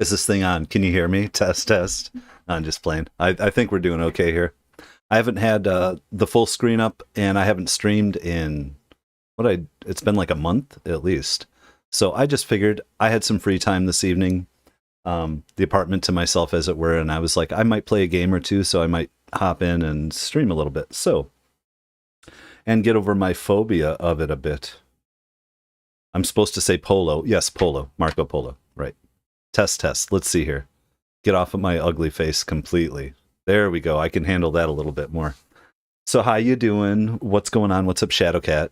Is this thing on? Can you hear me? Test, test. I'm just playing. I think we're doing okay here. I haven't had the full screen up, and I haven't streamed in, it's been like a month at least. So I just figured I had some free time this evening, the apartment to myself, as it were, and I was like, I might play a game or two, so I might hop in and stream a little bit. So, and get over my phobia of it a bit. I'm supposed to say Polo. Yes, Polo. Marco Polo. Right. Test, test. Let's see here. Get off of my ugly face completely. There we go. I can handle that a little bit more. So how you doing? What's going on? What's up, Shadowcat?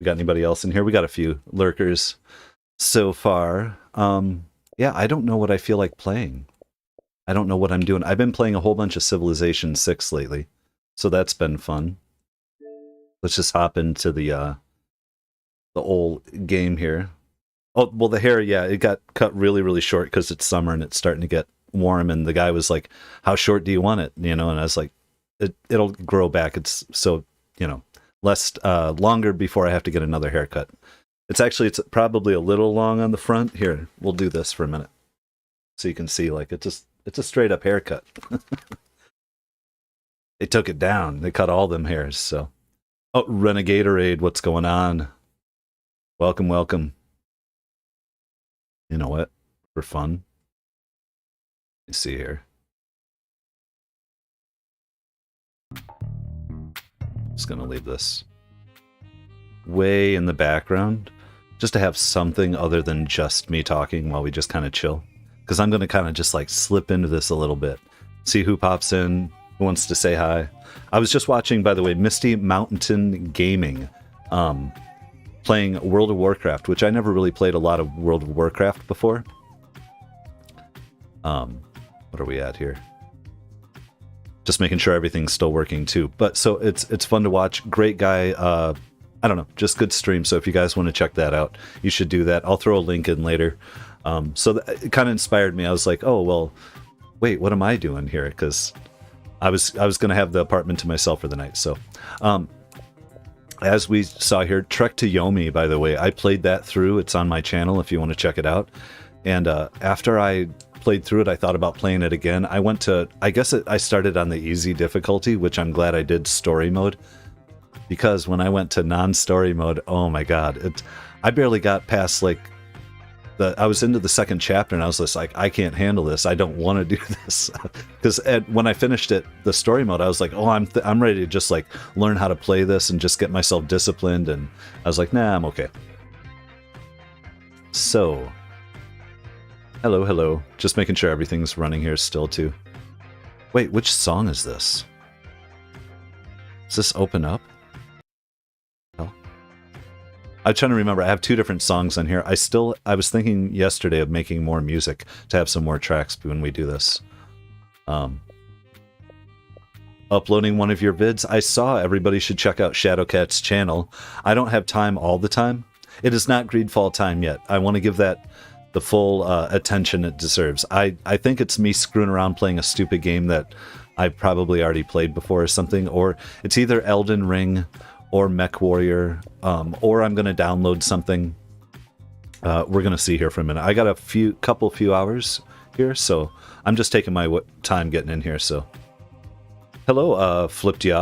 We got anybody else in here? We got a few lurkers so far. Yeah, I don't know what I feel like playing. I don't know what I'm doing. I've been playing a whole bunch of Civilization 6 lately, so that's been fun. Let's just hop into the old game here. Oh, well, the hair, yeah, it got cut really, really short because it's summer and it's starting to get warm. And the guy was like, "How short do you want it?" And I was like, "It'll grow back. It's so less longer before I have to get another haircut." It's probably a little long on the front. Here, we'll do this for a minute so you can see. Like it's a straight up haircut. They took it down. They cut all them hairs. So, oh, Renegatorade, what's going on? Welcome, welcome. You know what? For fun. Let me see here. Just gonna leave this way in the background, just to have something other than just me talking while we just kind of chill. Because I'm gonna kind of just like slip into this a little bit, see who pops in, who wants to say hi. I was just watching, by the way, Misty Mountain Gaming, playing World of Warcraft, which I never really played a lot of World of Warcraft before. What are we at here? Just making sure everything's still working too. But so it's fun to watch. Great guy. I don't know, just good stream. So if you guys want to check that out, you should do that. I'll throw a link in later. So it kind of inspired me. I was like, oh well, wait, what am I doing here? Because I was going to have the apartment to myself for the night. So as we saw here, Trek to Yomi, by the way, I played that through. It's on my channel if you want to check it out. And after I played through it, I thought about playing it again. I started on the easy difficulty, which I'm glad I did story mode, because when I went to non-story mode, oh my god, I barely got past like I was into the second chapter and I was just like, I can't handle this. I don't want to do this. Because when I finished it, the story mode, I was like, oh, I'm ready to just like learn how to play this and just get myself disciplined. And I was like, nah, I'm okay. So, hello. Just making sure everything's running here still too. Wait, which song is this? Does this open up? I'm trying to remember. I have two different songs on here. I was thinking yesterday of making more music to have some more tracks when we do this. Uploading one of your vids. I saw everybody should check out Shadowcat's channel. I don't have time all the time. It is not Greedfall time yet. I want to give that the full attention it deserves. I think it's me screwing around playing a stupid game that I probably already played before or something, or it's either Elden Ring or Mech Warrior, or I'm going to download something. We're going to see here for a minute. I got a few hours here, so I'm just taking my time getting in here. So, hello, flip you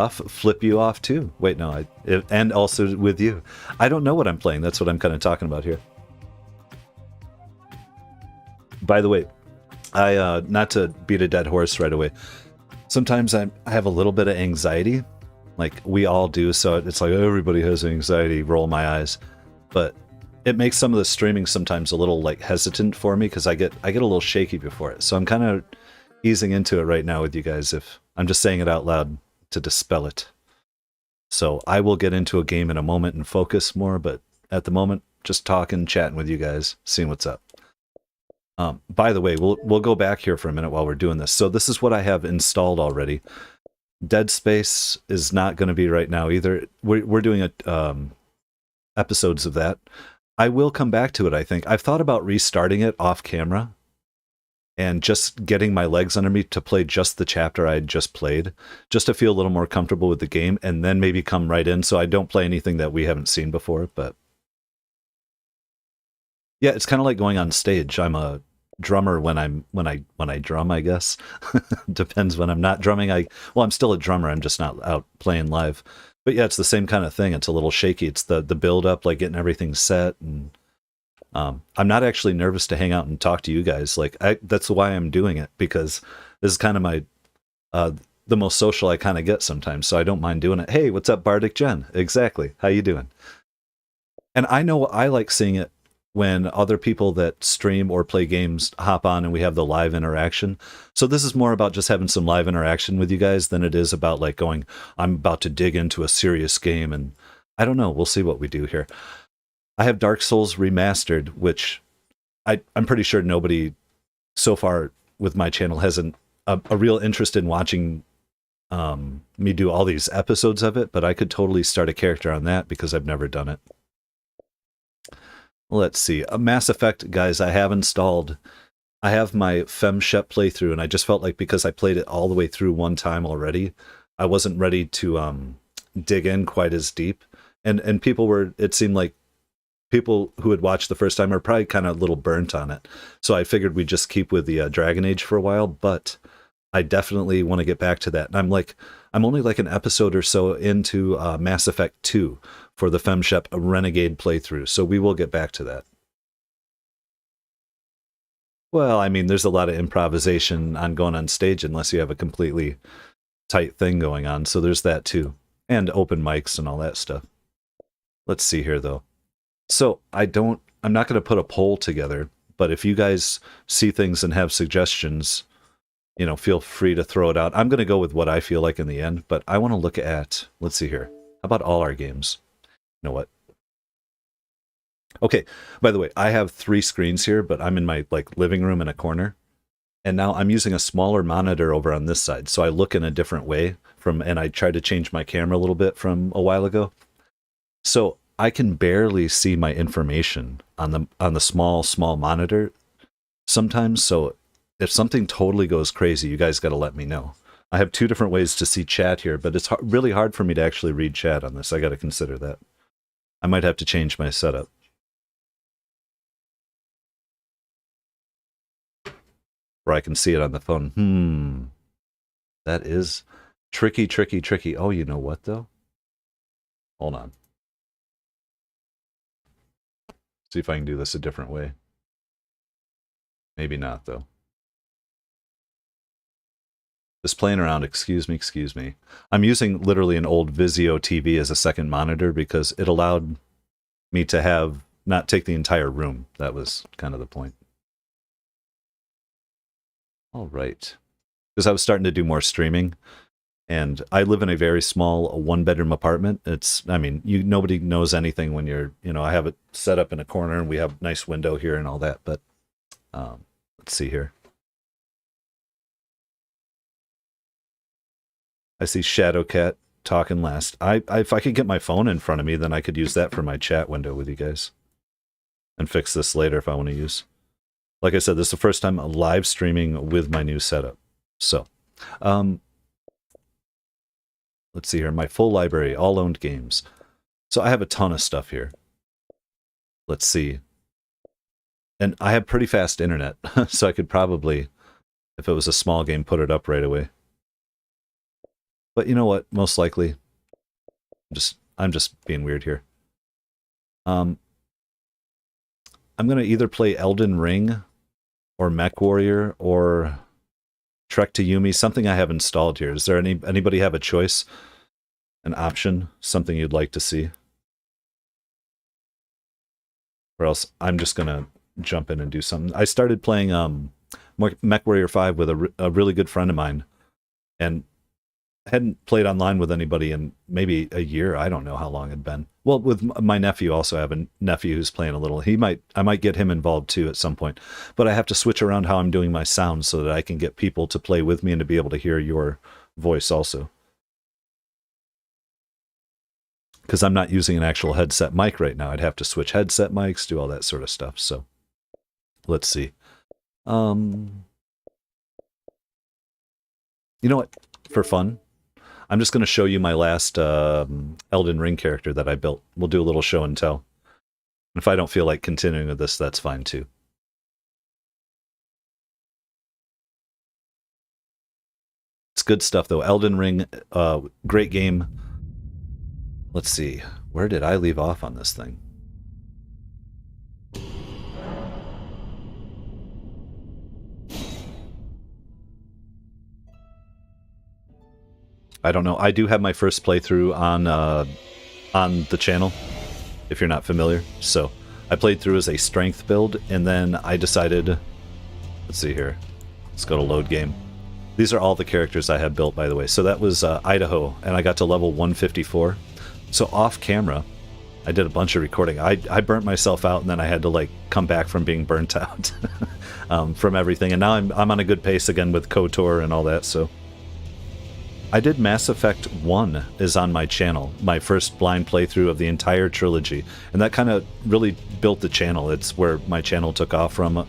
off too. Wait, no, and also with you. I don't know what I'm playing. That's what I'm kind of talking about here. By the way, I not to beat a dead horse right away. Sometimes I have a little bit of anxiety. Like we all do, so it's like everybody has anxiety, roll my eyes. But it makes some of the streaming sometimes a little like hesitant for me because I get a little shaky before it. So I'm kind of easing into it right now with you guys. If I'm just saying it out loud to dispel it. So I will get into a game in a moment and focus more, but at the moment, just talking, chatting with you guys, seeing what's up. By the way, we'll go back here for a minute while we're doing this. So this is what I have installed already. Dead Space is not going to be right now either. We're doing episodes of that. I will come back to it, I think. I've thought about restarting it off camera and just getting my legs under me to play just the chapter I had just played, just to feel a little more comfortable with the game, and then maybe come right in so I don't play anything that we haven't seen before. But yeah, it's kind of like going on stage. I'm a drummer when I drum, I guess. Depends when I'm not drumming. I'm still a drummer. I'm just not out playing live. But yeah, it's the same kind of thing. It's a little shaky. It's the build up, like getting everything set. And I'm not actually nervous to hang out and talk to you guys. Like that's why I'm doing it, because this is kind of my the most social I kind of get sometimes. So I don't mind doing it. Hey, what's up, Bardic Jen? Exactly. How you doing? And I know I like seeing it when other people that stream or play games hop on and we have the live interaction. So this is more about just having some live interaction with you guys than it is about like going, I'm about to dig into a serious game. And I don't know. We'll see what we do here. I have Dark Souls Remastered, which I'm pretty sure nobody so far with my channel has a real interest in watching me do all these episodes of it, but I could totally start a character on that because I've never done it. Let's see. Mass Effect, guys, I have installed. I have my FemShep playthrough, and I just felt like because I played it all the way through one time already, I wasn't ready to dig in quite as deep. And people were, it seemed like people who had watched the first time are probably kind of a little burnt on it. So I figured we'd just keep with the Dragon Age for a while, but I definitely want to get back to that. And I'm only like an episode or so into Mass Effect 2 for the FemShep Renegade playthrough, so we will get back to that. Well, I mean, there's a lot of improvisation on going on stage unless you have a completely tight thing going on, so there's that too. And open mics and all that stuff. Let's see here, though. So I'm not going to put a poll together, but if you guys see things and have suggestions, feel free to throw it out. I'm going to go with what I feel like in the end, but I want to look at, let's see here. How about all our games? You know what? Okay, by the way, I have 3 screens here, but I'm in my living room in a corner. And now I'm using a smaller monitor over on this side, so I look in a different way and I tried to change my camera a little bit from a while ago. So I can barely see my information on the small monitor sometimes. So if something totally goes crazy, you guys got to let me know. I have 2 different ways to see chat here, but it's really hard for me to actually read chat on this. I got to consider that. I might have to change my setup. Or I can see it on the phone. That is tricky. Oh, you know what, though? Hold on. See if I can do this a different way. Maybe not, though. Just playing around, excuse me. I'm using literally an old Vizio TV as a second monitor because it allowed me to not take the entire room. That was kind of the point. All right. Because I was starting to do more streaming, and I live in a very small 1-bedroom apartment. Nobody knows anything when you're, I have it set up in a corner and we have a nice window here and all that, but let's see here. I see Shadowcat talking last. If I could get my phone in front of me, then I could use that for my chat window with you guys and fix this later if I want to use. Like I said, this is the first time I'm live streaming with my new setup. So, let's see here. My full library, all owned games. So I have a ton of stuff here. Let's see. And I have pretty fast internet, so I could probably, if it was a small game, put it up right away. But you know what? Most likely, I'm just being weird here. I'm going to either play Elden Ring or Mech Warrior or Trek to Yumi, something I have installed here. Is there anybody have a choice, an option, something you'd like to see? Or else I'm just going to jump in and do something. I started playing Mech Warrior 5 with a really good friend of mine, and I hadn't played online with anybody in maybe a year. I don't know how long it'd been. Well, with my nephew also, I have a nephew who's playing a little. I might get him involved too at some point. But I have to switch around how I'm doing my sound so that I can get people to play with me and to be able to hear your voice also. Because I'm not using an actual headset mic right now. I'd have to switch headset mics, do all that sort of stuff. So let's see. You know what? For fun, I'm just going to show you my last Elden Ring character that I built. We'll do a little show and tell. If I don't feel like continuing with this, that's fine too. It's good stuff though. Elden Ring, great game. Let's see. Where did I leave off on this thing? I don't know. I do have my first playthrough on the channel, if you're not familiar. So I played through as a strength build, and then I decided, let's see here. Let's go to load game. These are all the characters I had built, by the way. So that was Idaho, and I got to level 154. So off camera, I did a bunch of recording. I burnt myself out, and then I had to come back from being burnt out from everything. And now I'm on a good pace again with KOTOR and all that. So I did Mass Effect 1 is on my channel, my first blind playthrough of the entire trilogy, and that kind of really built the channel. It's where my channel took off from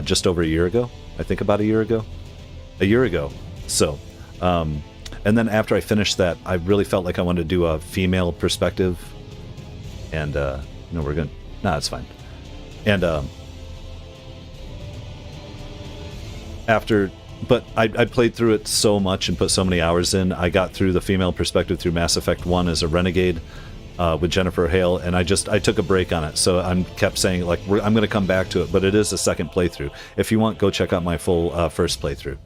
just over a year ago. I think about a year ago. So, and then after I finished that, I really felt like I wanted to do a female perspective, and no, we're gonna, nah, it's fine. And but I played through it so much and put so many hours in. I got through the female perspective through Mass Effect 1 as a renegade with Jennifer Hale, and I took a break on it. So I kept saying, like, I'm going to come back to it, but it is a second playthrough. If you want, go check out my full first playthrough.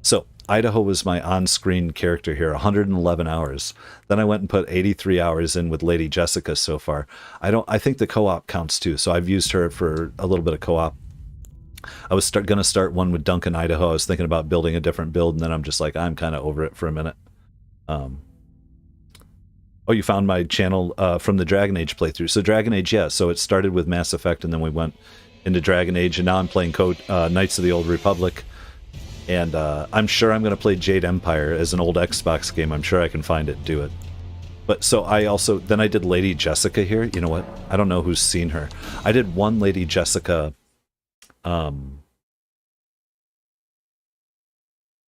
So Idaho was my on-screen character here, 111 hours. Then I went and put 83 hours in with Lady Jessica so far. I think the co-op counts too, so I've used her for a little bit of co-op. I was going to start one with Duncan, Idaho. I was thinking about building a different build, and then I'm just like, I'm kind of over it for a minute. Oh, you found my channel from the Dragon Age playthrough. So Dragon Age, yeah. So it started with Mass Effect, and then we went into Dragon Age, and now I'm playing Knights of the Old Republic. And I'm sure I'm going to play Jade Empire as an old Xbox game. I'm sure I can find it, do it. But so then I did Lady Jessica here. You know what? I don't know who's seen her. I did one Lady Jessica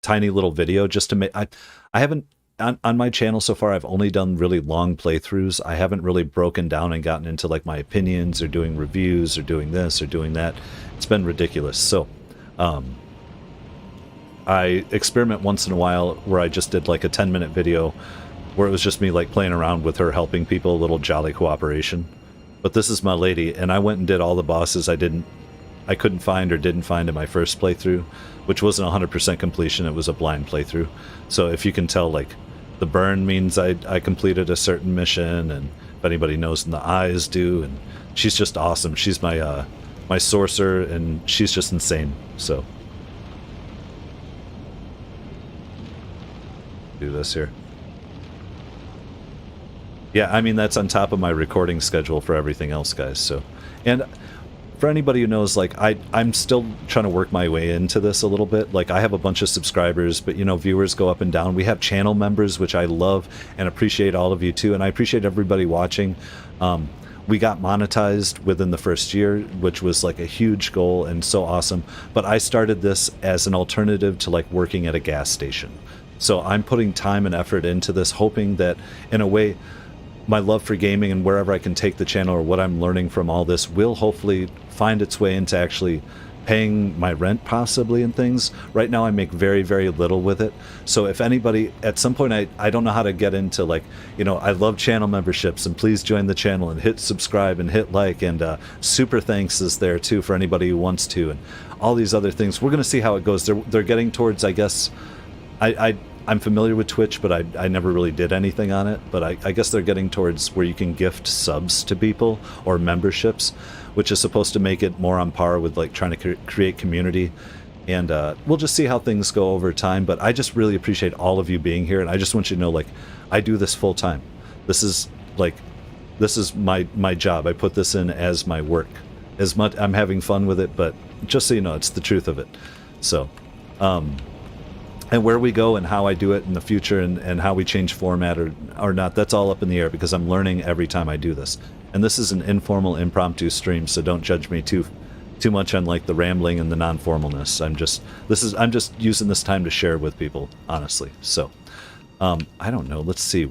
tiny little video just to make, I haven't, on my channel so far, I've only done really long playthroughs. I haven't really broken down and gotten into like my opinions or doing reviews or doing this or doing that. It's been ridiculous. So, I experiment once in a while where I just did like a 10-minute video where it was just me like playing around with her, helping people, a little jolly cooperation. But this is my lady, and I went and did all the bosses I couldn't find or didn't find in my first playthrough, which wasn't 100% completion. It was a blind playthrough. So if you can tell, like, the burn means I completed a certain mission, and if anybody knows, and the eyes do, and she's just awesome. She's my my sorcerer, and she's just insane. So do this here. Yeah, I mean, that's on top of my recording schedule for everything else, guys. So, and for anybody who knows, like, I'm still trying to work my way into this a little bit. Like, I have a bunch of subscribers, but, you know, viewers go up and down. We have channel members, which I love and appreciate all of you, too. And I appreciate everybody watching. We got monetized within the first year, which was, like, a huge goal and so awesome. But I started this as an alternative to, like, working at a gas station. So I'm putting time and effort into this, hoping that, in a way, my love for gaming and wherever I can take the channel or what I'm learning from all this will hopefully find its way into actually paying my rent possibly and things. Right now I make very, very little with it. So if anybody, at some point, I don't know how to get into, like, you know, I love channel memberships, and please join the channel and hit subscribe and hit like, and super thanks is there too for anybody who wants to, and all these other things. We're going to see how it goes. They're getting towards, I guess, I'm familiar with Twitch, but I never really did anything on it. But I guess they're getting towards where you can gift subs to people or memberships, which is supposed to make it more on par with, like, trying to create community. And we'll just see how things go over time. But I just really appreciate all of you being here. And I just want you to know, like, I do this full time. This is my job. I put this in as my work. As much I'm having fun with it, but just so you know, it's the truth of it. So, and where we go and how I do it in the future, and how we change format or not, that's all up in the air, because I'm learning every time I do this. And this is an informal, impromptu stream, so don't judge me too much on, like, the rambling and the non-formalness. I'm just using this time to share with people, honestly. So, I don't know. Let's see.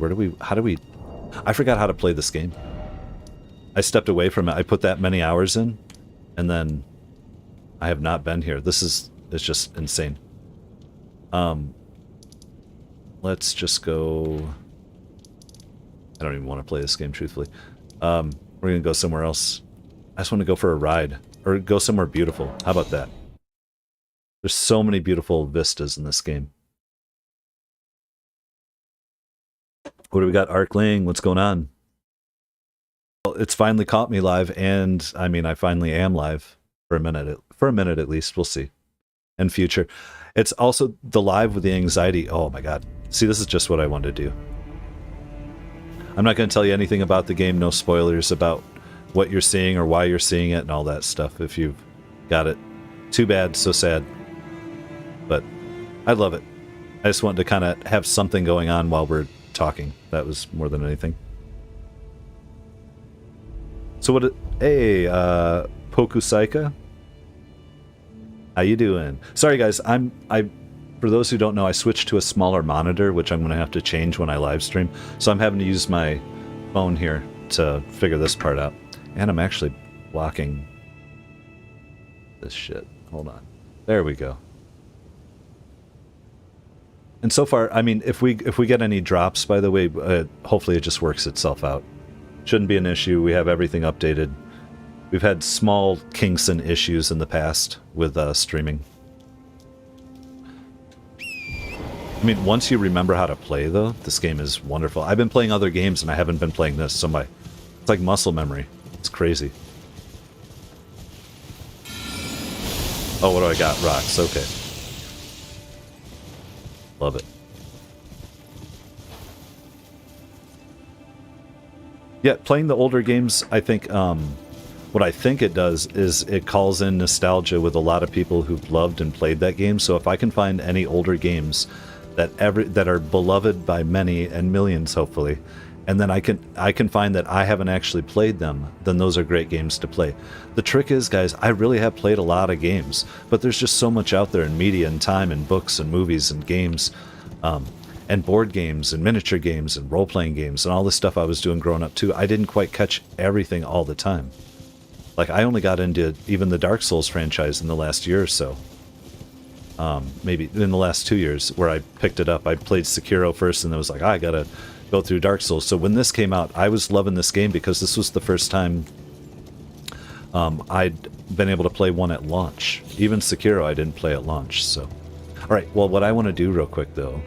I forgot how to play this game. I stepped away from it. I put that many hours in, and then I have not been here. It's just insane. Let's just go. I don't even want to play this game, truthfully. We're gonna go somewhere else. I just want to go for a ride, or go somewhere beautiful. How about that? There's so many beautiful vistas in this game. What do we got? Arkling, what's going on? Well, it's finally caught me live, and I mean, I finally am live for a minute at least. We'll see. And future. It's also the live with the anxiety. Oh my god. See, this is just what I wanted to do. I'm not going to tell you anything about the game, no spoilers about what you're seeing or why you're seeing it and all that stuff if you've got it. Too bad, so sad. But I love it. I just wanted to kind of have something going on while we're talking. That was more than anything. So what? Hey, Pokusaika, how you doing? Sorry guys, for those who don't know, I switched to a smaller monitor, which I'm going to have to change when I live stream. So I'm having to use my phone here to figure this part out. And I'm actually blocking this shit. Hold on. There we go. And so far, I mean, if we get any drops, by the way, hopefully it just works itself out. Shouldn't be an issue. We have everything updated. We've had small kinks and issues in the past with streaming. I mean, once you remember how to play, though, this game is wonderful. I've been playing other games, and I haven't been playing this, so it's like muscle memory. It's crazy. Oh, what do I got? Rocks. Okay. Love it. Yeah, playing the older games, I think, what I think it does is it calls in nostalgia with a lot of people who've loved and played that game. So if I can find any older games that are beloved by many and millions, hopefully, and then I can find that I haven't actually played them, then those are great games to play. The trick is, guys, I really have played a lot of games, but there's just so much out there in media and time and books and movies and games, and board games and miniature games and role-playing games and all this stuff I was doing growing up too. I didn't quite catch everything all the time. Like, I only got into even the Dark Souls franchise in the last year or so. Maybe in the last 2 years where I picked it up. I played Sekiro first and I was like, I gotta go through Dark Souls. So when this came out, I was loving this game because this was the first time I'd been able to play one at launch. Even Sekiro I didn't play at launch, so. Alright, well, what I want to do real quick, though,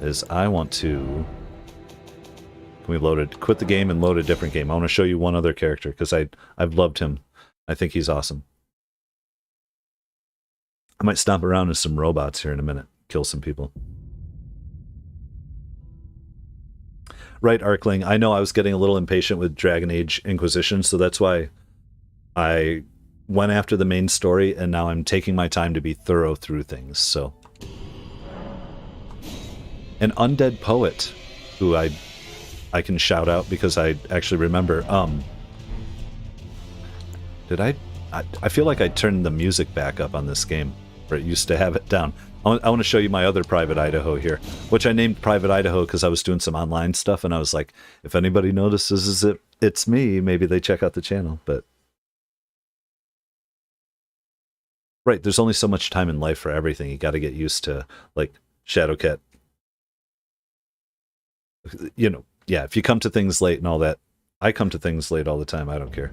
is I want to... Can we load it? Quit the game and load a different game. I want to show you one other character, because I've loved him. I think he's awesome. I might stomp around with some robots here in a minute. Kill some people. Right, Arkling. I know I was getting a little impatient with Dragon Age Inquisition, so that's why I went after the main story, and now I'm taking my time to be thorough through things, so... An undead poet, who I can shout out because I actually remember, did I feel like I turned the music back up on this game, where it used to have it down. I want to show you my other Private Idaho here, which I named Private Idaho because I was doing some online stuff, and I was like, if anybody notices it's me, maybe they check out the channel, but... Right, there's only so much time in life for everything. You got to get used to, like, Shadowcat. You know, yeah, if you come to things late and all that, I come to things late all the time, I don't care.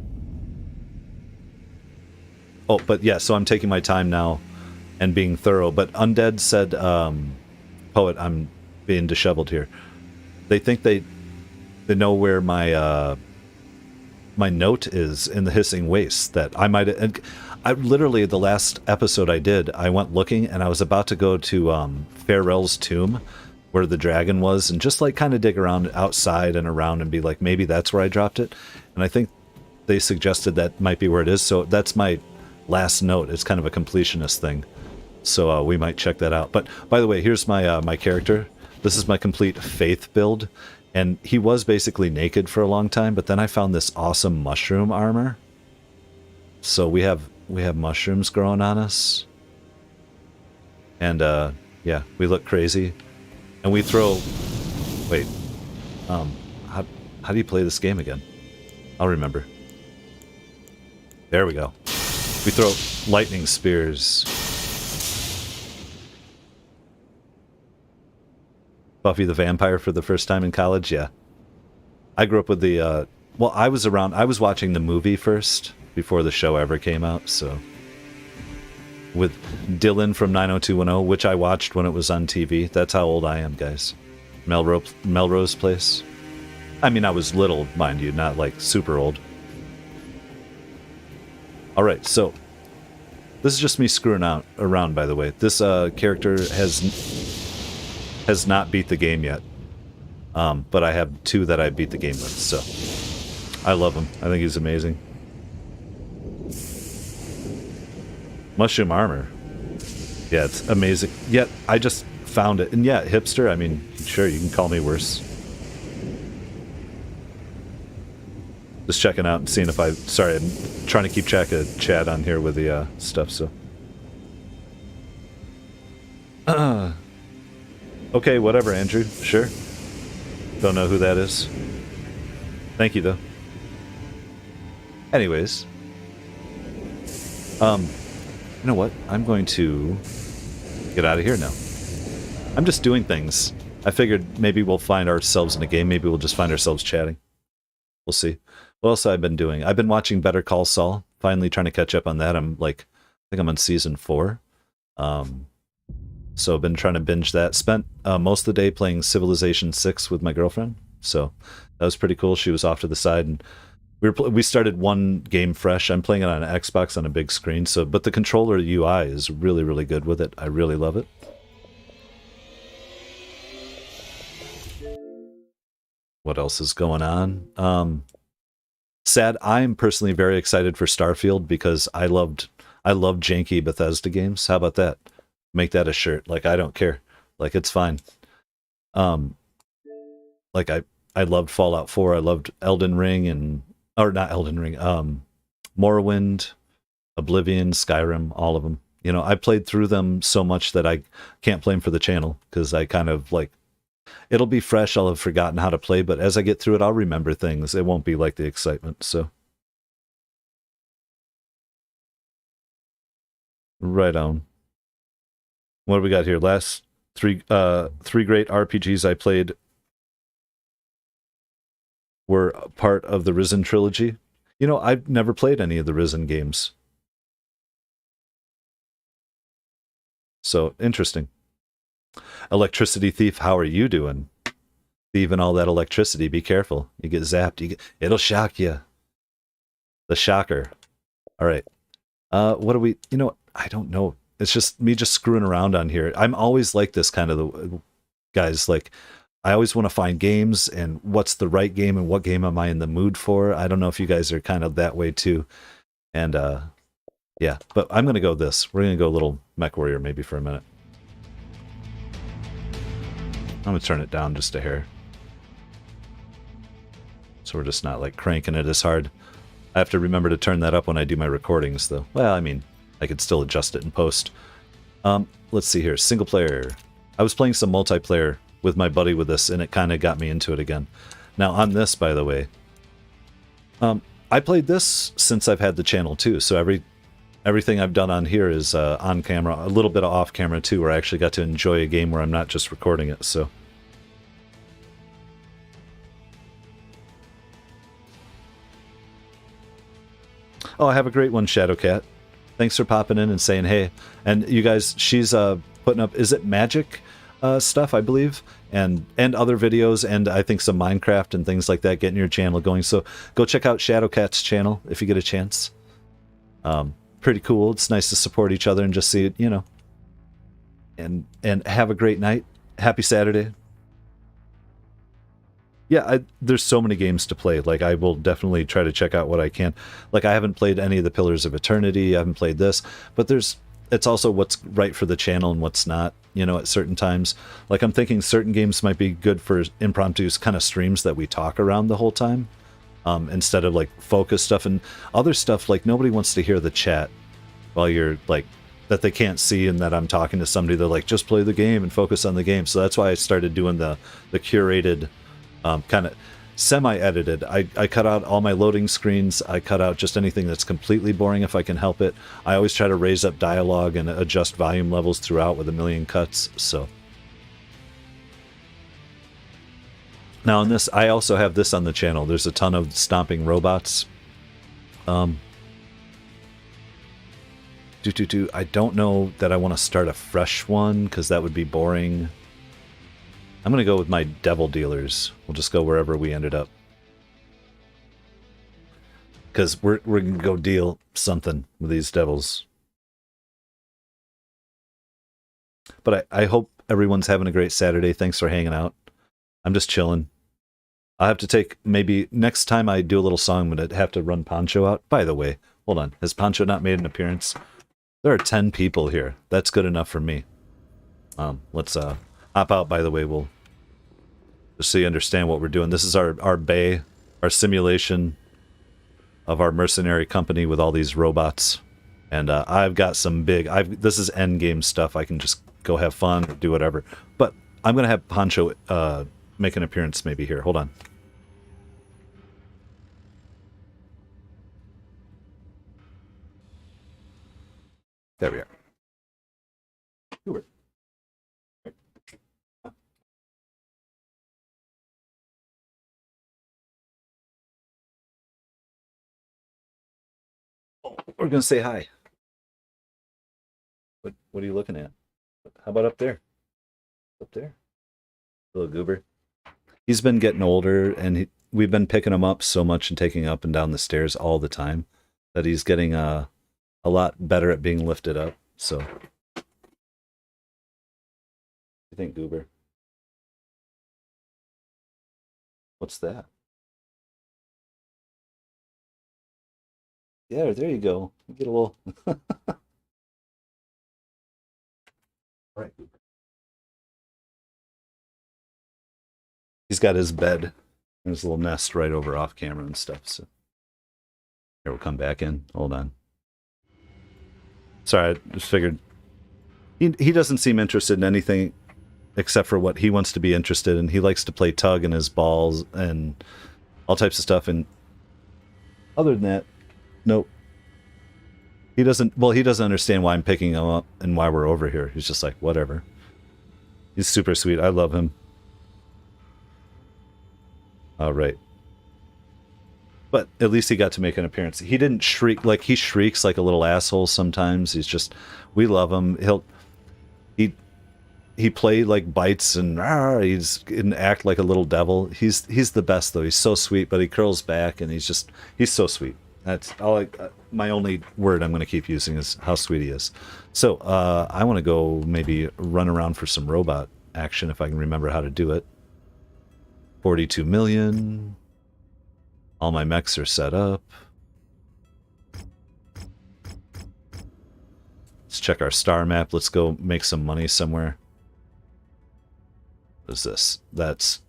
Oh, but yeah, so I'm taking my time now and being thorough. But Undead said, Poet, I'm being disheveled here. They think they know where my my note is in the hissing waste that I might... And I literally, the last episode I did, I went looking and I was about to go to Farewell's tomb, where the dragon was, and just like kind of dig around outside and around and be like, maybe that's where I dropped it. And I think they suggested that might be where it is, so that's my last note. It's kind of a completionist thing, so we might check that out. But by the way, here's my my character. This is my complete faith build, and he was basically naked for a long time, but then I found this awesome mushroom armor. So we have mushrooms growing on us, and yeah, we look crazy. And we throw... Wait. How do you play this game again? I'll remember. There we go. We throw lightning spears. Buffy the Vampire for the first time in college? Yeah. I grew up with the... well, I was watching the movie first, before the show ever came out, so... With Dylan from 90210, which I watched when it was on TV. That's how old I am, guys. Melrose Place. I mean, I was little, mind you, not like super old. Alright, so this is just me screwing around, by the way. This character has not beat the game yet. But I have 2 that I beat the game with, so I love him. I think he's amazing. Mushroom armor. Yeah, it's amazing. Yet I just found it, and yeah, hipster. I mean, sure, you can call me worse. Just checking out and seeing if I. Sorry, I'm trying to keep track of chat on here with the stuff. So. Okay, whatever, Andrew. Sure. Don't know who that is. Thank you, though. Anyways. You know what? I'm going to get out of here now. I'm just doing things. I figured maybe we'll find ourselves in a game. Maybe we'll just find ourselves chatting. We'll see. What else have I been doing? I've been watching Better Call Saul. Finally trying to catch up on that. I think I'm on season 4. So I've been trying to binge that. Spent most of the day playing Civilization 6 with my girlfriend. So that was pretty cool. She was off to the side, and we started one game fresh. I'm playing it on an Xbox on a big screen. But the controller UI is really, really good with it. I really love it. What else is going on? Sad. I'm personally very excited for Starfield because I loved janky Bethesda games. How about that? Make that a shirt. Like, I don't care. Like, it's fine. Like I loved Fallout 4. I loved Elden Ring not Elden Ring. Morrowind, Oblivion, Skyrim, all of them. You know, I played through them so much that I can't play them for the channel because I kind of like. It'll be fresh. I'll have forgotten how to play, but as I get through it, I'll remember things. It won't be like the excitement. So, right on. What do we got here? Last three great RPGs I played were part of the Risen trilogy. You know, I've never played any of the Risen games. So, interesting. Electricity Thief, how are you doing? Thieving all that electricity, be careful. You get zapped. It'll shock you. The shocker. All right. What do we... You know, I don't know. It's just me just screwing around on here. I'm always like this kind of the guys. Like, I always want to find games and what's the right game and what game am I in the mood for. I don't know if you guys are kind of that way too. And yeah, but I'm going to go this. We're going to go a little Mech Warrior maybe for a minute. I'm going to turn it down just a hair. So we're just not like cranking it as hard. I have to remember to turn that up when I do my recordings though. Well, I mean, I could still adjust it in post. Let's see here. Single player. I was playing some multiplayer with my buddy with this, and it kind of got me into it again. Now, on this, by the way, I played this since I've had the channel, too. So everything I've done on here is on camera, a little bit of off camera, too, where I actually got to enjoy a game where I'm not just recording it, so... Oh, I have a great one, Shadowcat. Thanks for popping in and saying hey. And you guys, she's putting up, is it Magic stuff, I believe? And other videos, and I think some Minecraft and things like that, getting your channel going. So go check out Shadowcat's channel if you get a chance. Pretty cool. It's nice to support each other and just see it, you know. And have a great night. Happy Saturday. Yeah, there's so many games to play. Like, I will definitely try to check out what I can. Like, I haven't played any of the Pillars of Eternity. I haven't played this. But it's also what's right for the channel and what's not, you know, at certain times. Like, I'm thinking certain games might be good for impromptu kind of streams that we talk around the whole time. Instead of, like, focus stuff. And other stuff, like, nobody wants to hear the chat while you're, like, that they can't see and that I'm talking to somebody. They're like, just play the game and focus on the game. So that's why I started doing the curated... kind of semi-edited. I cut out all my loading screens. I cut out just anything that's completely boring if I can help it. I always try to raise up dialogue and adjust volume levels throughout with a million cuts. So now on this, I also have this on the channel. There's a ton of stomping robots. I don't know that I want to start a fresh one because that would be boring. I'm going to go with my devil dealers. We'll just go wherever we ended up. Because we're going to go deal something with these devils. But I hope everyone's having a great Saturday. Thanks for hanging out. I'm just chilling. I'll have to take, maybe next time I do a little song, I'm going to have to run Poncho out. By the way, hold on. Has Poncho not made an appearance? There are 10 people here. That's good enough for me. Let's hop out, by the way. We'll just so you understand what we're doing. This is our bay, our simulation of our mercenary company with all these robots. And I've got some big... this is endgame stuff. I can just go have fun, or do whatever. But I'm going to have Poncho make an appearance maybe here. Hold on. There we are. We're going to say hi. What are you looking at? How about up there? Up there? Little goober. He's been getting older, and we've been picking him up so much and taking up and down the stairs all the time that he's getting a lot better at being lifted up. So, what do you think, goober? What's that? Yeah, there you go. Get a little... All right. He's got his bed and his little nest right over off camera and stuff. So here, we'll come back in. Hold on. Sorry, I just figured he doesn't seem interested in anything except for what he wants to be interested in. He likes to play tug and his balls and all types of stuff. And other than that, nope. He doesn't understand why I'm picking him up and why we're over here. He's just like, whatever. He's super sweet. I love him. All right. But at least he got to make an appearance. He didn't shriek. Like, he shrieks like a little asshole sometimes. He's just, we love him. He play like bites and he's and act like a little devil. He's the best though. He's so sweet, but he curls back and he's so sweet. That's all. My only word I'm going to keep using is how sweet he is. So I want to go maybe run around for some robot action if I can remember how to do it. 42 million. All my mechs are set up. Let's check our star map. Let's go make some money somewhere. What is this? That's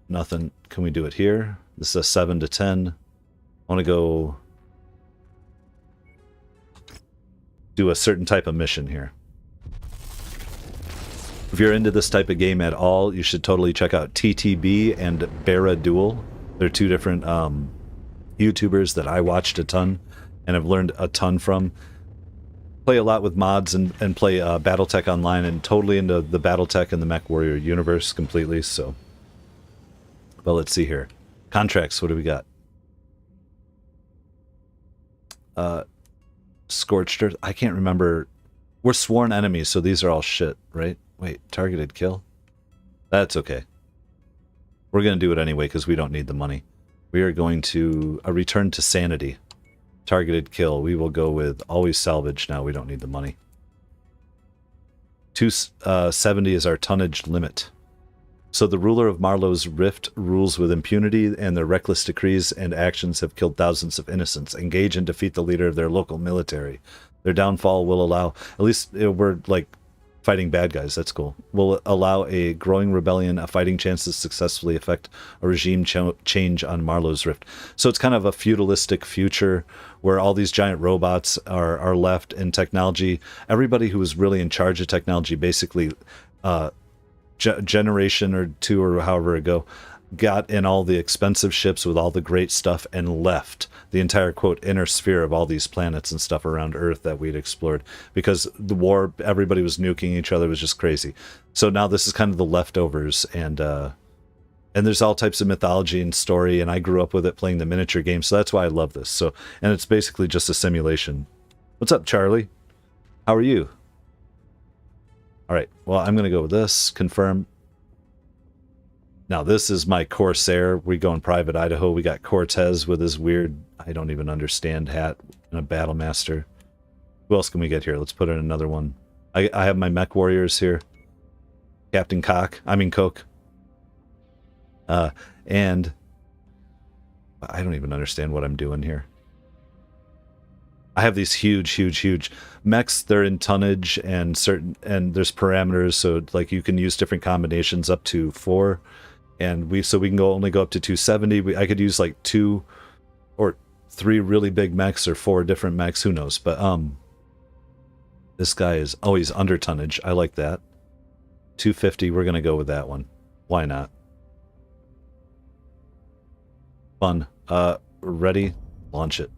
nothing. Can we do it here? This is a 7 to 10. I want to go do a certain type of mission here. If you're into this type of game at all, you should totally check out TTB and Barra Duel. They're two different YouTubers that I watched a ton and have learned a ton from. Play a lot with mods and play Battletech Online, and totally into the Battletech and the Mech Warrior universe completely. So, well, let's see here. Contracts, what do we got? Scorched Earth. I can't remember. We're sworn enemies, so these are all shit, right? Wait, targeted kill? That's okay. We're going to do it anyway because we don't need the money. We are going to a return to sanity. Targeted kill. We will go with always salvage now. We don't need the money. 270 is our tonnage limit. So the ruler of Marlowe's Rift rules with impunity, and their reckless decrees and actions have killed thousands of innocents. Engage and defeat the leader of their local military. Their downfall will allow, at least we're like fighting bad guys, that's cool, will allow a growing rebellion a fighting chance to successfully effect a regime change on Marlowe's Rift. So it's kind of a feudalistic future where all these giant robots are left in technology. Everybody who was really in charge of technology basically generation or two or however ago got in all the expensive ships with all the great stuff and left the entire, quote, inner sphere of all these planets and stuff around Earth that we'd explored, because the war, everybody was nuking each other, it was just crazy. So now this is kind of the leftovers, and there's all types of mythology and story, and I grew up with it playing the miniature game, so that's why I love this. So, and it's basically just a simulation. What's up, Charlie? How are you? All right, well, I'm going to go with this. Confirm. Now, this is my Corsair. We go in Private Idaho. We got Cortez with his weird, I don't even understand, hat and a Battlemaster. Who else can we get here? Let's put in another one. I have my Mech Warriors here. Captain Coke. And I don't even understand what I'm doing here. I have these huge mechs. They're in tonnage and there's parameters, so like you can use different combinations up to 4, and we can only go up to 270. I could use like 2 or 3 really big mechs or 4 different mechs. Who knows? But this guy is he's under tonnage. I like that. 250. We're gonna go with that one. Why not? Fun. Ready? Launch it.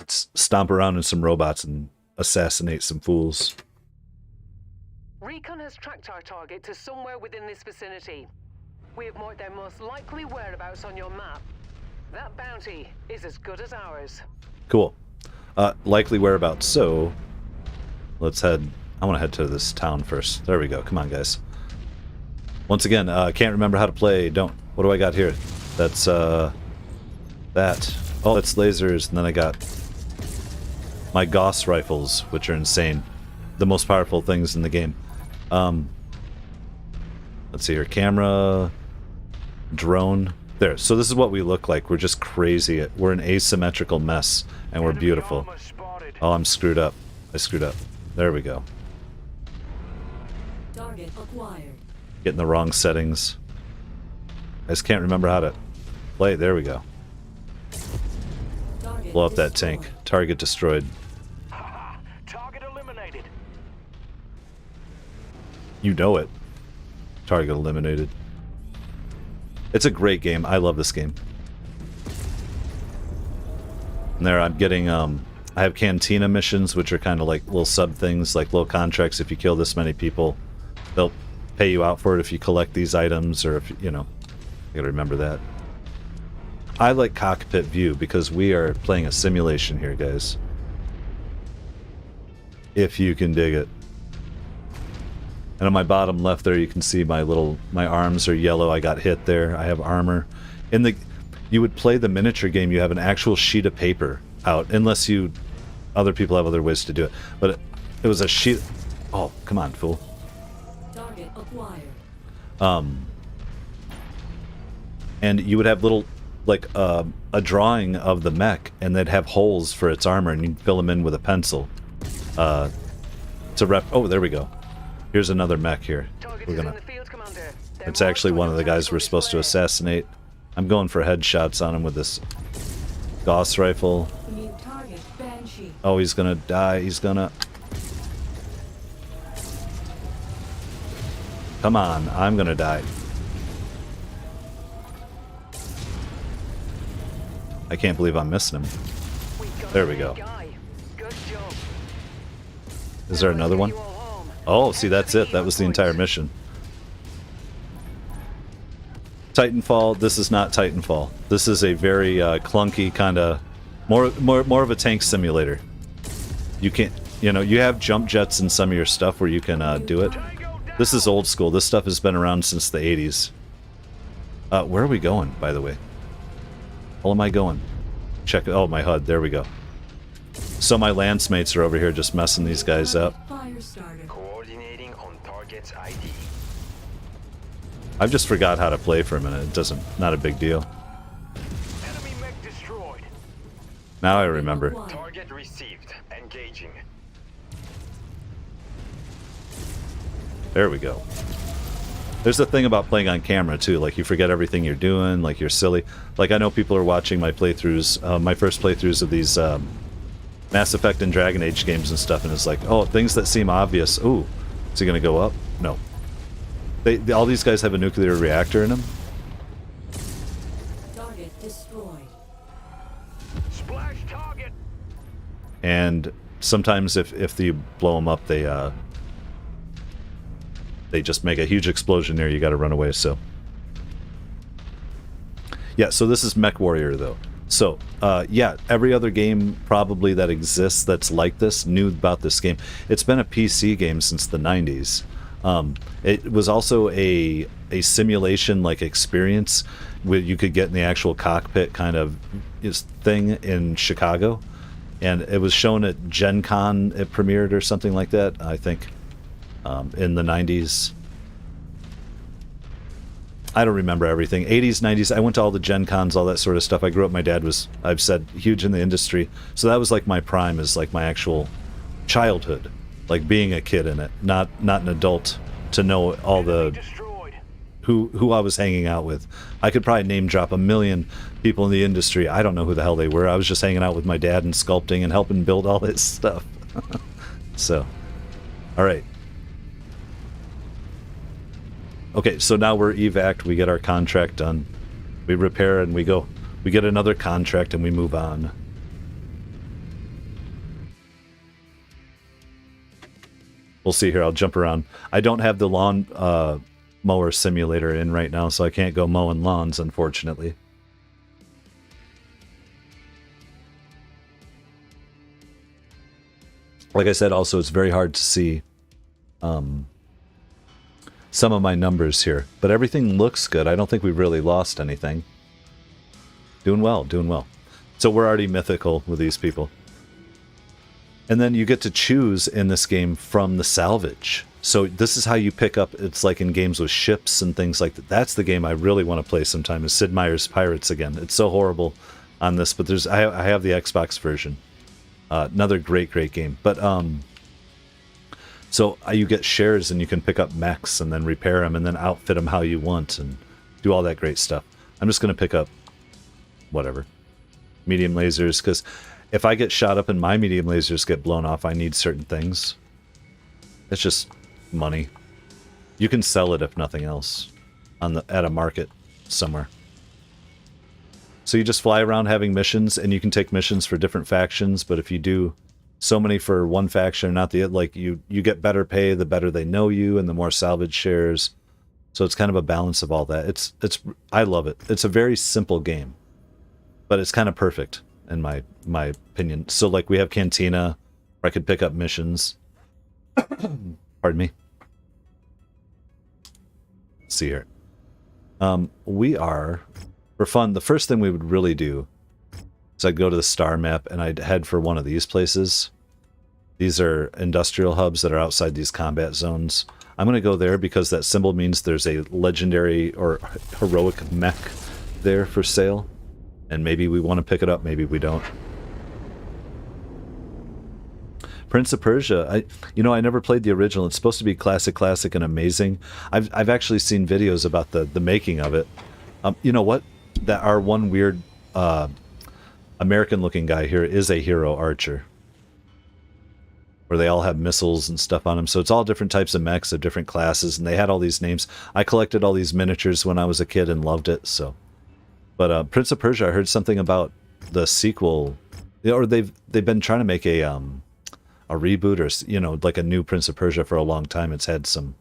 Let's stomp around in some robots and assassinate some fools. Recon has tracked our target to somewhere within this vicinity. We have marked their most likely whereabouts on your map. That bounty is as good as ours. Cool. Likely whereabouts. So, let's head... I want to head to this town first. There we go. Come on, guys. Once again, can't remember how to play. What do I got here? That's, that. Oh, that's lasers. And then I got my Gauss rifles, which are insane. The most powerful things in the game. Let's see here. Camera. Drone. There. So this is what we look like. We're just crazy. We're an asymmetrical mess. And we're beautiful. Oh, I'm screwed up. I screwed up. There we go. Target acquired. Getting the wrong settings. I just can't remember how to play. There we go. Target Blow up that destroyed. tank. Target destroyed. Target eliminated. You know it. Target eliminated. It's a great game. I love this game. And there I'm getting I have cantina missions, which are kind of like little sub things, like little contracts. If you kill this many people, they'll pay you out for it if you collect these items, or if, you know, I gotta remember that. I like cockpit view because we are playing a simulation here, guys. If you can dig it. And on my bottom left there, you can see my arms are yellow. I got hit there. I have armor. You would play the miniature game, you have an actual sheet of paper out, unless other people have other ways to do it. But it was a sheet. Oh, come on, fool. Target acquired. And you would have little, like, a drawing of the mech, and they'd have holes for its armor, and you'd fill them in with a pencil. Oh, there we go. Here's another mech here. We're gonna. It's actually one of the guys we're supposed to assassinate. I'm going for headshots on him with this Gauss rifle. New target Banshee. Oh, he's gonna die. He's gonna... Come on, I'm gonna die. I can't believe I'm missing him. There we go. Is there another one? Oh, see, that's it. That was the entire mission. Titanfall. This is not Titanfall. This is a very clunky kind of more of a tank simulator. You can't, you have jump jets in some of your stuff where you can do it. This is old school. This stuff has been around since the 80s. Where are we going, by the way? Where am I going? Check. Oh, my HUD. There we go. So my lance mates are over here just messing these guys up. Fire starter. Coordinating on target's ID. I've just forgot how to play for a minute. Not a big deal. Enemy mech destroyed. Now I remember. Target received. Engaging. There we go. There's the thing about playing on camera too, like you forget everything you're doing, like you're silly. Like I know people are watching my playthroughs, my first playthroughs of these Mass Effect and Dragon Age games and stuff, and it's like, oh, things that seem obvious. Ooh, is he gonna go up? No. All these guys have a nuclear reactor in them. Target destroyed. Splash target. And sometimes if you blow them up, they just make a huge explosion there. You got to run away. So yeah, so this is Mech Warrior though. So yeah, every other game probably that exists that's like this knew about this game. It's been a PC game since the 90s. It was also a simulation like experience where you could get in the actual cockpit kind of thing in Chicago, and it was shown at Gen Con. It premiered or something like that, I think, in the 90s. I don't remember everything. 80s, 90s, I went to all the Gen Cons, all that sort of stuff. I grew up, my dad was, I've said, huge in the industry. So that was like my prime, is like my actual childhood. Like being a kid in it, not an adult to know all the Destroyed. who I was hanging out with. I could probably name drop a million people in the industry. I don't know who the hell they were. I was just hanging out with my dad and sculpting and helping build all this stuff. So, all right. Okay, so now we're evac. We get our contract done. We repair and we go. We get another contract and we move on. We'll see here. I'll jump around. I don't have the lawn mower simulator in right now, so I can't go mowing lawns, unfortunately. Like I said, also, it's very hard to see some of my numbers here. But everything looks good. I don't think we've really lost anything. Doing well, doing well. So we're already mythical with these people. And then you get to choose in this game from the salvage. So this is how you pick up, it's like in games with ships and things like that. That's the game I really want to play sometime, is Sid Meier's Pirates again. It's so horrible on this, but I have the Xbox version. Another great game. But so you get shares and you can pick up mechs and then repair them and then outfit them how you want and do all that great stuff. I'm just going to pick up whatever. Medium lasers, because if I get shot up and my medium lasers get blown off, I need certain things. It's just money. You can sell it if nothing else at a market somewhere. So you just fly around having missions, and you can take missions for different factions, but if you do so many for one faction, not the like you get better pay the better they know you and the more salvage shares. So it's kind of a balance of all that. It's I love it. It's a very simple game, but it's kind of perfect in my opinion. So like we have Cantina where I could pick up missions. Pardon me. Let's see here. We are, for fun, the first thing we would really do is I'd go to the star map and I'd head for one of these places. These are industrial hubs that are outside these combat zones. I'm going to go there because that symbol means there's a legendary or heroic mech there for sale. And maybe we want to pick it up, maybe we don't. Prince of Persia, I never played the original. It's supposed to be classic and amazing. I've actually seen videos about the making of it. You know what? That our one weird American-looking guy here is a hero archer, where they all have missiles and stuff on them. So it's all different types of mechs of different classes, and they had all these names. I collected all these miniatures when I was a kid and loved it. So, but Prince of Persia, I heard something about the sequel, or they've been trying to make a reboot, or like a new Prince of Persia for a long time. It's had some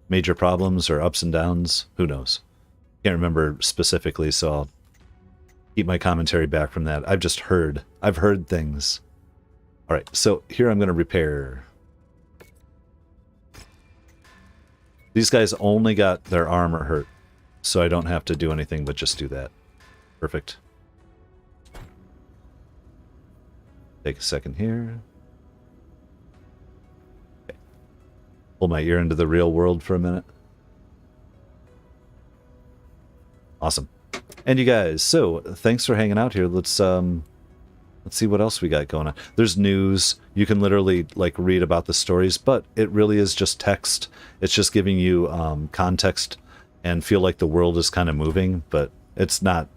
major problems or ups and downs. Who knows? Can't remember specifically, so I'll keep my commentary back from that. I've heard things. All right, so here I'm going to repair. These guys only got their armor hurt, so I don't have to do anything but just do that. Perfect. Take a second here. Okay. Pull my ear into the real world for a minute. Awesome. And you guys, so thanks for hanging out here. Let's see what else we got going on. There's news. You can literally like read about the stories, but it really is just text. It's just giving you context and feel like the world is kind of moving, but it's not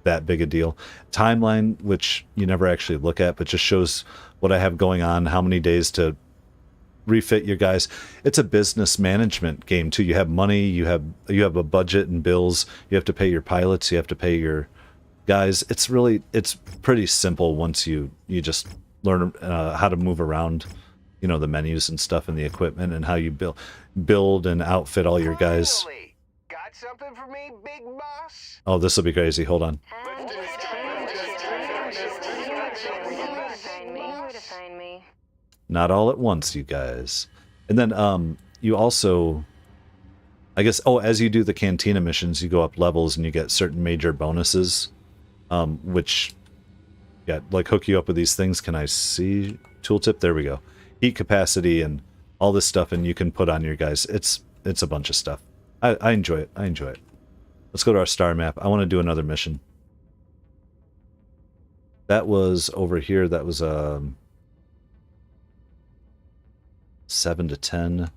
that big a deal. Timeline, which you never actually look at, but just shows what I have going on, how many days to refit your guys. It's a business management game too. You have money, you have a budget and bills, you have to pay your pilots, you have to pay your guys. It's pretty simple once you just learn how to move around, the menus and stuff and the equipment and how you build and outfit all your guys. Finally! Got something for me, big boss? Oh, this will be crazy. Hold on. Not all at once, you guys. And then you also, I guess, as you do the Cantina missions, you go up levels and you get certain major bonuses, which, like hook you up with these things. Can I see? Tooltip, there we go. Heat capacity and all this stuff, and you can put on your guys. It's a bunch of stuff. I enjoy it. Let's go to our star map. I want to do another mission. That was over here. That was 7 to 10.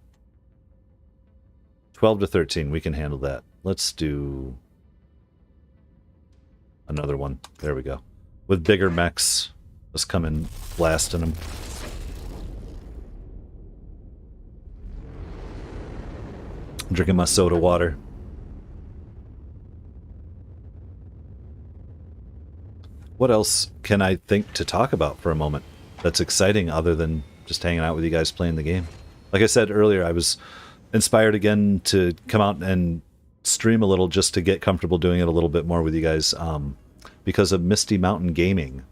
12 to 13. We can handle that. Let's do another one. There we go. With bigger mechs. Let's come in blasting them. I'm drinking my soda water. What else can I think to talk about for a moment that's exciting other than just hanging out with you guys playing the game? Like I said earlier, I was inspired again to come out and stream a little just to get comfortable doing it a little bit more with you guys because of Misty Mountain Gaming.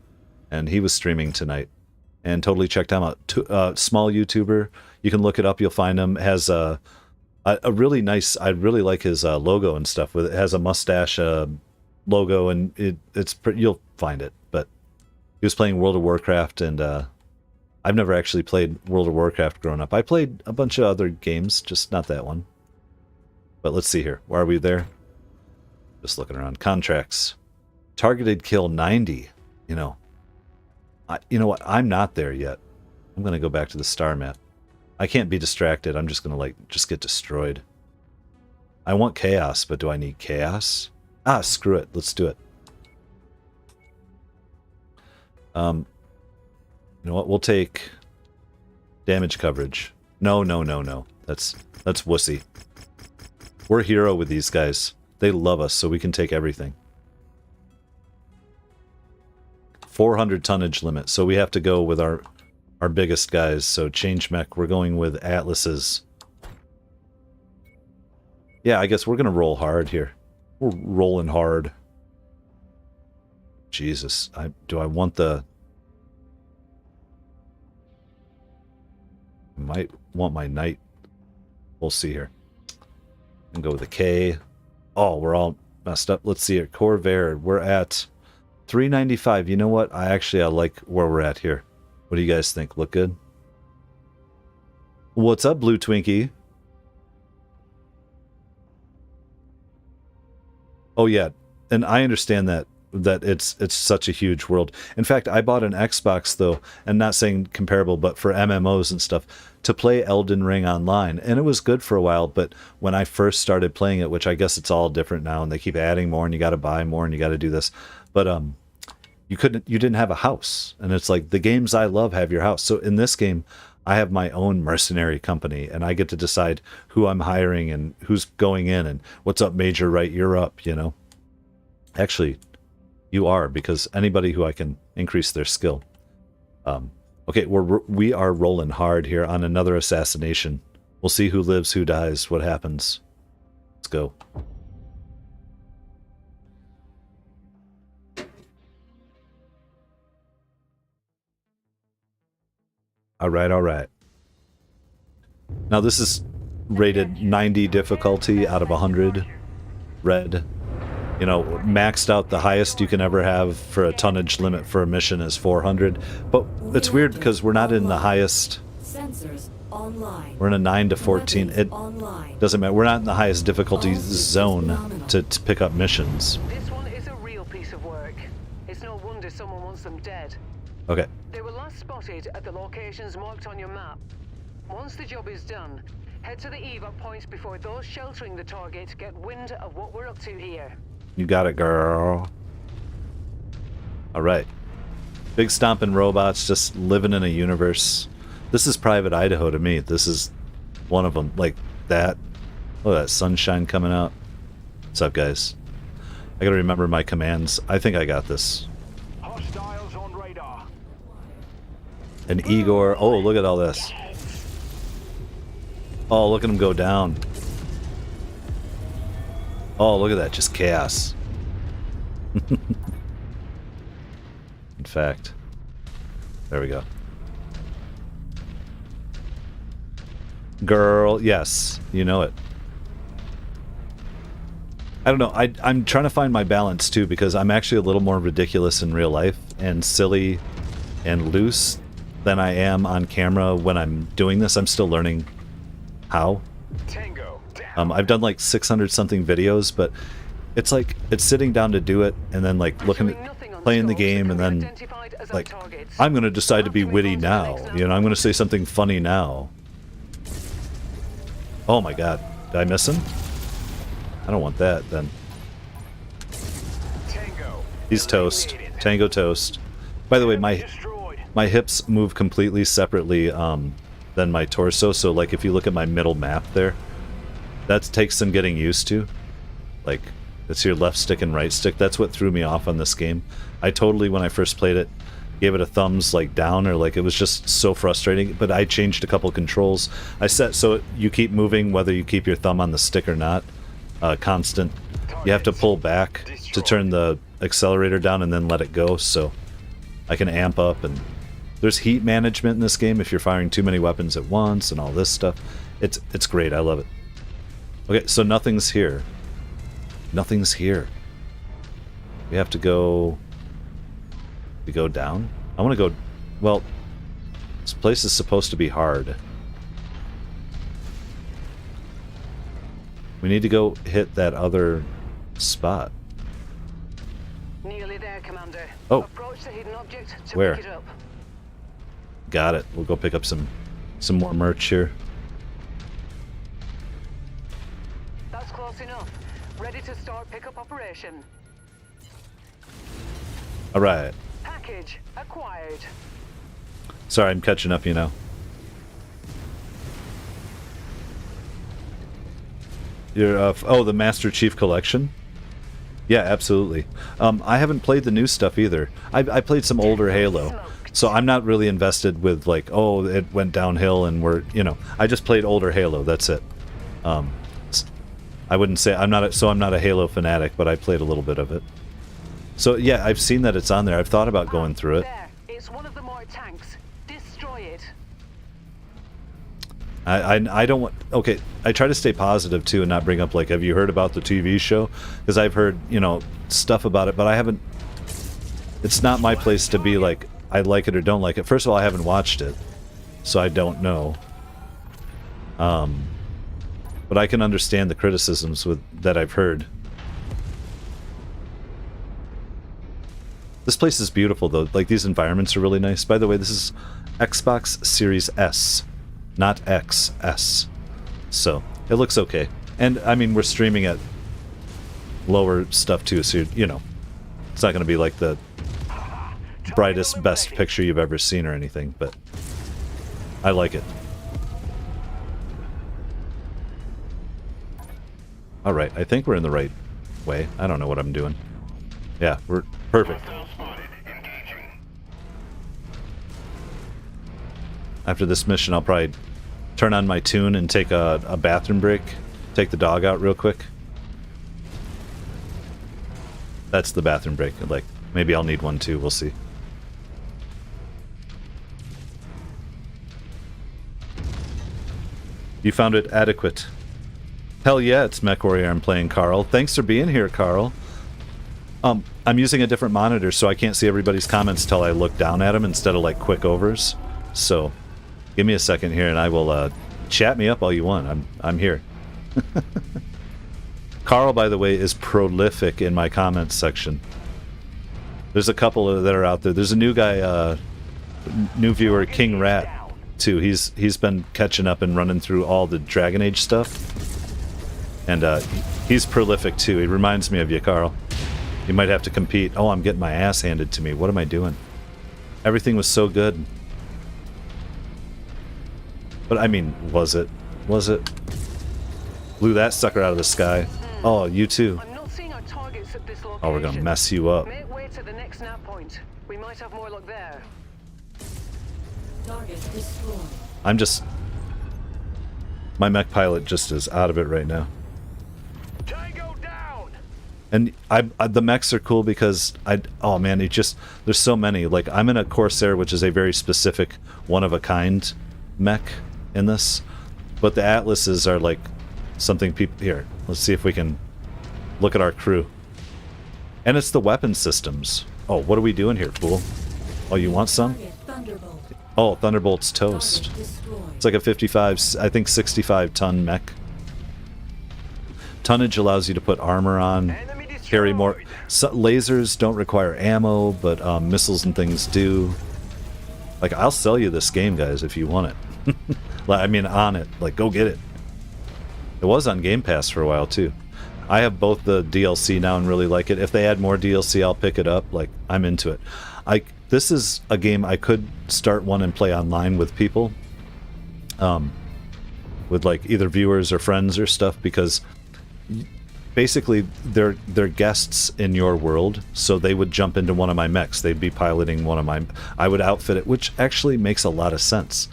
And he was streaming tonight and totally checked him out. Small YouTuber. You can look it up. You'll find him. Has a really nice, I really like his logo and stuff. It has a mustache logo, and it's pretty, you'll find it. But he was playing World of Warcraft, and I've never actually played World of Warcraft growing up. I played a bunch of other games, just not that one. But let's see here. Why are we there? Just looking around. Contracts. Targeted kill 90. You know what? I'm not there yet. I'm going to go back to the star map. I can't be distracted. I'm just going to, just get destroyed. I want chaos, but do I need chaos? Ah, screw it. Let's do it. You know what? We'll take damage coverage. No. That's wussy. We're hero with these guys. They love us, so we can take everything. 400 tonnage limit, so we have to go with our biggest guys. So change mech, we're going with Atlases. Yeah, I guess we're gonna roll hard here. We're rolling hard. Jesus, do I want the... Might want my knight. We'll see here. And go with a K. Oh, we're all messed up. Let's see here. Corvair, we're at 395. You know what? I like where we're at here. What do you guys think? Look good? What's up, Blue Twinkie? Oh yeah, and I understand that it's such a huge world. In fact, I bought an Xbox though, and not saying comparable, but for MMOs and stuff, to play Elden Ring online, and it was good for a while. But when I first started playing it, which I guess it's all different now, and they keep adding more, and you got to buy more, and you got to do this, but you didn't have a house, and it's like the games I love have your house. So in this game, I have my own mercenary company, and I get to decide who I'm hiring and who's going in, and what's up, Major, right? You're up, you know. Actually, you are, because anybody who I can increase their skill. Okay, we are rolling hard here on another assassination. We'll see who lives, who dies, what happens. Let's go. All right. Now this is rated 90 difficulty out of 100. Red. You know, maxed out, the highest you can ever have for a tonnage limit for a mission is 400. But it's weird because we're not in the highest. Sensors online. We're in a 9 to 14. It doesn't matter. We're not in the highest difficulty zone to pick up missions. This one is a real piece of work. It's no wonder someone wants them dead. Okay. They were last spotted at the locations marked on your map. Once the job is done, head to the evac points before those sheltering the target get wind of what we're up to here. You got it, girl. Alright. Big stomping robots just living in a universe. This is Private Idaho to me. This is one of them. Like that. Look at that sunshine coming out. What's up, guys? I gotta remember my commands. I think I got this. Hostiles on radar. And Igor. Oh, look at all this. Oh, look at him go down. Oh, look at that. Just chaos. In fact. There we go. Girl, yes. You know it. I don't know. I'm trying to find my balance, too, because I'm actually a little more ridiculous in real life and silly and loose than I am on camera when I'm doing this. I'm still learning how. Tango. Down. I've done like 600 something videos, but It's like it's sitting down to do it and then like looking at playing the game and then like I'm gonna decide to be witty now. You know, I'm gonna say something funny now. Oh my god. Did I miss him? I don't want that then. He's toast. Tango toast. By the way, my hips move completely separately than my torso, so like if you look at my middle map there, that takes some getting used to. Like, it's your left stick and right stick. That's what threw me off on this game. I totally, when I first played it, gave it a thumbs like down, or like it was just so frustrating, but I changed a couple controls. I set so you keep moving whether you keep your thumb on the stick or not, constant. You have to pull back to turn the accelerator down and then let it go, so I can amp up. And there's heat management in this game if you're firing too many weapons at once and all this stuff. It's great. I love it. Okay, so nothing's here. Nothing's here. We have to go... We go down? I want to go... Well, this place is supposed to be hard. We need to go hit that other spot. Nearly there, Commander. Oh. Approach the hidden object to Where? pick it up. Got it. We'll go pick up some more merch here. That's close enough. Ready to start pickup operation. Alright. Package acquired. Sorry, I'm catching up, you know. You're, oh, the Master Chief Collection? Yeah, absolutely. I haven't played the new stuff either. I played some older Halo, so I'm not really invested with, like, oh, it went downhill and we're, you know, I just played older Halo, that's it. I wouldn't say, I'm not a Halo fanatic, but I played a little bit of it. So, yeah, I've seen that it's on there. I've thought about going through it. There. It's one of the more tanks. Destroy it. I don't want... Okay, I try to stay positive, too, and not bring up, like, have you heard about the TV show? Because I've heard, you know, stuff about it, but I haven't... It's not my place to be like, I like it or don't like it. First of all, I haven't watched it, so I don't know. But I can understand the criticisms that I've heard. This place is beautiful, though. Like, these environments are really nice. By the way, this is Xbox Series S, not XS. So, it looks okay. And, I mean, we're streaming at lower stuff, too, so, you know, it's not going to be like the brightest, best picture you've ever seen or anything, but I like it. Alright, I think we're in the right way. I don't know what I'm doing. Yeah, we're perfect. After this mission, I'll probably turn on my tune and take a bathroom break. Take the dog out real quick. That's the bathroom break. Like, maybe I'll need one too. We'll see. You found it adequate. Hell yeah, it's MechWarrior I'm playing, Carl. Thanks for being here, Carl. I'm using a different monitor, so I can't see everybody's comments till I look down at them instead of, like, quick overs. So, give me a second here, and I will, chat me up all you want. I'm here. Carl, by the way, is prolific in my comments section. There's a couple that are out there. There's a new guy, new viewer, King Rat, too. He's been catching up and running through all the Dragon Age stuff. And he's prolific, too. He reminds me of you, Carl. You might have to compete. Oh, I'm getting my ass handed to me. What am I doing? Everything was so good. But, I mean, was it? Was it? Blew that sucker out of the sky. Oh, you too. I'm not seeing our targets at this location. Oh, we're gonna mess you up. Make way to the next nav point. We might have more luck there. Target destroyed. I'm just... My mech pilot just is out of it right now. Tango down. And the mechs are cool because oh man, it just, there's so many. Like, I'm in a Corsair, which is a very specific, one-of-a-kind mech in this. But the Atlases are like something people... Here, let's see if we can look at our crew. And it's the weapon systems. Oh, what are we doing here, fool? Oh, you want some? Target Thunderbolt. Oh, Thunderbolt's toast. Target destroyed. It's like a 55, I think 65 ton mech. Tonnage allows you to put armor on. Enemy carry more. So, lasers don't require ammo, but missiles and things do. Like, I'll sell you this game, guys, if you want it. I mean, on it. Like, go get it. It was on Game Pass for a while, too. I have both the DLC now and really like it. If they add more DLC, I'll pick it up. Like, I'm into it. This is a game I could start one and play online with people. With, like, either viewers or friends or stuff, because basically they're guests in your world, so they would jump into one of my mechs. They'd be piloting one of my... I would outfit it, which actually makes a lot of sense.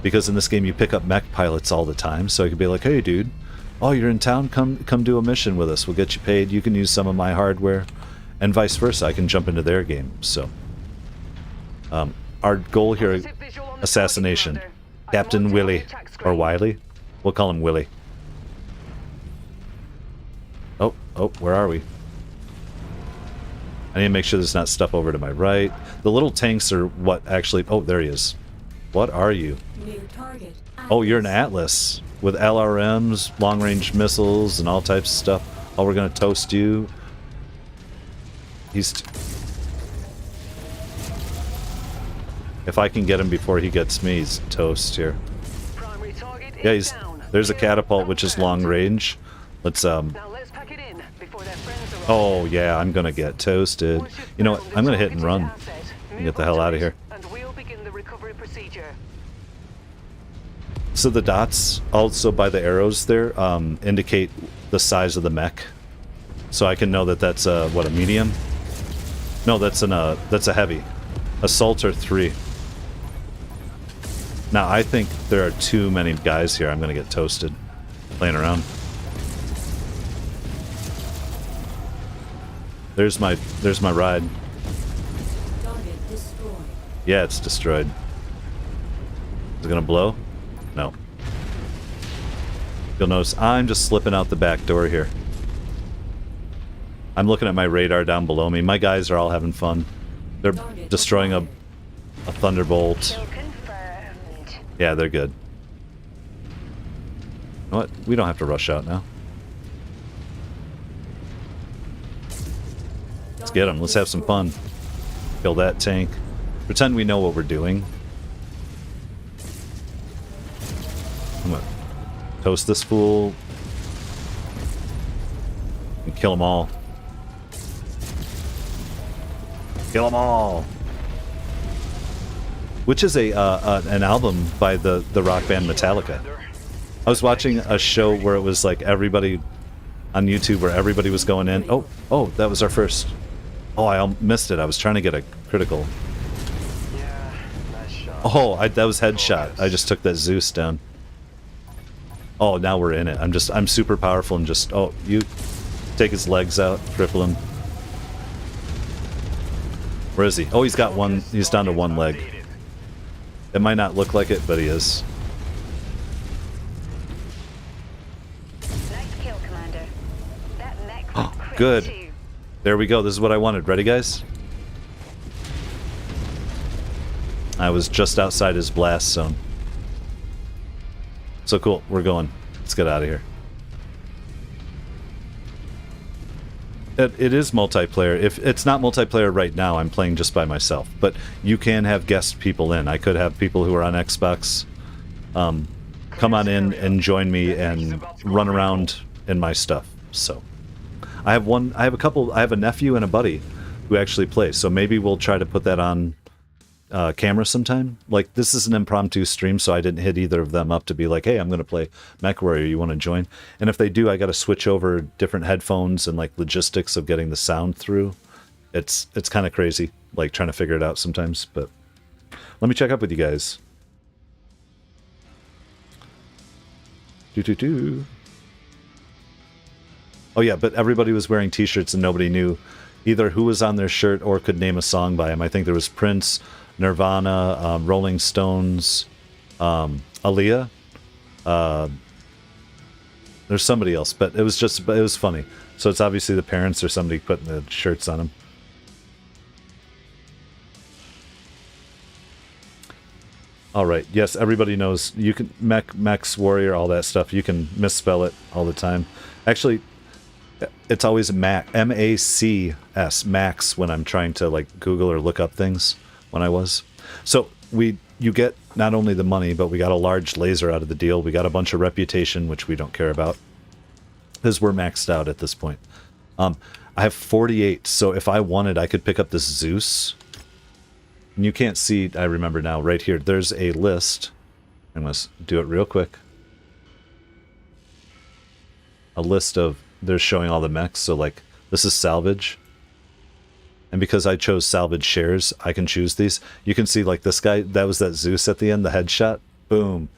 Because in this game you pick up mech pilots all the time, so I could be like, hey dude, oh, you're in town, come do a mission with us, we'll get you paid, you can use some of my hardware, and vice versa, I can jump into their game. So our goal here, assassination, Captain Willie, or Wiley, we'll call him Willie. Oh, where are we? I need to make sure there's not stuff over to my right. The little tanks are what actually... Oh, there he is. What are you? New target. Oh, you're an Atlas with LRMs, long-range missiles, and all types of stuff. Oh, we're gonna toast you. If I can get him before he gets me, he's toast here. Yeah, there's a catapult, which is long range. Let's Oh yeah, I'm gonna get toasted. You know what? I'm gonna hit and run and get the hell out of here. So the dots, also by the arrows there, indicate the size of the mech. So I can know that that's a medium? No, that's a heavy. Assaulter 3. Now I think there are too many guys here. I'm gonna get toasted playing around. There's my ride. Target destroyed. Yeah, it's destroyed. Is it gonna blow? No. You'll notice I'm just slipping out the back door here. I'm looking at my radar down below me. My guys are all having fun. They're destroying a thunderbolt. Yeah, they're good. You know what? We don't have to rush out now. Let's get them. Let's have some fun. Kill that tank. Pretend we know what we're doing. I'm gonna toast this fool. And kill them all. Kill them all. Which is an album by the rock band Metallica. I was watching a show where it was like everybody on YouTube where everybody was going in. Oh, that was our first. Oh, I missed it. I was trying to get a critical. Yeah, nice shot. Oh, that was headshot. I just took that Zeus down. Oh, now we're in it. I'm super powerful and just... Oh, you take his legs out, cripple him. Where is he? Oh, he's got one. He's down to one leg. It might not look like it, but he is. Nice kill, Commander. That mech was Oh, quick good. too. There we go. This is what I wanted. Ready, guys? I was just outside his blast zone. So cool. We're going. Let's get out of here. It is multiplayer. If it's not multiplayer right now, I'm playing just by myself. But you can have guest people in. I could have people who are on Xbox come on in and join me and run around in my stuff. So I have a nephew and a buddy who actually play. So maybe we'll try to put that on camera sometime. Like, this is an impromptu stream, so I didn't hit either of them up to be like, hey, I'm going to play MechWarrior, you want to join? And if they do, I got to switch over different headphones and like logistics of getting the sound through. It's kind of crazy, like trying to figure it out sometimes. But let me check up with you guys. Oh yeah, but everybody was wearing t-shirts and nobody knew either who was on their shirt or could name a song by him. I think there was Prince, Nirvana, Rolling Stones, Aaliyah. There's somebody else, but it was funny. So it's obviously the parents or somebody putting the shirts on them. All right. Yes, everybody knows you can mechs, warrior, all that stuff. You can misspell it all the time. Actually, It's always M-A-C-S, Max, when I'm trying to like Google or look up things when I was. So you get not only the money, but we got a large laser out of the deal. We got a bunch of reputation, which we don't care about, because we're maxed out at this point. I have 48, so if I wanted, I could pick up this Zeus. And you can't see, I remember now, right here, there's a list. I must do it real quick. A list of, they're showing all the mechs, so like, this is salvage. And because I chose salvage shares, I can choose these. You can see like this guy, that was that Zeus at the end, the headshot. Boom.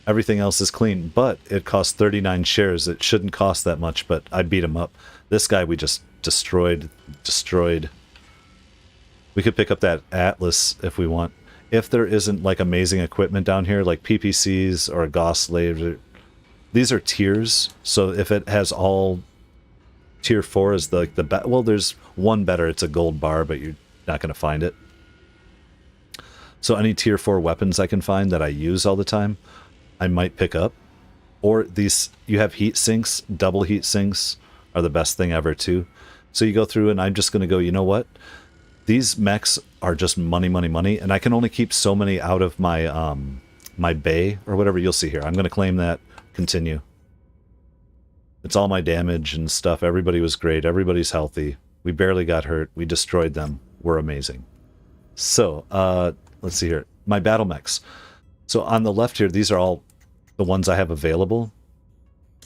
Everything else is clean, but it costs 39 shares. It shouldn't cost that much, but I beat him up. This guy we just destroyed. We could pick up that Atlas if we want. If there isn't like amazing equipment down here, like PPCs or Gauss slaves, these are tiers. So if it has all tier 4 is well, there's one better. It's a gold bar, but you're not going to find it. So any tier 4 weapons I can find that I use all the time, I might pick up. Or these, you have heat sinks. Double heat sinks are the best thing ever too. So you go through and I'm just going to go, you know what? These mechs are just money, money, money. And I can only keep so many out of my my bay or whatever. You'll see here. I'm going to claim that. Continue. It's all my damage and stuff. Everybody was great. Everybody's healthy. We barely got hurt. We destroyed them. We're amazing. So, let's see here. My Battlemechs. So on the left here, these are all the ones I have available.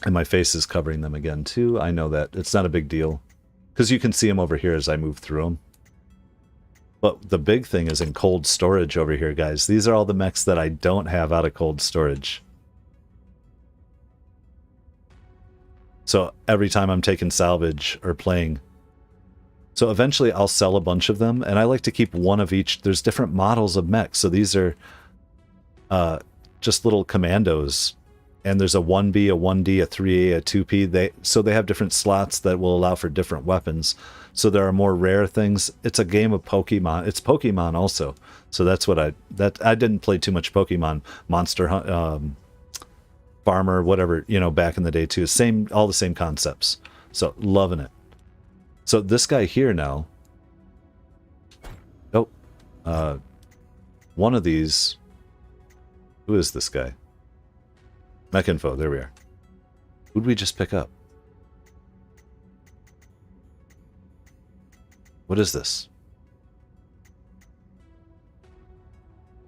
And my face is covering them again too. I know that. It's not a big deal. Because you can see them over here as I move through them. But the big thing is in cold storage over here, guys. These are all the mechs that I don't have out of cold storage. So every time I'm taking salvage or playing. So eventually I'll sell a bunch of them. And I like to keep one of each. There's different models of mechs. So these are just little commandos. And there's a 1B, a 1D, a 3A, a 2P. So they have different slots that will allow for different weapons. So there are more rare things. It's a game of Pokemon. It's Pokemon also. So that's what I didn't play too much Pokemon. Monster Hunt, Farmer, whatever, you know, back in the day too. All the same concepts. So loving it. So this guy here now. Oh, one of these. Who is this guy? Mech info. There we are. Who'd we just pick up? What is this?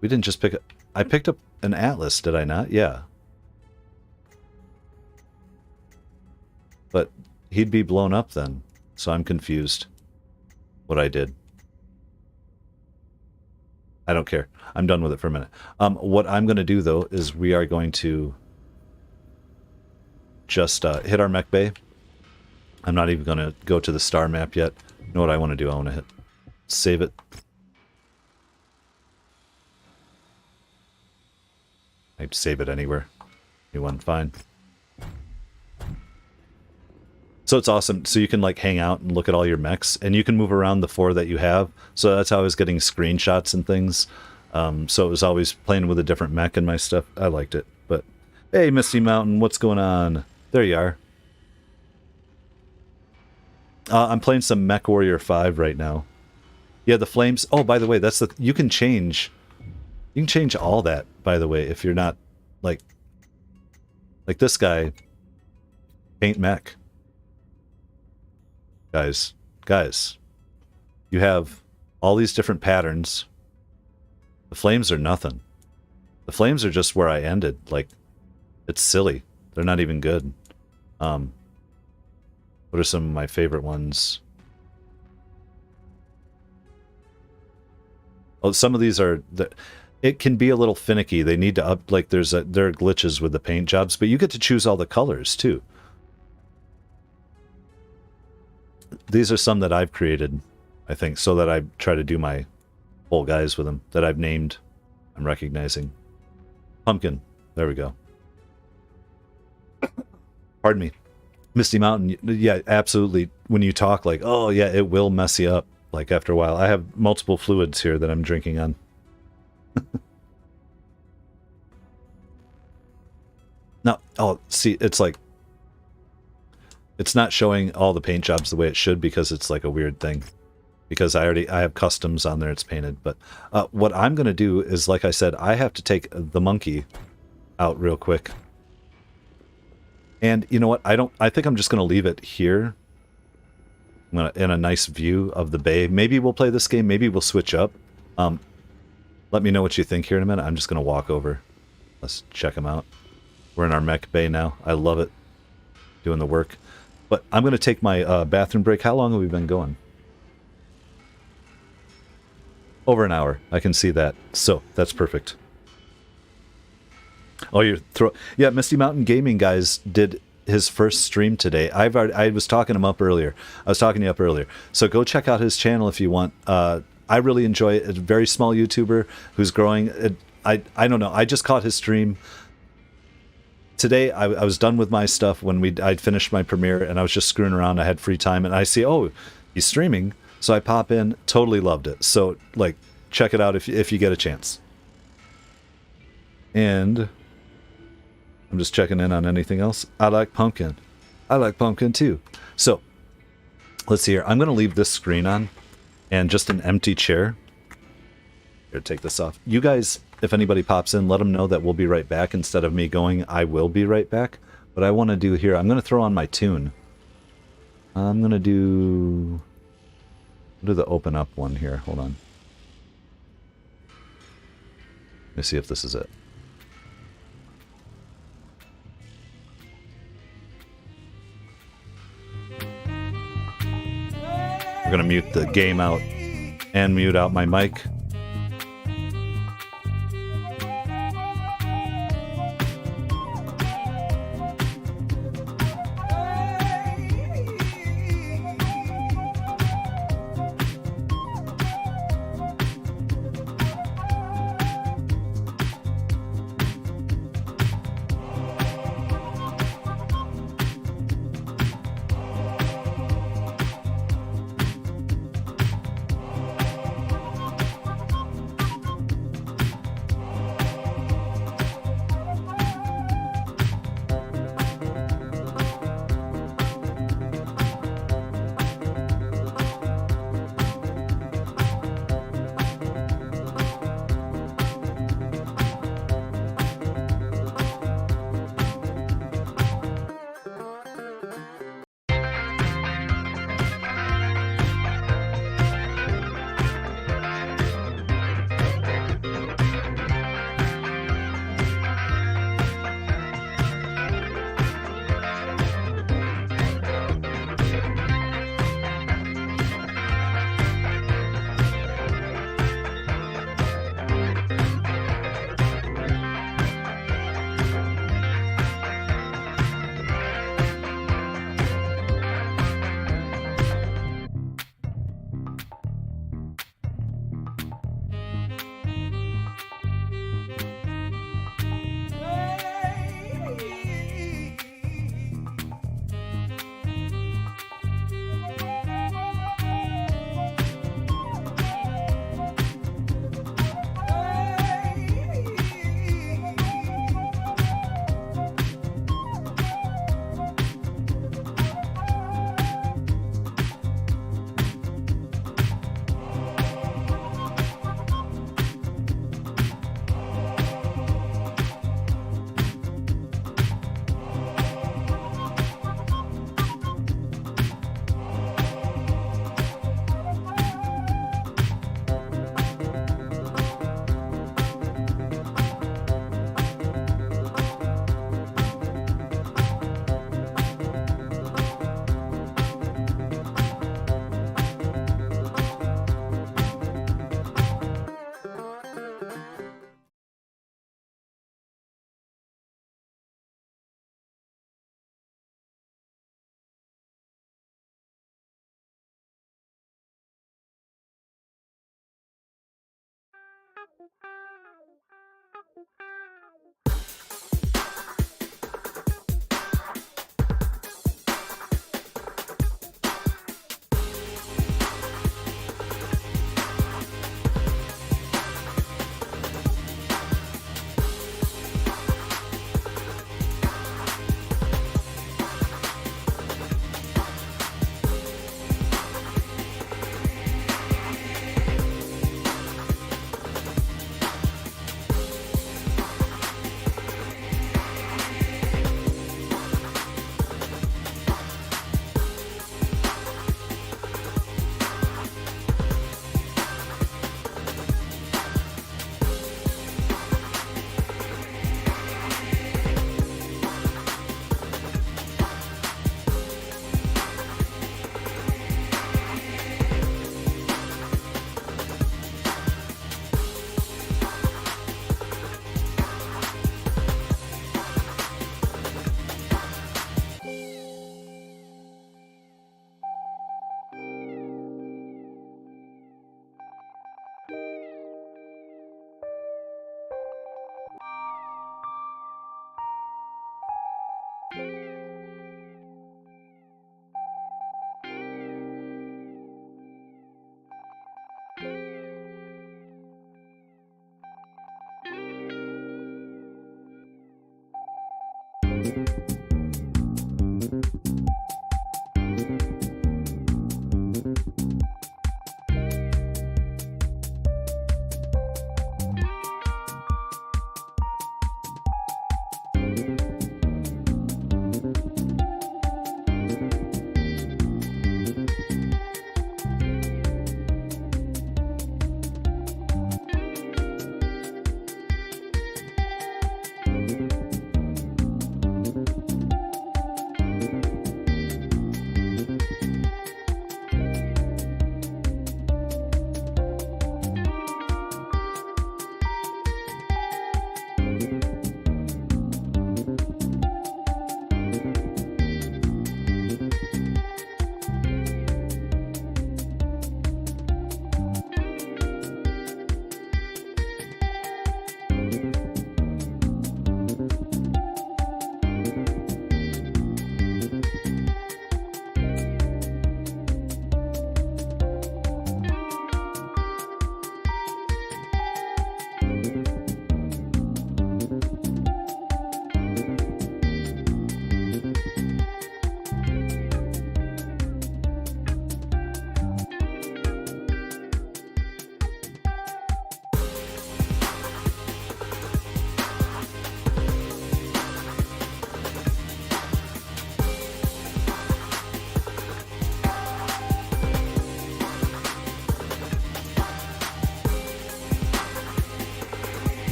We didn't just pick up. I picked up an Atlas, did I not? Yeah. But he'd be blown up then. So I'm confused what I did. I don't care. I'm done with it for a minute. What I'm going to do, though, is we are going to just hit our mech bay. I'm not even going to go to the star map yet. You know what I want to do? I want to hit save it. I'd save it anywhere. Anyone? Fine. So it's awesome. So you can like hang out and look at all your mechs, and you can move around the 4 that you have. So that's how I was getting screenshots and things. So it was always playing with a different mech and my stuff. I liked it. But hey, Misty Mountain, what's going on? There you are. I'm playing some Mech Warrior 5 right now. Yeah, the flames. Oh, by the way, that's the. You can change all that. By the way, if you're not like this guy, paint mech. Guys, you have all these different patterns. The flames are nothing. The flames are just where I ended. Like, it's silly. They're not even good. What are some of my favorite ones? Oh, some of these are... It can be a little finicky. They need to up... Like, there are glitches with the paint jobs, but you get to choose all the colors, too. These are some that I've created, I think, so that I try to do my whole guys with them that I've named. I'm recognizing. Pumpkin. There we go. Pardon me. Misty Mountain. Yeah, absolutely. When you talk, like, oh, yeah, it will mess you up, like, after a while. I have multiple fluids here that I'm drinking on. Now, oh, see, it's like... It's not showing all the paint jobs the way it should because it's like a weird thing. Because I have customs on there, it's painted. But what I'm going to do is, like I said, I have to take the monkey out real quick. And you know what? I think I'm just going to leave it here. In a nice view of the bay. Maybe we'll play this game. Maybe we'll switch up. Let me know what you think here in a minute. I'm just going to walk over. Let's check them out. We're in our mech bay now. I love it. Doing the work. But I'm going to take my bathroom break. How long have we been going? Over an hour. I can see that. So, that's perfect. Oh, yeah, Misty Mountain Gaming, guys, did his first stream today. I was talking him up earlier. I was talking you up earlier. So go check out his channel if you want. I really enjoy it. It's a very small YouTuber who's growing. I don't know. I just caught his stream today. I was done with my stuff when I'd finished my premiere, and I was just screwing around. I had free time, and I see, oh, he's streaming. So I pop in. Totally loved it. So like, check it out if you get a chance. And I'm just checking in on anything else. I like pumpkin. I like pumpkin too. So, let's see here. I'm going to leave this screen on and just an empty chair. Here, take this off. You guys, if anybody pops in, let them know that we'll be right back. Instead of me going, I will be right back. What I want to do here, I'm going to throw on my tune. I'm going to do the open up one here. Hold on. Let me see if this is it. We're going to mute the game out and mute out my mic.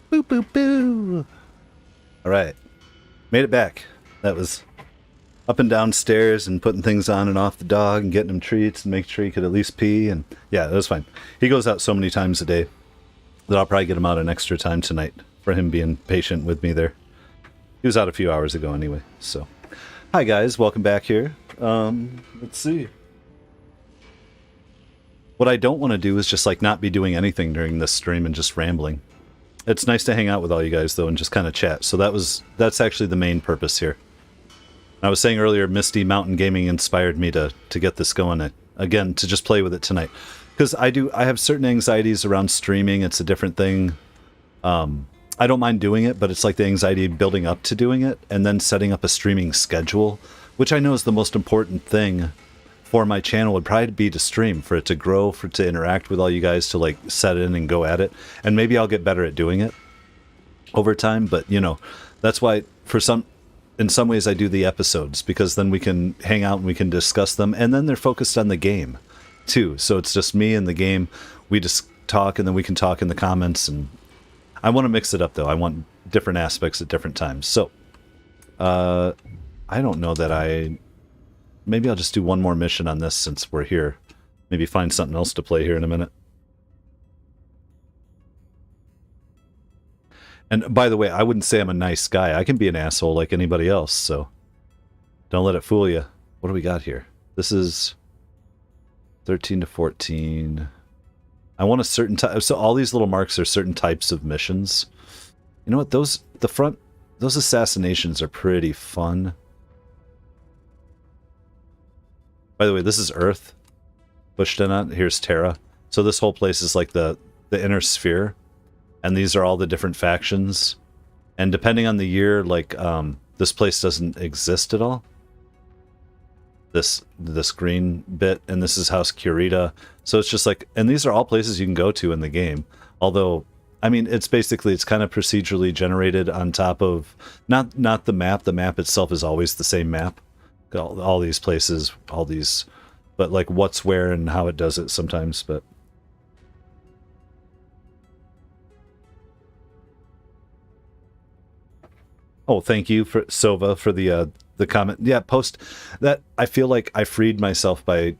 Boo, boo, boo. All right. Made it back. That was up and down stairs and putting things on and off the dog and getting him treats and make sure he could at least pee. And yeah, that was fine. He goes out so many times a day that I'll probably get him out an extra time tonight for him being patient with me there. He was out a few hours ago anyway. So, hi guys, welcome back here. Let's see. What I don't want to do is just like not be doing anything during this stream and just rambling. It's nice to hang out with all you guys though and just kind of chat. So that's actually the main purpose here. I was saying earlier, Misty Mountain Gaming inspired me to get this going again, to just play with it tonight. Because I have certain anxieties around streaming. It's a different thing. I don't mind doing it, but it's like the anxiety building up to doing it and then setting up a streaming schedule, which I know is the most important thing for my channel would probably be to stream, for it to grow, for it to interact with all you guys, to like set in and go at it. And maybe I'll get better at doing it over time, but you know, that's why in some ways I do the episodes, because then we can hang out and we can discuss them, and then they're focused on the game too. So it's just me and the game. We just talk, and then we can talk in the comments. And I want to mix it up though. I want different aspects at different times. So I don't know that maybe I'll just do one more mission on this since we're here. Maybe find something else to play here in a minute. And by the way, I wouldn't say I'm a nice guy. I can be an asshole like anybody else, so don't let it fool you. What do we got here? This is 13 to 14. I want a certain type. So all these little marks are certain types of missions. You know what? Those assassinations are pretty fun. By the way, this is Earth. Pushed in on. Here's Terra. So this whole place is like the inner sphere. And these are all the different factions. And depending on the year, like, this place doesn't exist at all. This green bit, and this is House Kurita. So it's just like, and these are all places you can go to in the game. Although, I mean, it's kind of procedurally generated on top of, not the map. The map itself is always the same map. All these places, but like what's where and how it does it sometimes, but. Oh, thank you for Sova for the comment. Yeah, post that. I feel like I freed myself by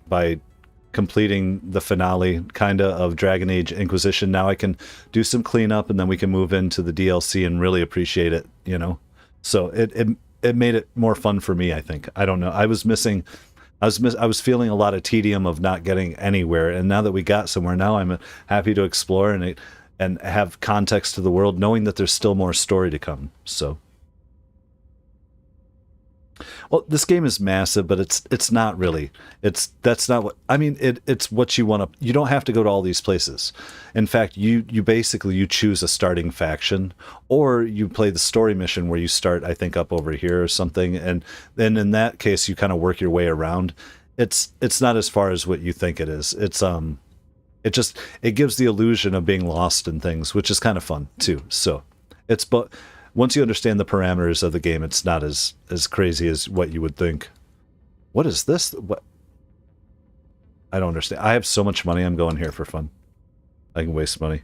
completing the finale kinda of Dragon Age Inquisition. Now I can do some cleanup and then we can move into the DLC and really appreciate it, you know. So it made it more fun for me, I think. I don't know. I was feeling a lot of tedium of not getting anywhere, and now that we got somewhere, now I'm happy to explore and have context to the world, knowing that there's still more story to come. So, well, this game is massive, but it's not really. That's not what I mean. It's what you want to. You don't have to go to all these places. In fact, you basically you choose a starting faction, or you play the story mission where you start, I think, up over here or something, and then in that case you kind of work your way around. It's not as far as what you think it is. It gives the illusion of being lost in things, which is kind of fun too. So but once you understand the parameters of the game, it's not as crazy as what you would think. What is this? What? I don't understand. I have so much money. I'm going here for fun. I can waste money.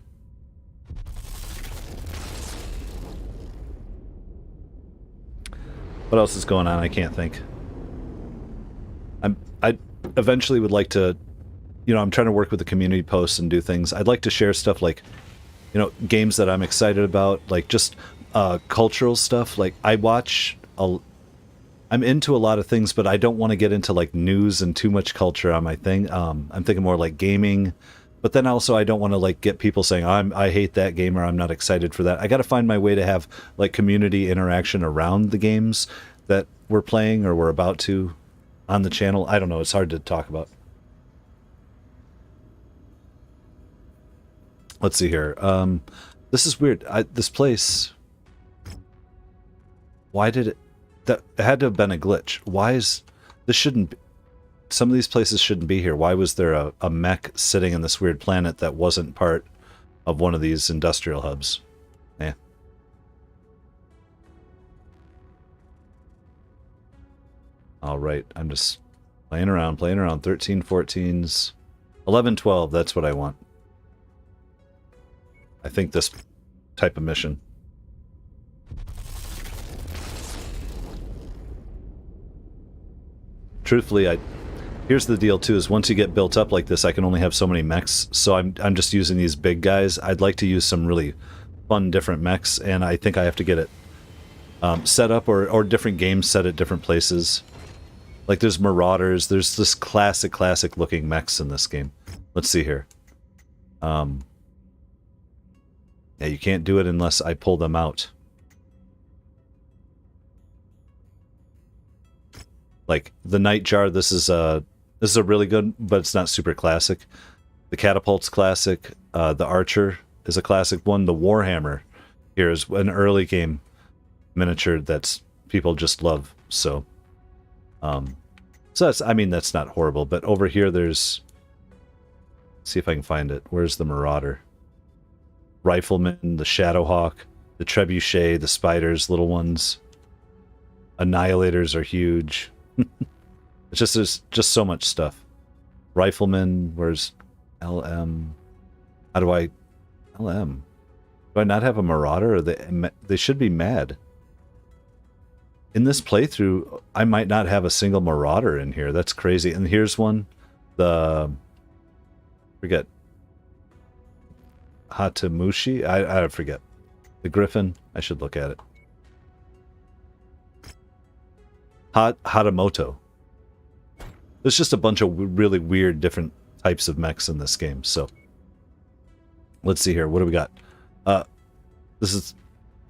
What else is going on? I can't think. I eventually would like to, you know, I'm trying to work with the community posts and do things. I'd like to share stuff like, you know, games that I'm excited about, like just cultural stuff. Like I'm into a lot of things, but I don't want to get into like news and too much culture on my thing. I'm thinking more like gaming, but then also I don't want to like get people saying I hate that game or I'm not excited for that. I got to find my way to have like community interaction around the games that we're playing or we're about to on the channel. I don't know. It's hard to talk about. Let's see here. This is weird. This place. Why did it? It had to have been a glitch. Why is this shouldn't be, some of these places shouldn't be here. Why was there a mech sitting in this weird planet that wasn't part of one of these industrial hubs? Yeah. All right, I'm just playing around. 13, 14s, 11, 12. That's what I want. I think this type of mission. Truthfully, here's the deal too, is once you get built up like this, I can only have so many mechs, so I'm just using these big guys. I'd like to use some really fun different mechs, and I think I have to get it set up or different games set at different places. Like there's Marauders, there's this classic looking mechs in this game. Let's see here. Yeah, you can't do it unless I pull them out. Like the Nightjar, this is a really good, but it's not super classic. The Catapult's classic. The Archer is a classic one. The Warhammer here is an early game miniature that's people just love. So, so that's, I mean, that's not horrible. But over here, there's. Let's see if I can find it. Where's the Marauder? Rifleman, the Shadowhawk, the Trebuchet, the Spiders, little ones. Annihilators are huge. It's just there's just so much stuff. Rifleman, where's LM? How do I LM? Do I not have a Marauder? Or they should be mad. In this playthrough, I might not have a single Marauder in here. That's crazy. And here's one. Forget. Hatamushi? I forget. The Griffin. I should look at it. Hatamoto. There's just a bunch of really weird different types of mechs in this game. So let's see here. What do we got? This is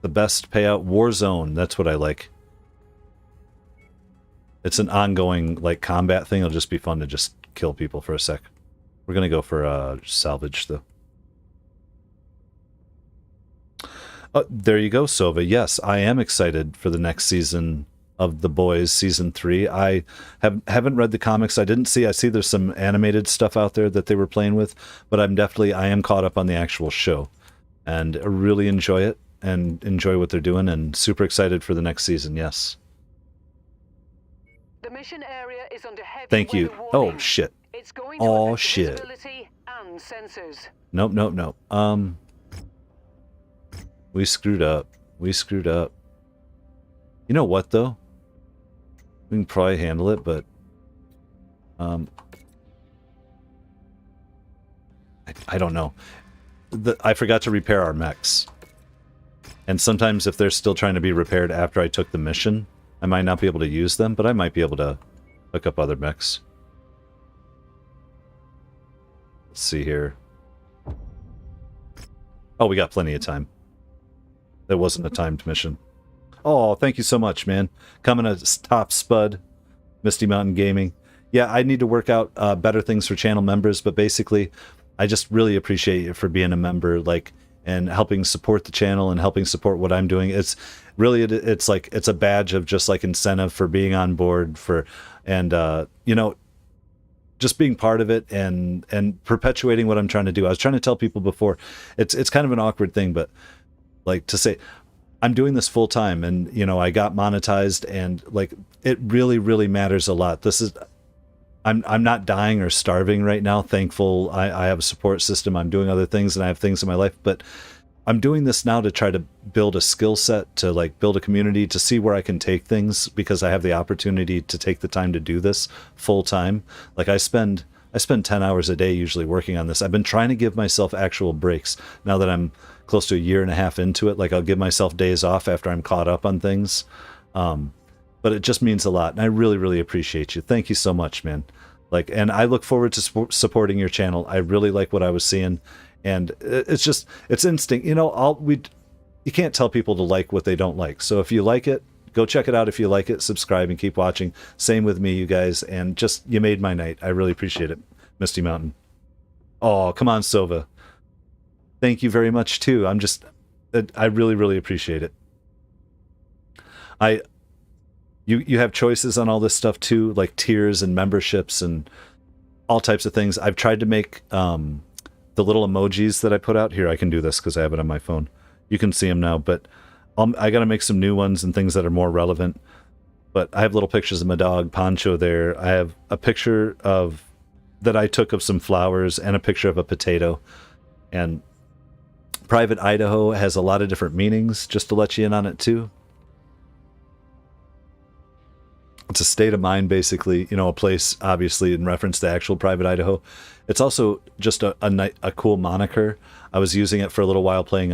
the best payout. Warzone. That's what I like. It's an ongoing like combat thing. It'll just be fun to just kill people for a sec. We're gonna go for salvage though. There you go, Sova. Yes, I am excited for the next season of The Boys, season 3. I haven't read the comics. I see there's some animated stuff out there that they were playing with, but I am caught up on the actual show and I really enjoy it and enjoy what they're doing and super excited for the next season. Yes. The mission area is under heavy Thank you. weather Oh warning. shit. It's going to Oh affect shit. visibility and sensors. Nope. We screwed up. You know what, though? We can probably handle it, but... I don't know. I forgot to repair our mechs. And sometimes if they're still trying to be repaired after I took the mission, I might not be able to use them, but I might be able to hook up other mechs. Let's see here. Oh, we got plenty of time. That wasn't a timed mission. Oh, thank you so much, man. Coming as top spud, Misty Mountain Gaming. Yeah, I need to work out better things for channel members, but basically, I just really appreciate you for being a member, like, and helping support the channel and helping support what I'm doing. It's really, it's like, it's a badge of just like incentive for being on board for, and, you know, just being part of it and perpetuating what I'm trying to do. I was trying to tell people before, it's kind of an awkward thing, but like to say, I'm doing this full time and, you know, I got monetized and like, it really, really matters a lot. This is, I'm not dying or starving right now. Thankful I have a support system. I'm doing other things and I have things in my life, but I'm doing this now to try to build a skill set, to like build a community, to see where I can take things because I have the opportunity to take the time to do this full time. Like I spend 10 hours a day usually working on this. I've been trying to give myself actual breaks now that I'm close to a year and a half into it. Like I'll give myself days off after I'm caught up on things. But it just means a lot. And I really, really appreciate you. Thank you so much, man. Like, and I look forward to supporting your channel. I really like what I was seeing. And it's just, it's instinct. You know, you can't tell people to like what they don't like. So if you like it, go check it out. If you like it, subscribe and keep watching. Same with me, you guys. And just, you made my night. I really appreciate it. Misty Mountain. Oh, come on, Sova. Thank you very much too. I really, really appreciate it. You have choices on all this stuff too, like tiers and memberships and all types of things. I've tried to make the little emojis that I put out here. I can do this because I have it on my phone. You can see them now, but I got to make some new ones and things that are more relevant. But I have little pictures of my dog Poncho there. I have a picture that I took of some flowers and a picture of a potato. And Private Idaho has a lot of different meanings, just to let you in on it too. It's a state of mind, basically, you know, a place, obviously, in reference to actual Private Idaho. It's also just a cool moniker. I was using it for a little while playing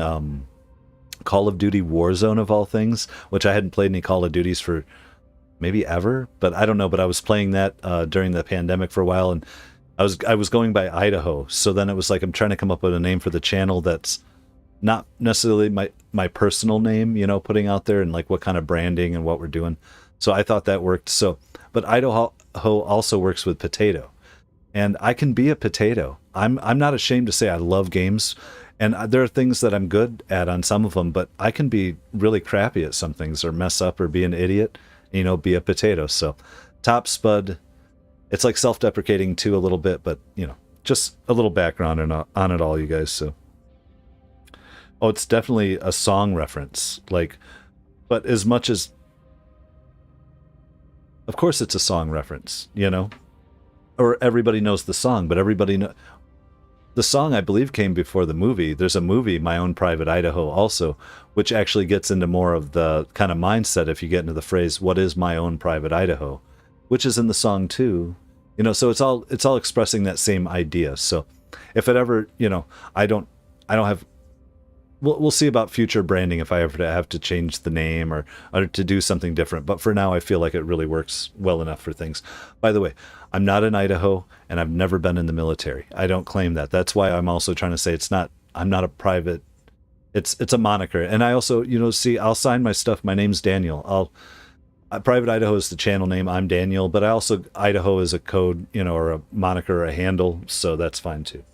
Call of Duty Warzone, of all things, which I hadn't played any Call of Duties for maybe ever, but I don't know. But I was playing that during the pandemic for a while, and I was going by Idaho. So then it was like I'm trying to come up with a name for the channel that's not necessarily my personal name, you know, putting out there and like what kind of branding and what we're doing. So I thought that worked. So, but Idaho also works with potato, and I can be a potato. I'm not ashamed to say I love games, and there are things that I'm good at on some of them, but I can be really crappy at some things or mess up or be an idiot, you know, be a potato. So top spud, it's like self-deprecating too a little bit, but you know, just a little background on it all, you guys. So, oh, it's definitely a song reference, like, but as much as, of course it's a song reference, you know, or everybody knows the song, but the song, I believe, came before the movie. There's a movie, My Own Private Idaho, also, which actually gets into more of the kind of mindset if you get into the phrase, what is my own private Idaho, which is in the song too, you know, so it's all expressing that same idea. So if it ever, you know, I don't have, we'll see about future branding if I ever have to change the name or to do something different. But for now, I feel like it really works well enough for things. By the way, I'm not in Idaho, and I've never been in the military. I don't claim that. That's why I'm also trying to say I'm not a private. It's a moniker. And I also, you know, see, I'll sign my stuff. My name's Daniel. Private Idaho is the channel name. I'm Daniel, but Idaho is a code, you know, or a moniker or a handle. So that's fine too.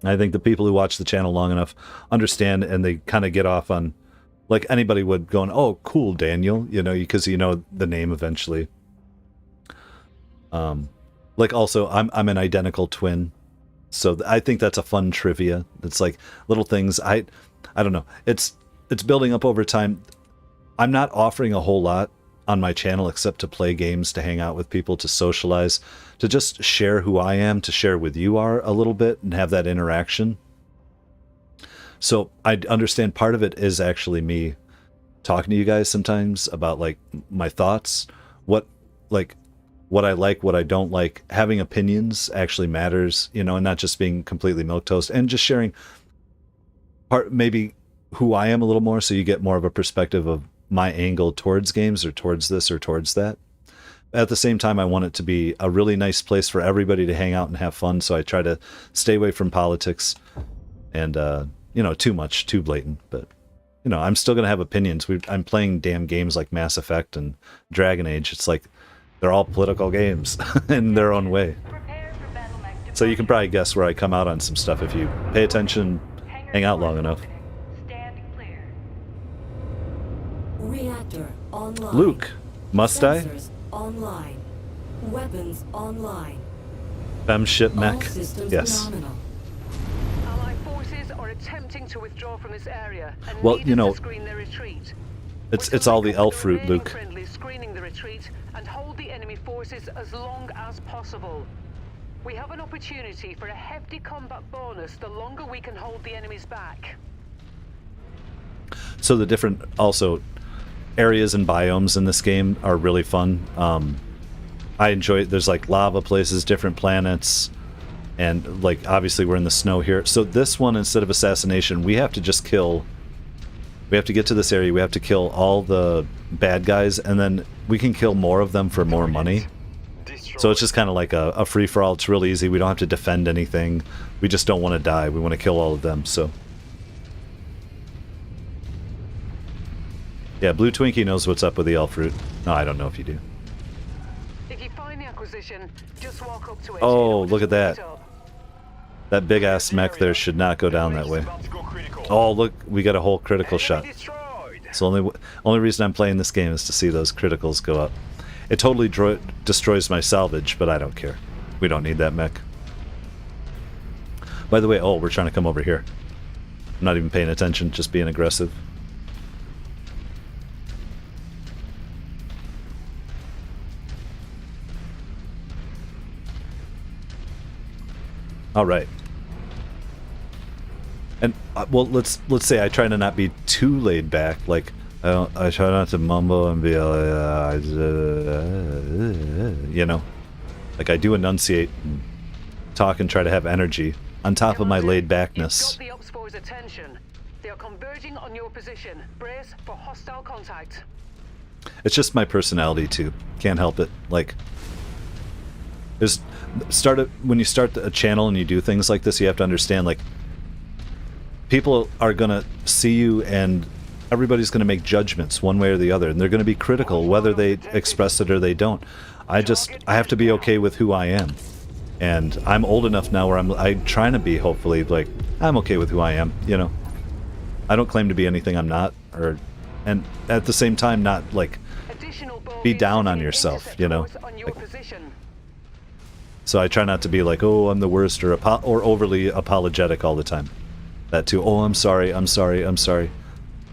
I think the people who watch the channel long enough understand, and they kind of get off on, like anybody would, going, oh, cool, Daniel, you know, because you know the name eventually. Like also, I'm an identical twin, so I think that's a fun trivia. It's like little things. I don't know. It's building up over time. I'm not offering a whole lot on my channel except to play games, to hang out with people, to socialize, to just share who I am, to share with you are a little bit and have that interaction. So I understand part of it is actually me talking to you guys sometimes about like my thoughts, what I like, what I don't like. Having opinions actually matters, you know, and not just being completely milquetoast, and just sharing maybe who I am a little more, so you get more of a perspective of my angle towards games or towards this or towards that. At the same time, I want it to be a really nice place for everybody to hang out and have fun, so I try to stay away from politics and, you know, too blatant. But, you know, I'm still going to have opinions. I'm playing damn games like Mass Effect and Dragon Age. It's like they're all political games in their own way. So you can probably guess where I come out on some stuff if you pay attention, hang out long enough. Reactor online. Luke, must I? Sensors online. Weapons online. Femship All mech? systems Yes. nominal. Allied forces are attempting to withdraw from this area and Well, need you us know, to screen their retreat. It's all the elf fruit, Luke. Friendly, screening the retreat and hold the enemy forces as long as possible. We have an opportunity for a hefty combat bonus the longer we can hold the enemies back. So the different also areas and biomes in this game are really fun. I enjoy it. There's like lava places, different planets, and like obviously we're in the snow here. So this one, instead of assassination, we have to just kill. We have to get to this area. We have to kill all the bad guys, and then we can kill more of them for more money. So it's just kind of like a free-for-all. It's real easy. We don't have to defend anything. We just don't want to die. We want to kill all of them. So yeah, Blue Twinkie knows what's up with the elf fruit. No, I don't know if you do. If you find the acquisition, just walk up to it. Oh, look at that. Pick it up. That big-ass mech there should not go down that way. Oh, look, we got a whole critical shot. So only reason I'm playing this game is to see those criticals go up. It totally destroys my salvage, but I don't care. We don't need that mech. By the way, oh, we're trying to come over here. I'm not even paying attention, just being aggressive. All right. And well, let's say I try to not be too laid back. Like I try not to mumble and be you know, like I do enunciate and talk and try to have energy on top of my laid backness. You've got the Ops Force's attention. They are converging on your position. Brace for hostile contact. It's just my personality too. Can't help it. Like when you start a channel and you do things like this, you have to understand like people are gonna see you and everybody's gonna make judgments one way or the other, and they're gonna be critical whether they express it or they don't. I have to be okay with who I am, and I'm old enough now where I'm trying to be, hopefully, like I'm okay with who I am. You know, I don't claim to be anything I'm not, and at the same time not like be down on yourself. You know. So I try not to be like, oh, I'm the worst, or overly apologetic all the time. That too. Oh, I'm sorry, I'm sorry, I'm sorry.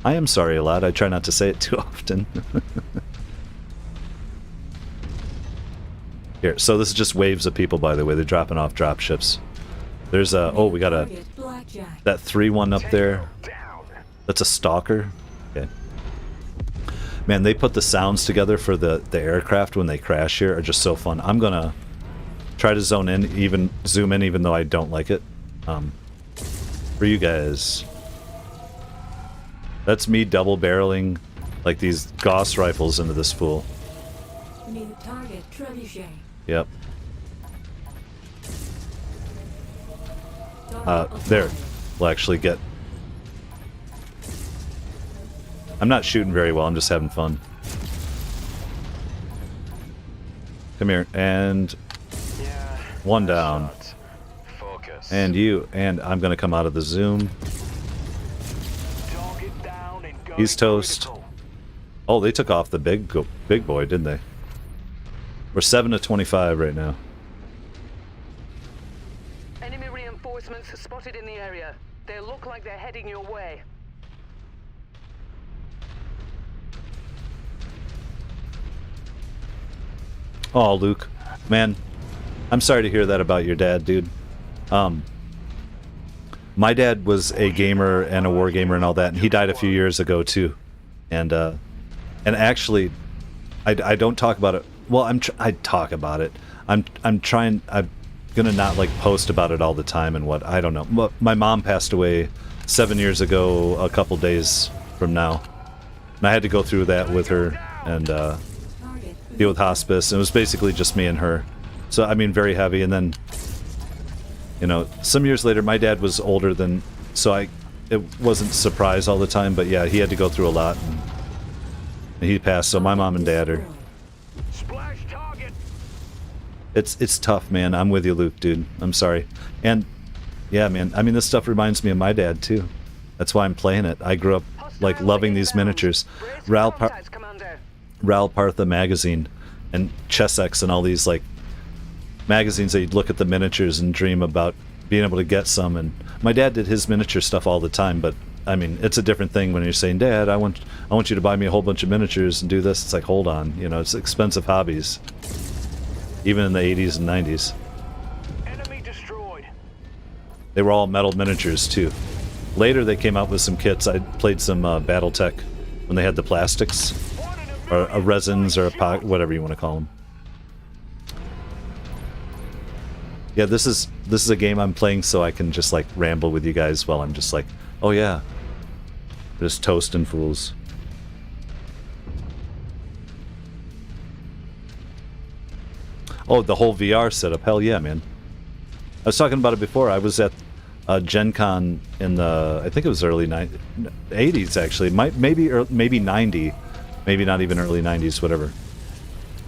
I am sorry a lot. I try not to say it too often. Here, so this is just waves of people, by the way. They're dropping off drop ships. There's a... Oh, we got that 3-1 up there. That's a stalker. Okay. Man, they put the sounds together for the aircraft when they crash here are just so fun. I'm gonna try to zoom in, even though I don't like it. For you guys. That's me double barreling like these Gauss rifles into this fool. New target trebuchet. Yep. There. We'll actually get... I'm not shooting very well, I'm just having fun. Come here, and... one down. And you, and I'm gonna come out of the zoom. He's toast. Oh, they took off the big boy, didn't they? We're 7 to 25 right now. Enemy reinforcements spotted in the area. They look like they're heading your way. Oh, Luke. Man, I'm sorry to hear that about your dad, dude. My dad was a gamer and a war gamer and all that, and he died a few years ago too. and actually, I don't talk about it. Well, I talk about it. I'm gonna not like post about it all the time and what, I don't know. My mom passed away 7 years ago, a couple days from now, and I had to go through that with her and deal with hospice. And it was basically just me and her. So I mean, very heavy. And then, you know, some years later, my dad was older than, so it wasn't a surprise all the time. But yeah, he had to go through a lot, and he passed. So my mom and dad are. Splash target. It's tough, man. I'm with you, Luke, dude. I'm sorry. And yeah, man. I mean, this stuff reminds me of my dad too. That's why I'm playing it. I grew up like loving these miniatures. Ral Partha magazine and Chessex and all these like magazines that you'd look at the miniatures and dream about being able to get some. And my dad did his miniature stuff all the time, but I mean, it's a different thing when you're saying, Dad, I want you to buy me a whole bunch of miniatures and do this. It's like, hold on, you know, it's expensive hobbies, even in the 80s and 90s. Enemy destroyed. They were all metal miniatures too. Later they came out with some kits. I played some Battletech when they had the plastics, or a resins, or a whatever you want to call them. Yeah, this is a game I'm playing so I can just like ramble with you guys while I'm just like, oh yeah, just toasting fools. Oh, the whole VR setup, hell yeah, man. I was talking about it before. I was at Gen Con in the, I think it was early 80s actually, maybe 90, maybe not even early 90s, whatever.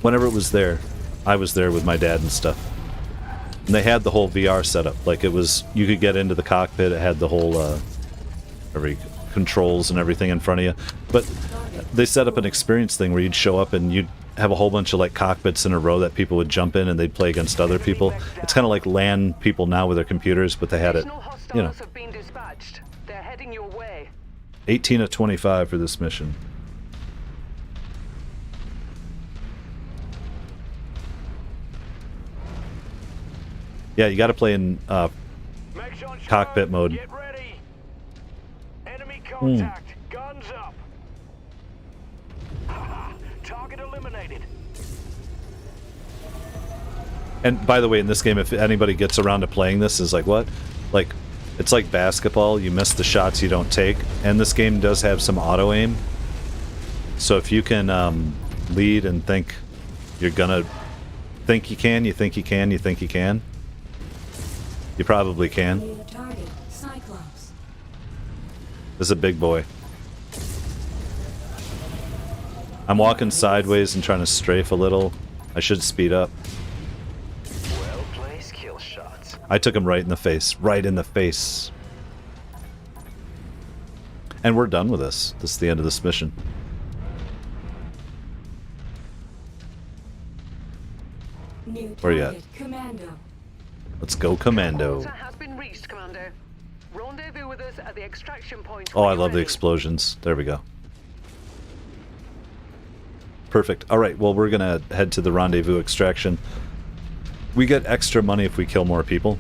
Whenever it was there, I was there with my dad and stuff. And they had the whole VR setup. Like it was, you could get into the cockpit. It had the whole every controls and everything in front of you. But they set up an experience thing where you'd show up and you'd have a whole bunch of like cockpits in a row that people would jump in and they'd play against other people. It's kind of like LAN people now with their computers, but they had it, you know. Have been dispatched. They're heading your way. 18 of 25 for this mission. Yeah, you got to play in cockpit mode. Get ready. Enemy contact. Guns up. Target eliminated. And by the way, in this game, if anybody gets around to playing this, is like, what? Like, it's like basketball. You miss the shots you don't take. And this game does have some auto aim. So if you can lead and think you're gonna think you can, you think you can, you think you can, you probably can. This is a big boy. I'm walking sideways and trying to strafe a little. I should speed up. Well placed kill shots. I took him right in the face. Right in the face. And we're done with this. This is the end of this mission. Where you at? Commando. Let's go, Commando. Order has been reached, Commander. Rendezvous with us at the extraction point. Oh, when I you're love the ready. explosions. There we go. Perfect. Alright, well, we're going to head to the rendezvous extraction. We get extra money if we kill more people.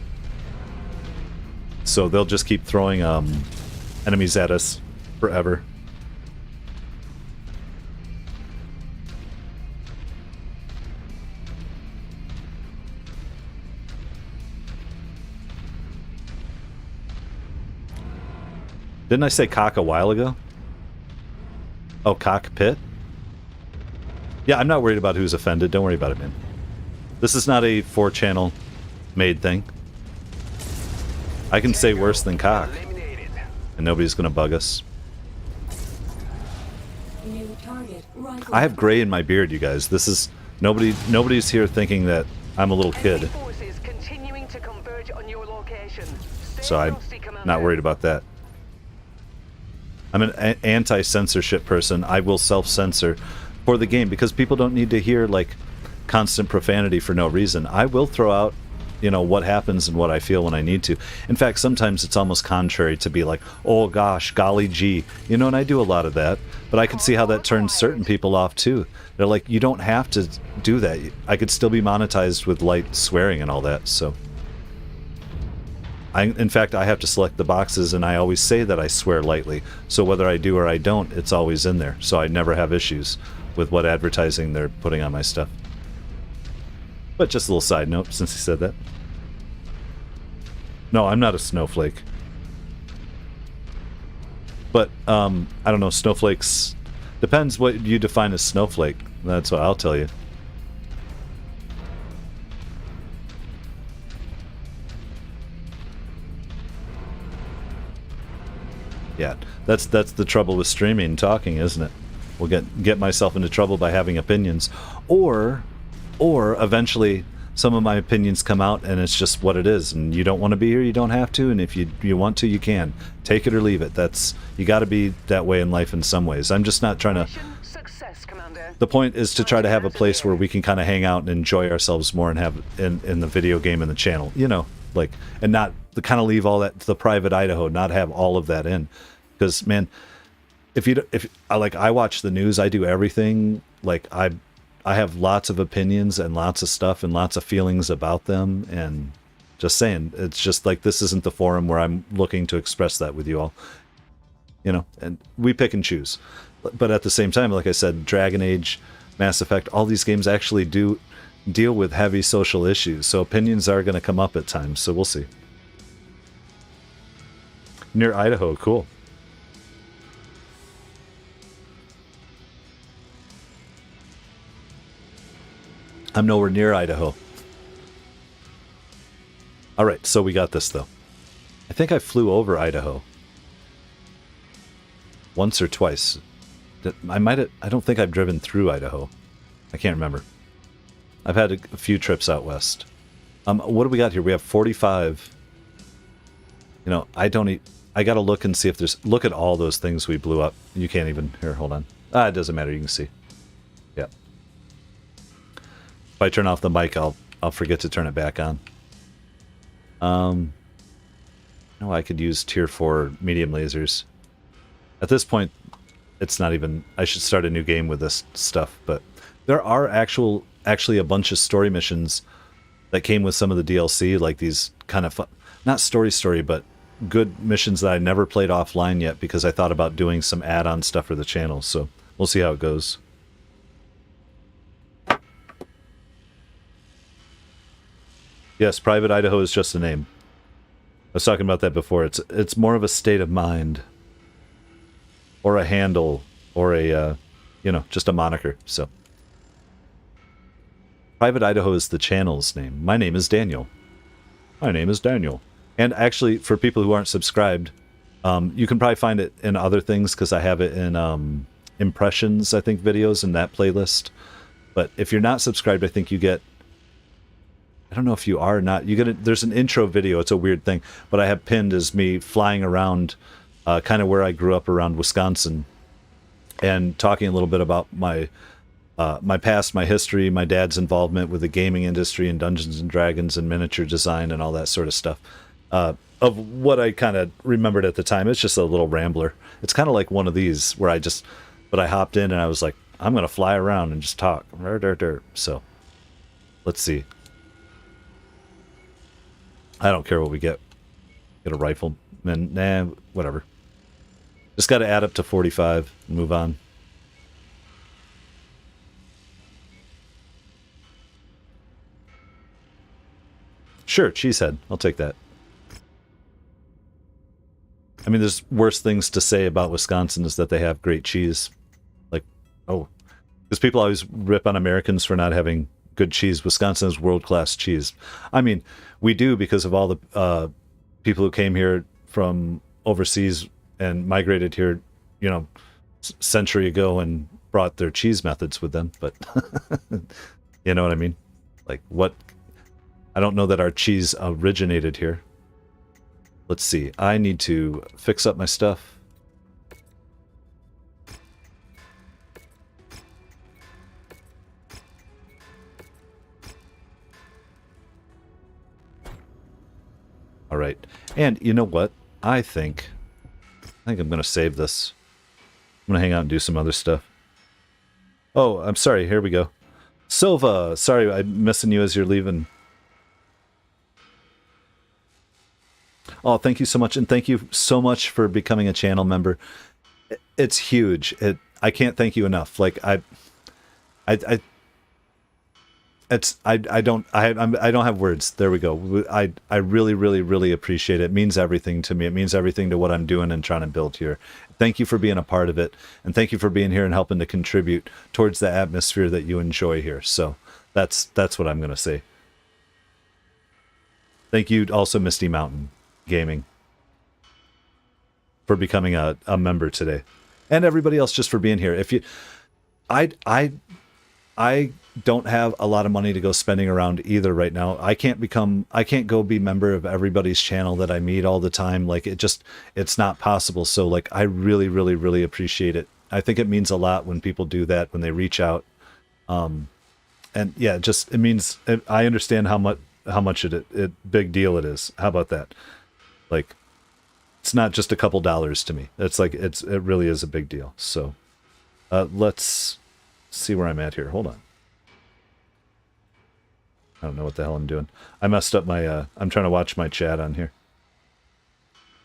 So they'll just keep throwing enemies at us forever. Didn't I say cock a while ago? Oh, cockpit? Yeah, I'm not worried about who's offended. Don't worry about it, man. This is not a 4-channel made thing. I can say worse than cock. And nobody's gonna bug us. New target. Rifle. I have gray in my beard, you guys. This is... Nobody's here thinking that I'm a little Enemy kid. forces continuing to converge on your location. Stay So I'm frosty, Commander. not worried about that. I'm an anti-censorship person. I will self-censor for the game because people don't need to hear like constant profanity for no reason. I will throw out, you know, what happens and what I feel when I need to. In fact, sometimes it's almost contrary to be like, oh gosh, golly gee, you know, and I do a lot of that. But I can see how that turns certain people off too. They're like, you don't have to do that. I could still be monetized with light swearing and all that. So In fact, I have to select the boxes, and I always say that I swear lightly. So whether I do or I don't, it's always in there. So I never have issues with what advertising they're putting on my stuff. But just a little side note, since he said that. No, I'm not a snowflake. But, I don't know, snowflakes... Depends what you define as snowflake. That's what I'll tell you. Yeah, that's the trouble with streaming and talking, isn't it? We'll get myself into trouble by having opinions. Or eventually some of my opinions come out and it's just what it is, and you don't want to be here, you don't have to, and if you want to, you can. Take it or leave it. You got to be that way in life in some ways. I'm just not trying to... Success, Commander. The point is to try to have a place where we can kind of hang out and enjoy ourselves more and have in the video game and the channel, you know, like, and not to kind of leave all that to the private Idaho, not have all of that in. Because, man, if I watch the news, I do everything. Like, I have lots of opinions and lots of stuff and lots of feelings about them. And just saying, it's just like, this isn't the forum where I'm looking to express that with you all. You know, and we pick and choose. But at the same time, like I said, Dragon Age, Mass Effect, all these games actually do deal with heavy social issues. So opinions are going to come up at times. So we'll see. Near Idaho, cool. I'm nowhere near Idaho. Alright, so we got this, though. I think I flew over Idaho. Once or twice. I don't think I've driven through Idaho. I can't remember. I've had a few trips out west. What do we got here? We have 45. You know, I gotta look and see if there's... Look at all those things we blew up. You can't even... Here, hold on. It doesn't matter. You can see. Yeah. If I turn off the mic, I'll forget to turn it back on. No, I could use tier 4 medium lasers. At this point, it's not even... I should start a new game with this stuff, but there are actually a bunch of story missions that came with some of the DLC, like these kind of... Not story, but good missions that I never played offline yet because I thought about doing some add-on stuff for the channel, so we'll see how it goes. Yes, Private Idaho is just a name. I was talking about that before. It's more of a state of mind. Or a handle. Or a, just a moniker. So, Private Idaho is the channel's name. My name is Daniel. My name is Daniel. And actually, for people who aren't subscribed, you can probably find it in other things because I have it in impressions, I think, videos in that playlist. But if you're not subscribed, I think you get... I don't know if you are or not. There's an intro video. It's a weird thing, but I have pinned as me flying around, kind of where I grew up around Wisconsin, and talking a little bit about my past, my history, my dad's involvement with the gaming industry and Dungeons and Dragons and miniature design and all that sort of stuff. Of what I kind of remembered at the time. It's just a little rambler. It's kind of like one of these where I hopped in and I was like, I'm gonna fly around and just talk. So, let's see. I don't care what we get. Get a rifle. And, nah, whatever. Just got to add up to 45 and move on. Sure, cheesehead. I'll take that. I mean, there's worse things to say about Wisconsin is that they have great cheese. Like, because people always rip on Americans for not having good cheese. Wisconsin is world-class cheese. I mean, we do because of all the people who came here from overseas and migrated here, century ago and brought their cheese methods with them. But you know what I mean? Like, what? I don't know that our cheese originated here. Let's see. I need to fix up my stuff. All right. And you know what? I think I'm going to save this. I'm going to hang out and do some other stuff. Oh, I'm sorry. Here we go. Silva, sorry, I'm missing you as you're leaving. Oh, thank you so much, and thank you so much for becoming a channel member. It's huge. I can't thank you enough. Like I don't have words. There we go. I really, really, really appreciate it. It means everything to me. It means everything to what I'm doing and trying to build here. Thank you for being a part of it, and thank you for being here and helping to contribute towards the atmosphere that you enjoy here. So that's what I'm gonna say. Thank you also, Misty Mountain Gaming, for becoming a member today, and everybody else just for being here. If you, I don't have a lot of money to go spending around either right now. I can't go be member of everybody's channel that I meet all the time. Like it's not possible. So like I really, really, really appreciate it. I think it means a lot when people do that, when they reach out. And yeah, it means, I understand how much it big deal it is. How about that? Like, it's not just a couple dollars to me. It's like, it really is a big deal. So, let's see where I'm at here. Hold on. I don't know what the hell I'm doing. I messed up my, I'm trying to watch my chat on here.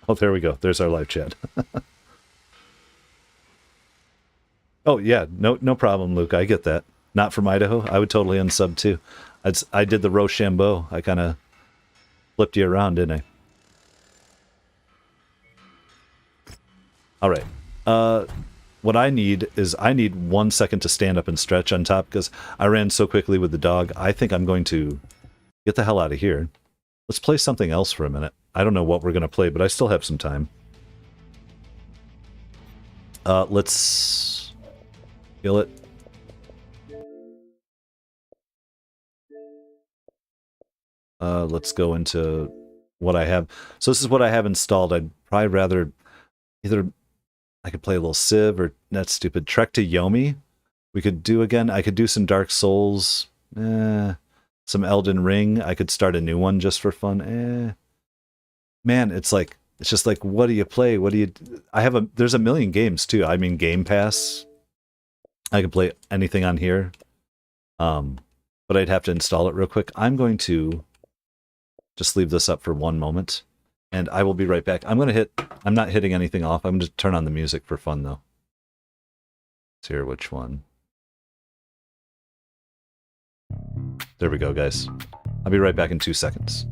Oh, there we go. There's our live chat. Oh yeah, no problem, Luke. I get that. Not from Idaho. I would totally unsub too. I did the Rochambeau. I kind of flipped you around, didn't I? All right. What I need is 1 second to stand up and stretch on top because I ran so quickly with the dog. I think I'm going to get the hell out of here. Let's play something else for a minute. I don't know what we're going to play, but I still have some time. Let's kill it. Let's go into what I have. So this is what I have installed. I'd probably rather either I could play a little Civ or that's stupid. Trek to Yomi. We could do again. I could do some Dark Souls. Some Elden Ring. I could start a new one just for fun. Man, it's just like, what do you play? What do you? There's a million games too. I mean, Game Pass. I could play anything on here. But I'd have to install it real quick. I'm going to just leave this up for 1 moment, and I will be right back. I'm not hitting anything off. I'm going to turn on the music for fun, though. Let's hear which one. There we go, guys. I'll be right back in 2 seconds.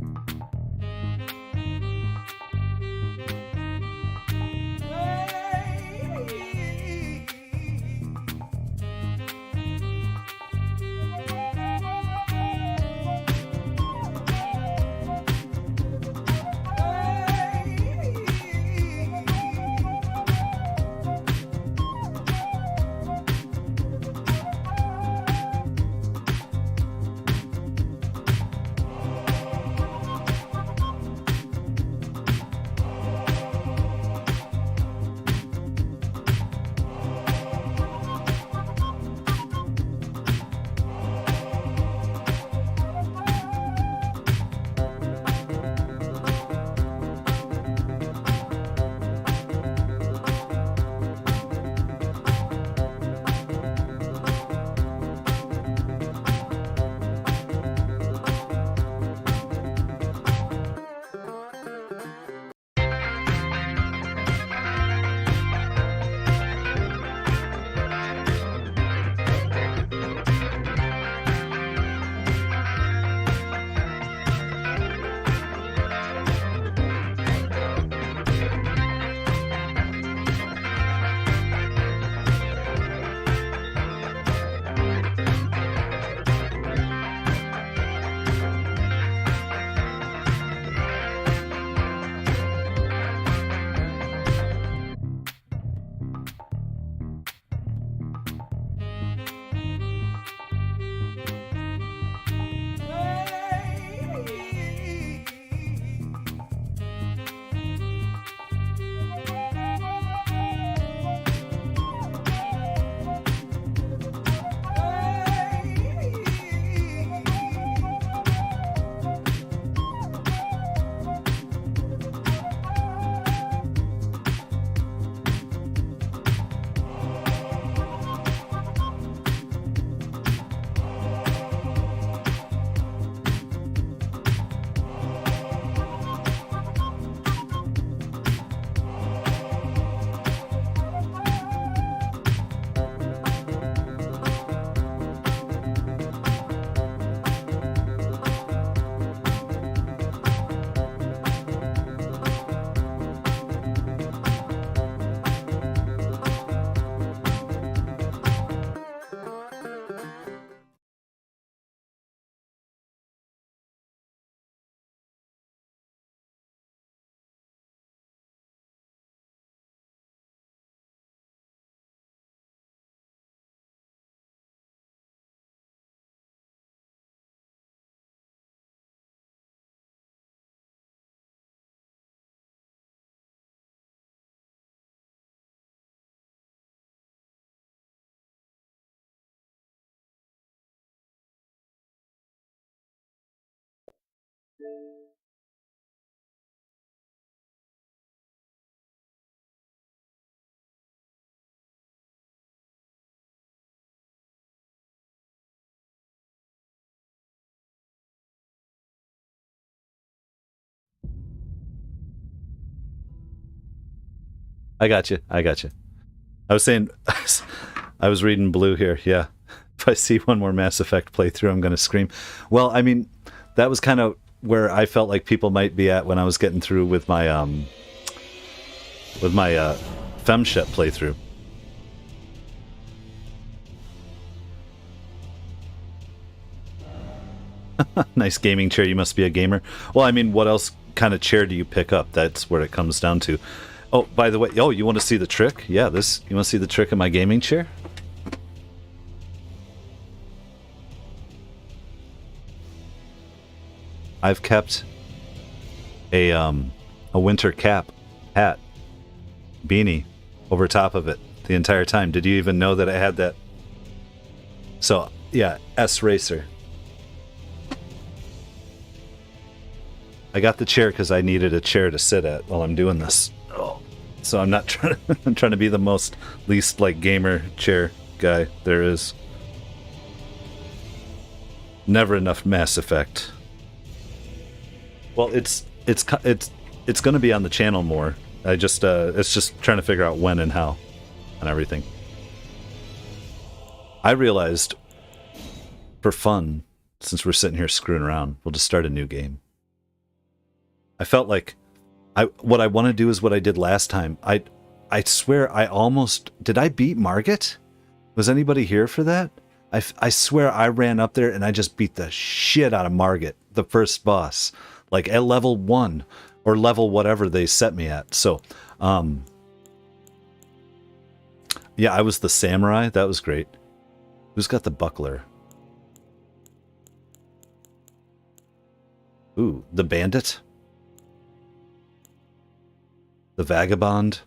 I got you. I got you. I was saying, I was reading Blue here. Yeah. If I see one more Mass Effect playthrough, I'm going to scream. Well, I mean, that was kind of where I felt like people might be at when I was getting through with my FemShep playthrough. Nice gaming chair. You must be a gamer. Well, I mean, what else kind of chair do you pick up? That's where it comes down to. Oh, by the way, you want to see the trick? Yeah, you want to see the trick of my gaming chair? I've kept a winter hat, beanie over top of it the entire time. Did you even know that I had that? So, yeah, S-Racer. I got the chair because I needed a chair to sit at while I'm doing this. So I'm not trying to, I'm trying to be the least like gamer chair guy there is. Never enough Mass Effect. Well, it's going to be on the channel more. I just it's just trying to figure out when and how and everything. I realized for fun, since we're sitting here screwing around, we'll just start a new game. I felt like what I want to do is what I did last time. I swear I almost... Did I beat Margit? Was anybody here for that? I swear I ran up there and I just beat the shit out of Margit, the first boss. Like at level 1 or level whatever they set me at. So, yeah, I was the samurai. That was great. Who's got the buckler? Ooh, the bandit? The vagabond?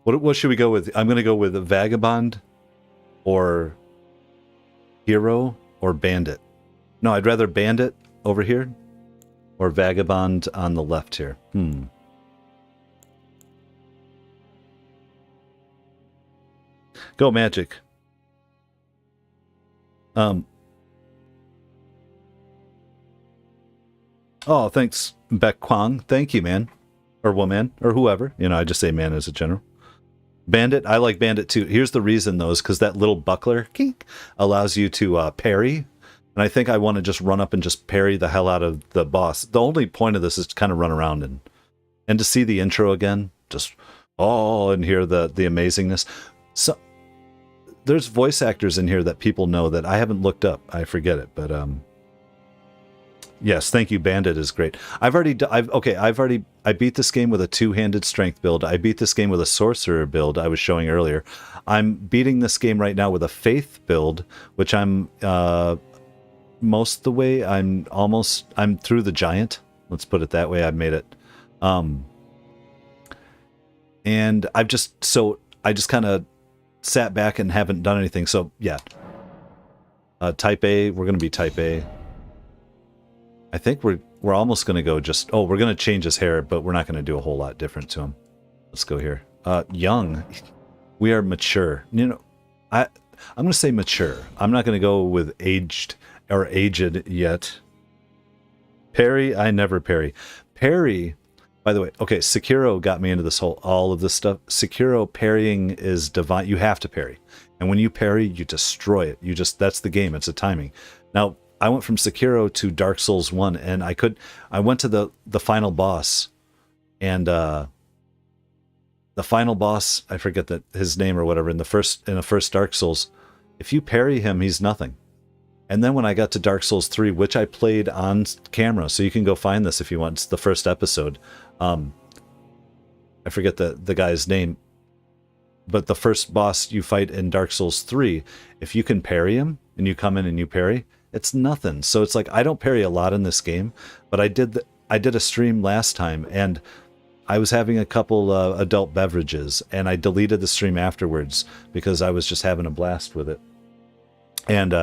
What should we go with? I'm going to go with a vagabond or hero or bandit. No, I'd rather bandit over here or vagabond on the left here. Go Magic. Oh, thanks, Beck Kwang. Thank you, man. Or woman, or whoever. You know, I just say man as a general. Bandit, I like Bandit too. Here's the reason, though, is because that little buckler kink, allows you to parry. And I think I want to just run up and just parry the hell out of the boss. The only point of this is to kind of run around and to see the intro again. Just, and hear the amazingness. So, there's voice actors in here that people know that I haven't looked up. I forget it, but yes, thank you. Bandit is great. I beat this game with a two-handed strength build. I beat this game with a sorcerer build I was showing earlier. I'm beating this game right now with a faith build, which I'm most of the way. I'm through the giant. Let's put it that way. I've made it. And I just kind of sat back and haven't done anything. So yeah. Type A, we're going to be type A. I think we're almost going to go we're going to change his hair, but we're not going to do a whole lot different to him. Let's go here. Young. We are mature. You know, I'm going to say mature. I'm not going to go with aged or aged yet. Parry, I never parry. Parry, by the way, okay, Sekiro got me into all of this stuff. Sekiro parrying is divine. You have to parry. And when you parry, you destroy it. That's the game. It's a timing. Now, I went from Sekiro to Dark Souls 1, and I went to the final boss, and the final boss, I forget his name or whatever, in the first Dark Souls, if you parry him, he's nothing. And then when I got to Dark Souls 3, which I played on camera, so you can go find this if you want, it's the first episode. I forget the guy's name, but the first boss you fight in Dark Souls 3, if you can parry him, and you come in and you parry, it's nothing. So it's like I don't parry a lot in this game, but I did a stream last time, and I was having a couple adult beverages, and I deleted the stream afterwards because I was just having a blast with it. And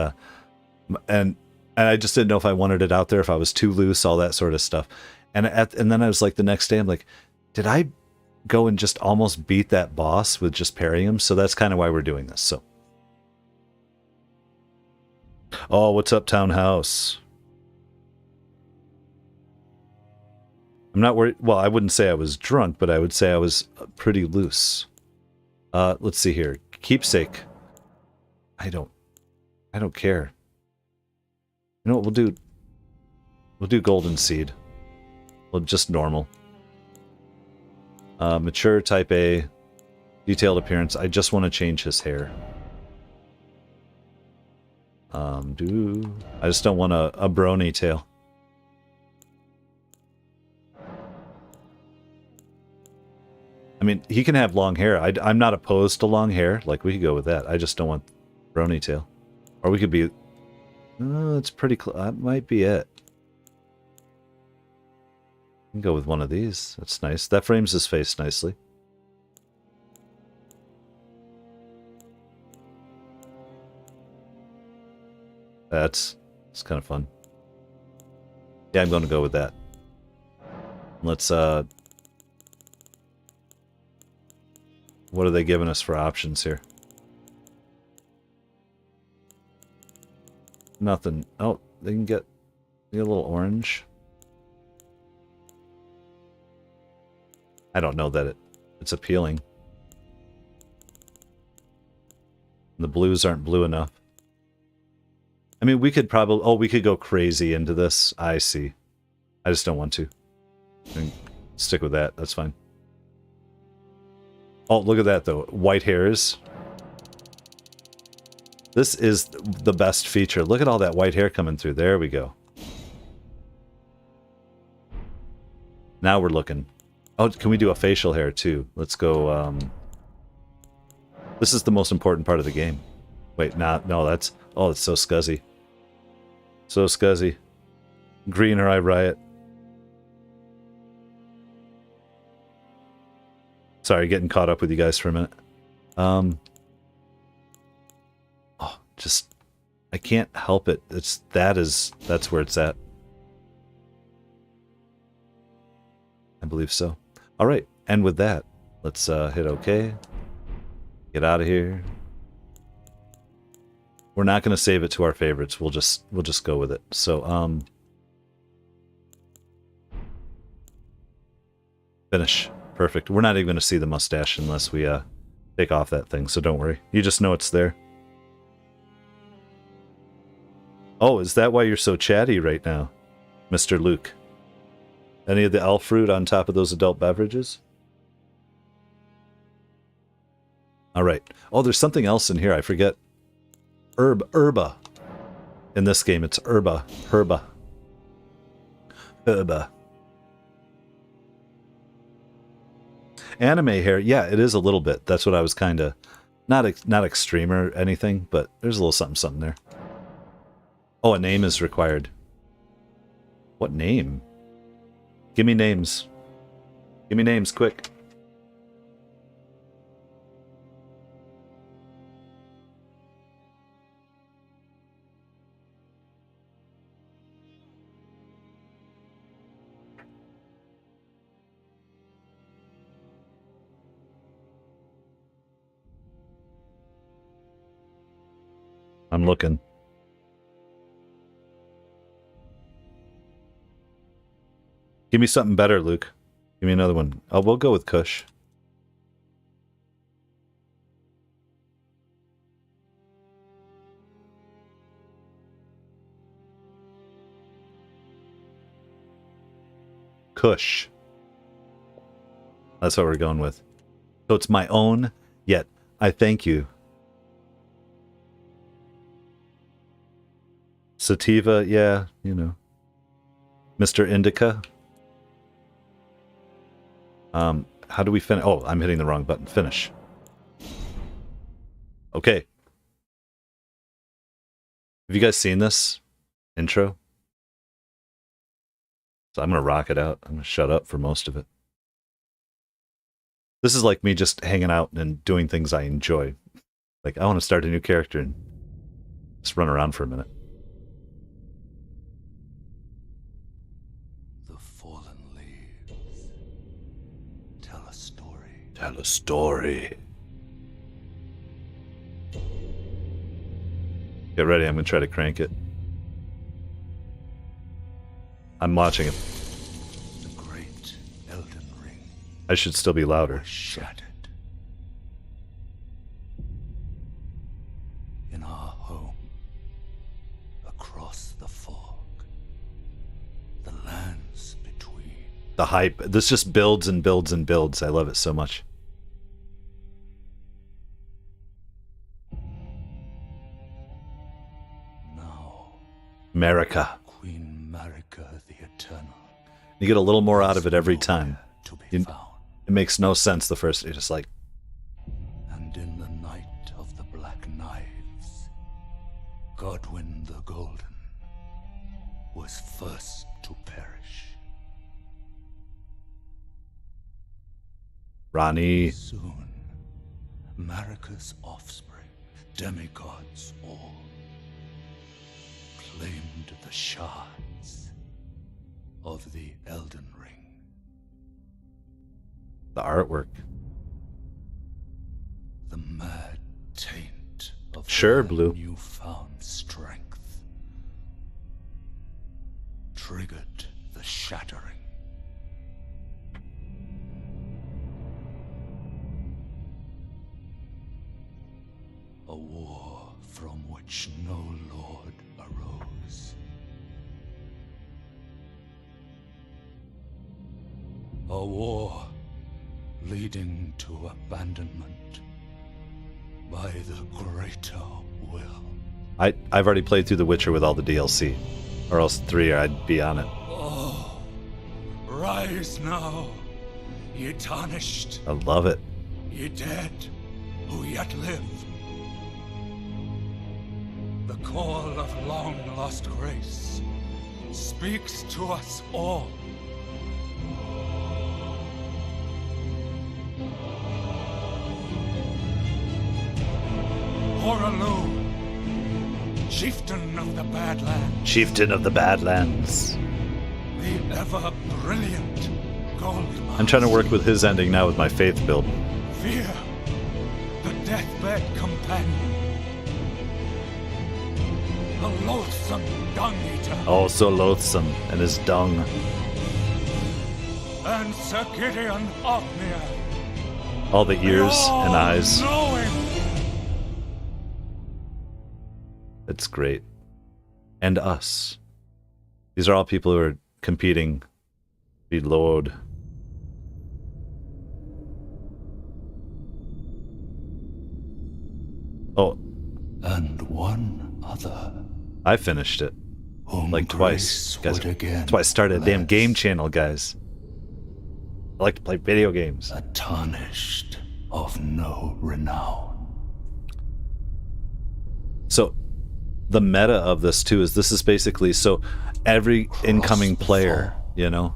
And I just didn't know if I wanted it out there, if I was too loose, all that sort of stuff. And then I was like, the next day, I'm like, did I go and just almost beat that boss with just parrying him? So that's kind of why we're doing this. So, oh, what's up, Townhouse? I'm not worried. Well, I wouldn't say I was drunk, but I would say I was pretty loose. Let's see here. Keepsake. I don't care. You know what we'll do? We'll do Golden Seed. Well, just normal. Mature, type A, detailed appearance. I just want to change his hair. I just don't want a brony tail. I mean, he can have long hair. I'm not opposed to long hair. Like, we could go with that. I just don't want brony tail. Or we could be... it's pretty close. That might be it. We can go with one of these. That's nice. That frames his face nicely. It's kind of fun. Yeah, I'm going to go with that. Let's, what are they giving us for options here? Nothing. Oh, they can get a little orange. I don't know that it's appealing. The blues aren't blue enough. I mean, we could probably... Oh, we could go crazy into this. I see. I just don't want to. I mean, stick with that. That's fine. Oh, look at that, though. White hairs. This is the best feature. Look at all that white hair coming through. There we go. Now we're looking. Oh, can we do a facial hair, too? Let's go, This is the most important part of the game. Wait, no, that's... Oh, it's so scuzzy. So scuzzy. Green or I riot. Sorry, getting caught up with you guys for a minute. Oh, just... I can't help it. That's where it's at. I believe so. Alright, and with that, let's hit OK. Get out of here. We're not going to save it to our favorites. We'll just go with it. So, finish. Perfect. We're not even going to see the mustache unless we take off that thing, so don't worry. You just know it's there. Oh, is that why you're so chatty right now, Mr. Luke? Any of the elf fruit on top of those adult beverages? Alright. Oh, there's something else in here. I forget. Herba. In this game, it's herba. Herba. Anime hair. Yeah, it is a little bit. That's what I was kind of... Not extreme or anything, but there's a little something there. Oh, a name is required. What name? Give me names. Give me names, quick. I'm looking. Give me something better, Luke. Give me another one. Oh, we'll go with Kush. Kush. That's what we're going with. So it's my own, yet I thank you. Sativa, yeah, you know. Mr. Indica. How do we finish? Oh, I'm hitting the wrong button. Finish. Okay. Have you guys seen this intro? So I'm going to rock it out. I'm going to shut up for most of it. This is like me just hanging out and doing things I enjoy. Like, I want to start a new character and just run around for a minute. Tell a story. Get ready, I'm gonna try to crank it. I'm watching it. The great Elden Ring I should still be louder. was shattered. In our home, across the fog, the lands between. The hype. This just builds and builds and builds. I love it so much. Now, America. Queen Marika the Eternal. You get a little more out of it every time. To be You- found. It makes no sense the first. You're just like, And in the night of the Black Knives, Godwyn the Golden was first to perish. Ronnie. Soon, Marika's offspring, demigods all, claimed the shards of the Elden Ring. The artwork. The mad taint of Sure, their Blue. newfound strength triggered the shattering. A war from which no lord arose. A war leading to abandonment by the greater will. I've already played through The Witcher with all the DLC. Or else 3 or I'd be on it. Oh, rise now, ye tarnished, I love it. ye dead who yet live. The call of long-lost grace speaks to us all. Horalu, chieftain of the Badlands, Chieftain of the Badlands. the ever-brilliant Goldmaster. I'm trying to work with his ending now with my faith build. Fear, the deathbed companion. The loathsome dung-eater. Oh, so loathsome. And his dung. And Sir Gideon Othmere. All the ears and eyes. Knowing. It's great. And us. These are all people who are competing. Be Lord. Oh, And one other. I finished it. Whom Like twice. grace Guys, would again that's why I started a damn bless. game channel, guys. I like to play video games. A tarnished of no renown. So the meta of this too is basically so every incoming the player, fall. you know,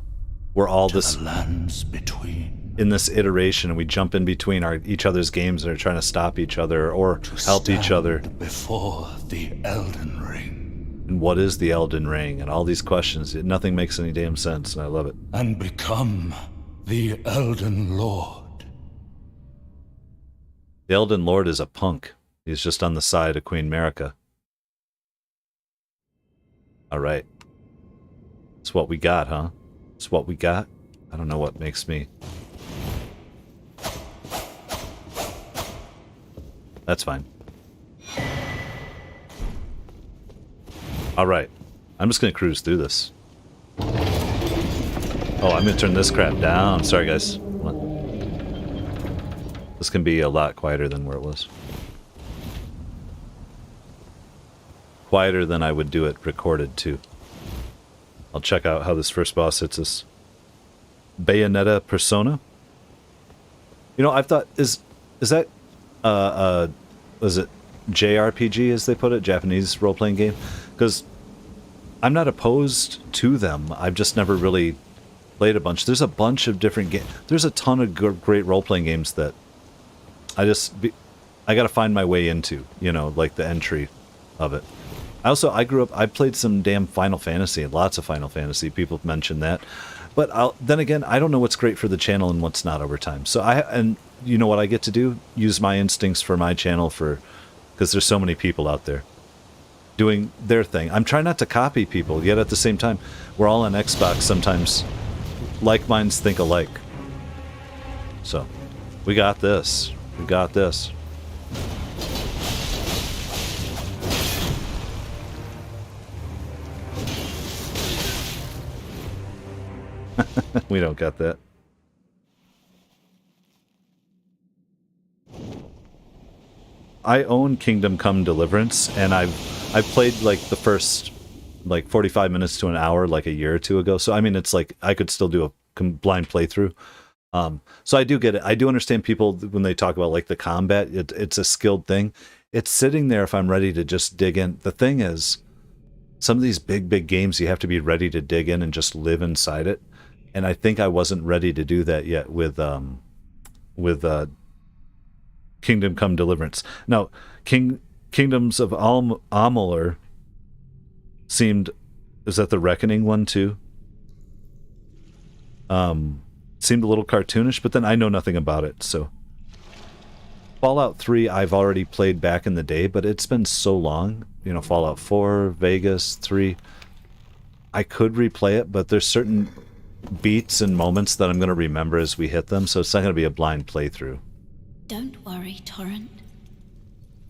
we're all this The lands between. in this iteration and we jump in between each other's games and are trying to stop each other or help each other. Stand before the Elden Ring. And what is the Elden Ring? And all these questions. Nothing makes any damn sense and I love it. And become the Elden Lord. The Elden Lord is a punk. He's just on the side of Queen Marika. Alright. It's what we got, huh? It's what we got? I don't know what makes me... That's fine. Alright. I'm just gonna cruise through this. Oh, I'm gonna turn this crap down. Sorry, guys. What? This can be a lot quieter than where it was. Quieter than I would do it recorded, too. I'll check out how this first boss hits us. Bayonetta Persona? You know, I've thought, is that, was it JRPG, as they put it? Japanese role-playing game? Because I'm not opposed to them. I've just never really played a bunch. There's a bunch of different games. There's a ton of great role-playing games that I gotta find my way into, you know, like the entry of it. I grew up, I played some damn Final Fantasy, lots of Final Fantasy. People have mentioned that. But then again, I don't know what's great for the channel and what's not over time. So you know what I get to do? Use my instincts for my channel because there's so many people out there doing their thing. I'm trying not to copy people, yet at the same time, we're all on Xbox sometimes. Like minds think alike. So, we got this. We got this. We don't got that. I own Kingdom Come Deliverance, and I've played like the first like 45 minutes to an hour like a year or two ago. So I mean, it's like I could still do a blind playthrough. So I do get it. I do understand people when they talk about like the combat. It's a skilled thing. It's sitting there if I'm ready to just dig in. The thing is, some of these big games you have to be ready to dig in and just live inside it. And I think I wasn't ready to do that yet with Kingdom Come Deliverance. Now, Kingdoms of Amalur seemed... Is that the Reckoning one, too? Seemed a little cartoonish, but then I know nothing about it, so... Fallout 3 I've already played back in the day, but it's been so long. You know, Fallout 4, Vegas, 3... I could replay it, but there's certain beats and moments that I'm going to remember as we hit them, so it's not going to be a blind playthrough. Don't worry, Torrent.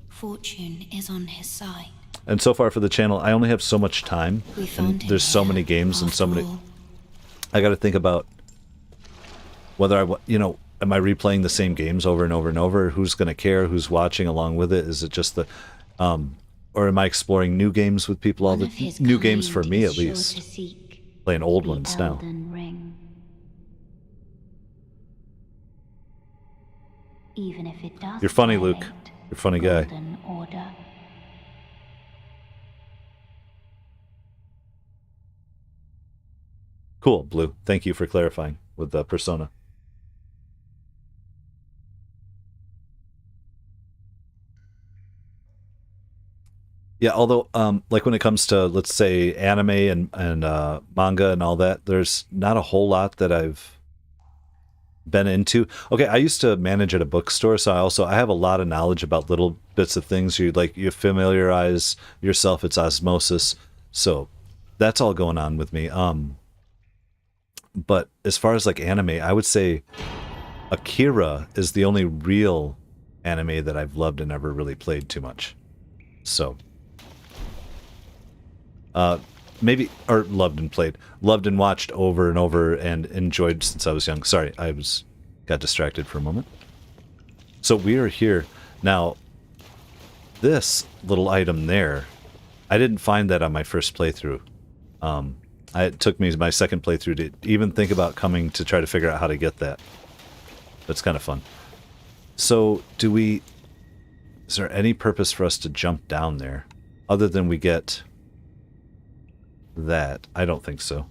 Fortune is on his side. And so far for the channel, I only have so much time, and there's so many games and so many... I got to think about whether am I replaying the same games over and over and over? Who's going to care? Who's watching along with it? Is it just the... or am I exploring new games with people all the... New games for me, at least. Playing old ones now. Even if it does. You're funny, Luke. You're a funny guy. Order. Cool, Blue. Thank you for clarifying with the Persona. Yeah, although, like when it comes to, let's say, anime and manga and all that, there's not a whole lot that I've been into. Okay, I used to manage at a bookstore, so I have a lot of knowledge about little bits of things. You familiarize yourself, it's osmosis. So that's all going on with me. But as far as like anime, I would say Akira is the only real anime that I've loved and never really played too much. So maybe, or loved and watched over and over and enjoyed since I was young. Sorry, got distracted for a moment. So we are here. Now, this little item there, I didn't find that on my first playthrough. It took me my second playthrough to even think about coming to try to figure out how to get that. That's kind of fun. So, is there any purpose for us to jump down there? Other than we get that? I don't think so.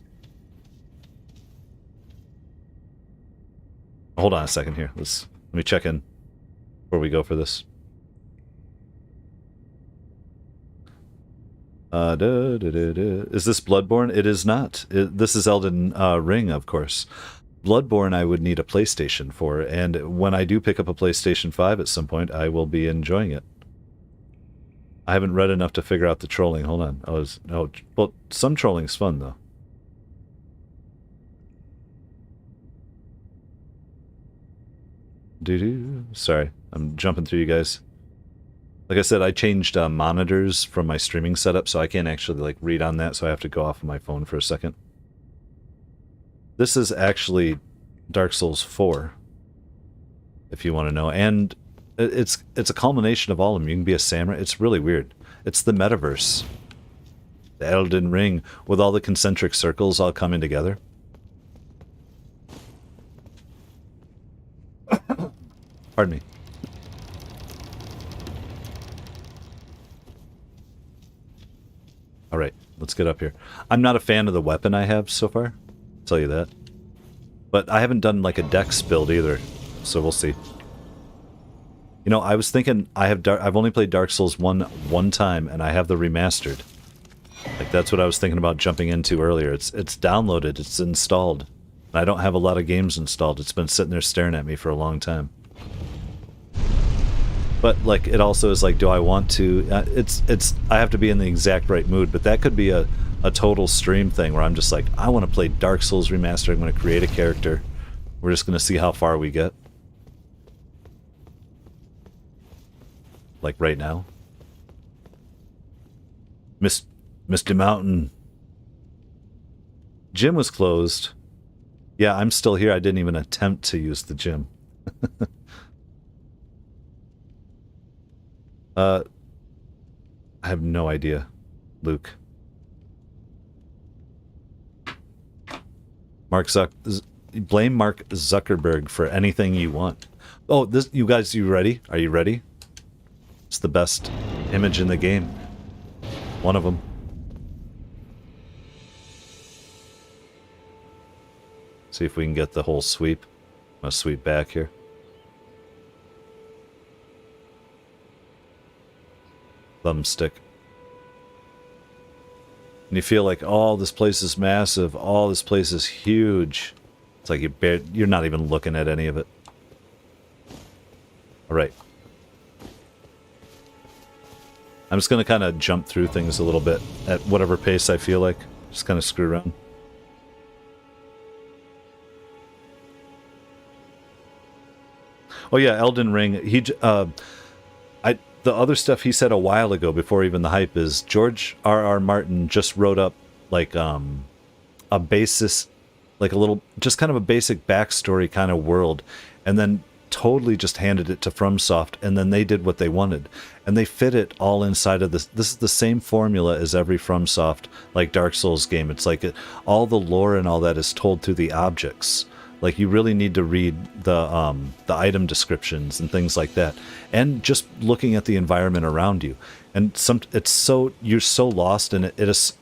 Hold on a second here. Let me check in before we go for this. Is this Bloodborne? It is not. This is Elden Ring, of course. Bloodborne I would need a PlayStation for, and when I do pick up a PlayStation 5 at some point, I will be enjoying it. I haven't read enough to figure out the trolling. Hold on. Well, some trolling's fun, though. Sorry, I'm jumping through you guys. Like I said, I changed monitors from my streaming setup, so I can't actually like read on that, so I have to go off of my phone for a second. This is actually Dark Souls 4, if you want to know, and it's a culmination of all of them. You can be a samurai. It's really weird. It's the metaverse, the Elden Ring, with all the concentric circles all coming together. Pardon me. All right, let's get up here. I'm not a fan of the weapon I have so far. I'll tell you that. But I haven't done like a dex build either, so we'll see. You know, I was thinking I've only played Dark Souls 1 one time, and I have the remastered. Like that's what I was thinking about jumping into earlier. It's downloaded, it's installed. I don't have a lot of games installed. It's been sitting there staring at me for a long time. But like, it also is like, do I want to? It's. I have to be in the exact right mood. But that could be a total stream thing where I'm just like, I want to play Dark Souls Remastered. I'm going to create a character. We're just going to see how far we get. Like right now. Misty Mountain. Gym was closed. Yeah, I'm still here. I didn't even attempt to use the gym. I have no idea, Luke. Blame Mark Zuckerberg for anything you want. Oh, this, you guys, you ready? Are you ready? It's the best image in the game. One of them. See if we can get the whole sweep. I'm gonna sweep back here. Thumbstick. And you feel like, oh, this place is massive. Oh, this place is huge. It's like you're not even looking at any of it. All right. I'm just going to kind of jump through things a little bit at whatever pace I feel like. Just kind of screw around. Oh yeah, Elden Ring. The other stuff he said a while ago, before even the hype, is George R.R. Martin just wrote up like a basis, like a little, just kind of a basic backstory kind of world, and then totally just handed it to FromSoft, and then they did what they wanted, and they fit it all inside of this. This is the same formula as every FromSoft like Dark Souls game. It's like all the lore and all that is told through the objects. Like, you really need to read the item descriptions and things like that, and just looking at the environment around you. And you're so lost, and it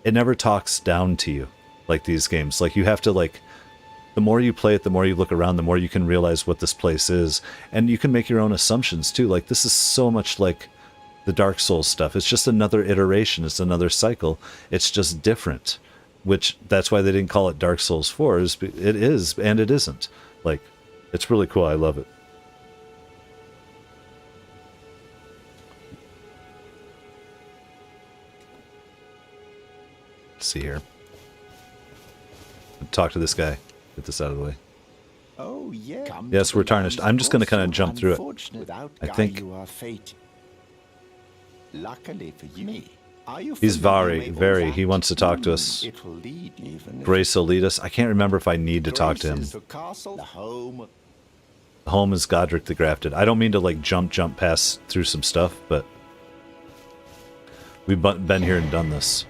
never talks down to you like these games. Like, you have to, like, the more you play it, the more you look around, the more you can realize what this place is, and you can make your own assumptions too. Like, this is so much like the Dark Souls stuff. It's just another iteration. It's another cycle. It's just different. Which, that's why they didn't call it Dark Souls 4. It is, and it isn't. Like, it's really cool. I love it. Let's see here. Talk to this guy. Get this out of the way. Oh, yeah. Yes, we're tarnished. I'm just going to kind of jump through it. I think... Luckily for you, he's very, he wants to talk to us. Grace will lead us. I can't remember if I need to talk to him. The home is Godric the Grafted. I don't mean to, like, jump past through some stuff, but we've been here and done this.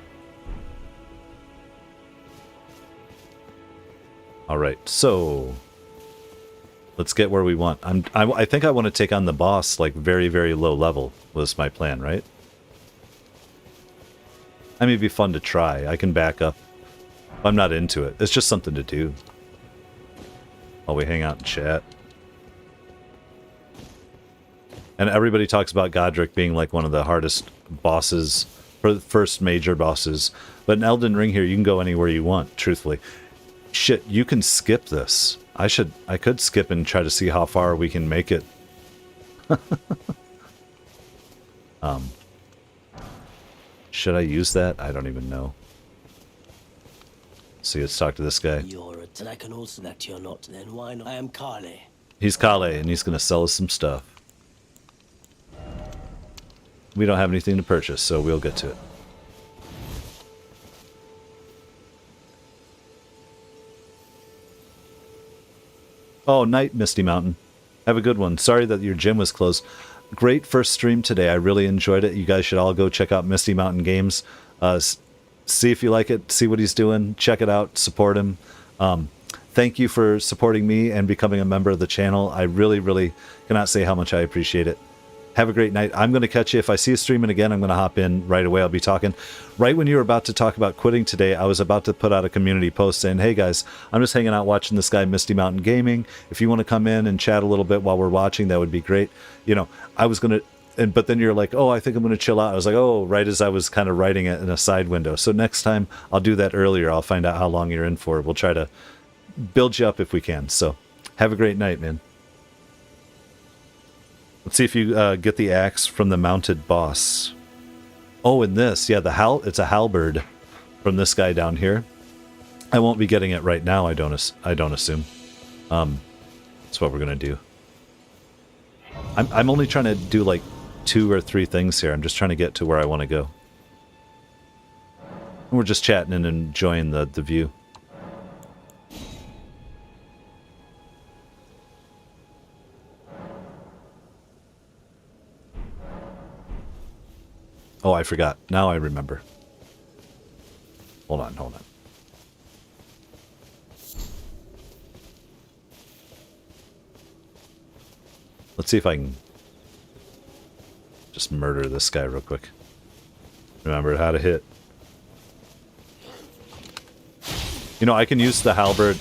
Alright, so let's get where we want. I think I want to take on the boss, like, very, very low level was my plan, right? I mean, it'd be fun to try. I can back up. I'm not into it. It's just something to do. While we hang out and chat. And everybody talks about Godric being like one of the hardest bosses, for the first major bosses. But in Elden Ring here, you can go anywhere you want, truthfully. Shit, you can skip this. I could skip and try to see how far we can make it. Should I use that? I don't even know. See, let's talk to this guy. And I can also that you're not, then why not? I am Kale. He's Kale, and he's going to sell us some stuff. We don't have anything to purchase, so we'll get to it. Oh, night, Misty Mountain. Have a good one. Sorry that your gym was closed. Great first stream today. I really enjoyed it. You guys should all go check out Misty Mountain Games. See if you like it. See what he's doing. Check it out. Support him. Thank you for supporting me and becoming a member of the channel. I really, really cannot say how much I appreciate it. Have a great night. I'm going to catch you. If I see you streaming again, I'm going to hop in right away. I'll be talking. Right when you were about to talk about quitting today, I was about to put out a community post saying, hey guys, I'm just hanging out watching this guy, Misty Mountain Gaming. If you want to come in and chat a little bit while we're watching, that would be great. You know, I was going to, but then you're like, oh, I think I'm going to chill out. I was like, oh, right as I was kind of writing it in a side window. So next time I'll do that earlier. I'll find out how long you're in for. We'll try to build you up if we can. So have a great night, man. Let's see if you get the axe from the mounted boss. Oh, and this, yeah, it's a halberd from this guy down here. I won't be getting it right now. I don't assume. That's what we're gonna do. I'm only trying to do like 2 or 3 things here. I'm just trying to get to where I want to go. We're just chatting and enjoying the view. Oh, I forgot. Now I remember. Hold on. Let's see if I can just murder this guy real quick. Remember how to hit. You know, I can use the halberd.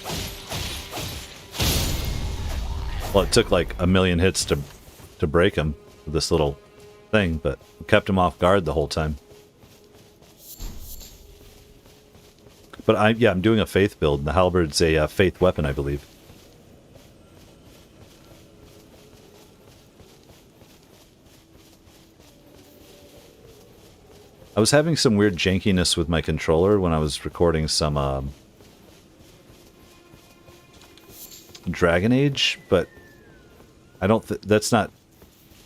Well, it took like a million hits to break him with this little thing, but kept him off guard the whole time. But I'm doing a faith build, and the halberd's a faith weapon, I believe. I was having some weird jankiness with my controller when I was recording some Dragon Age, but I don't that's not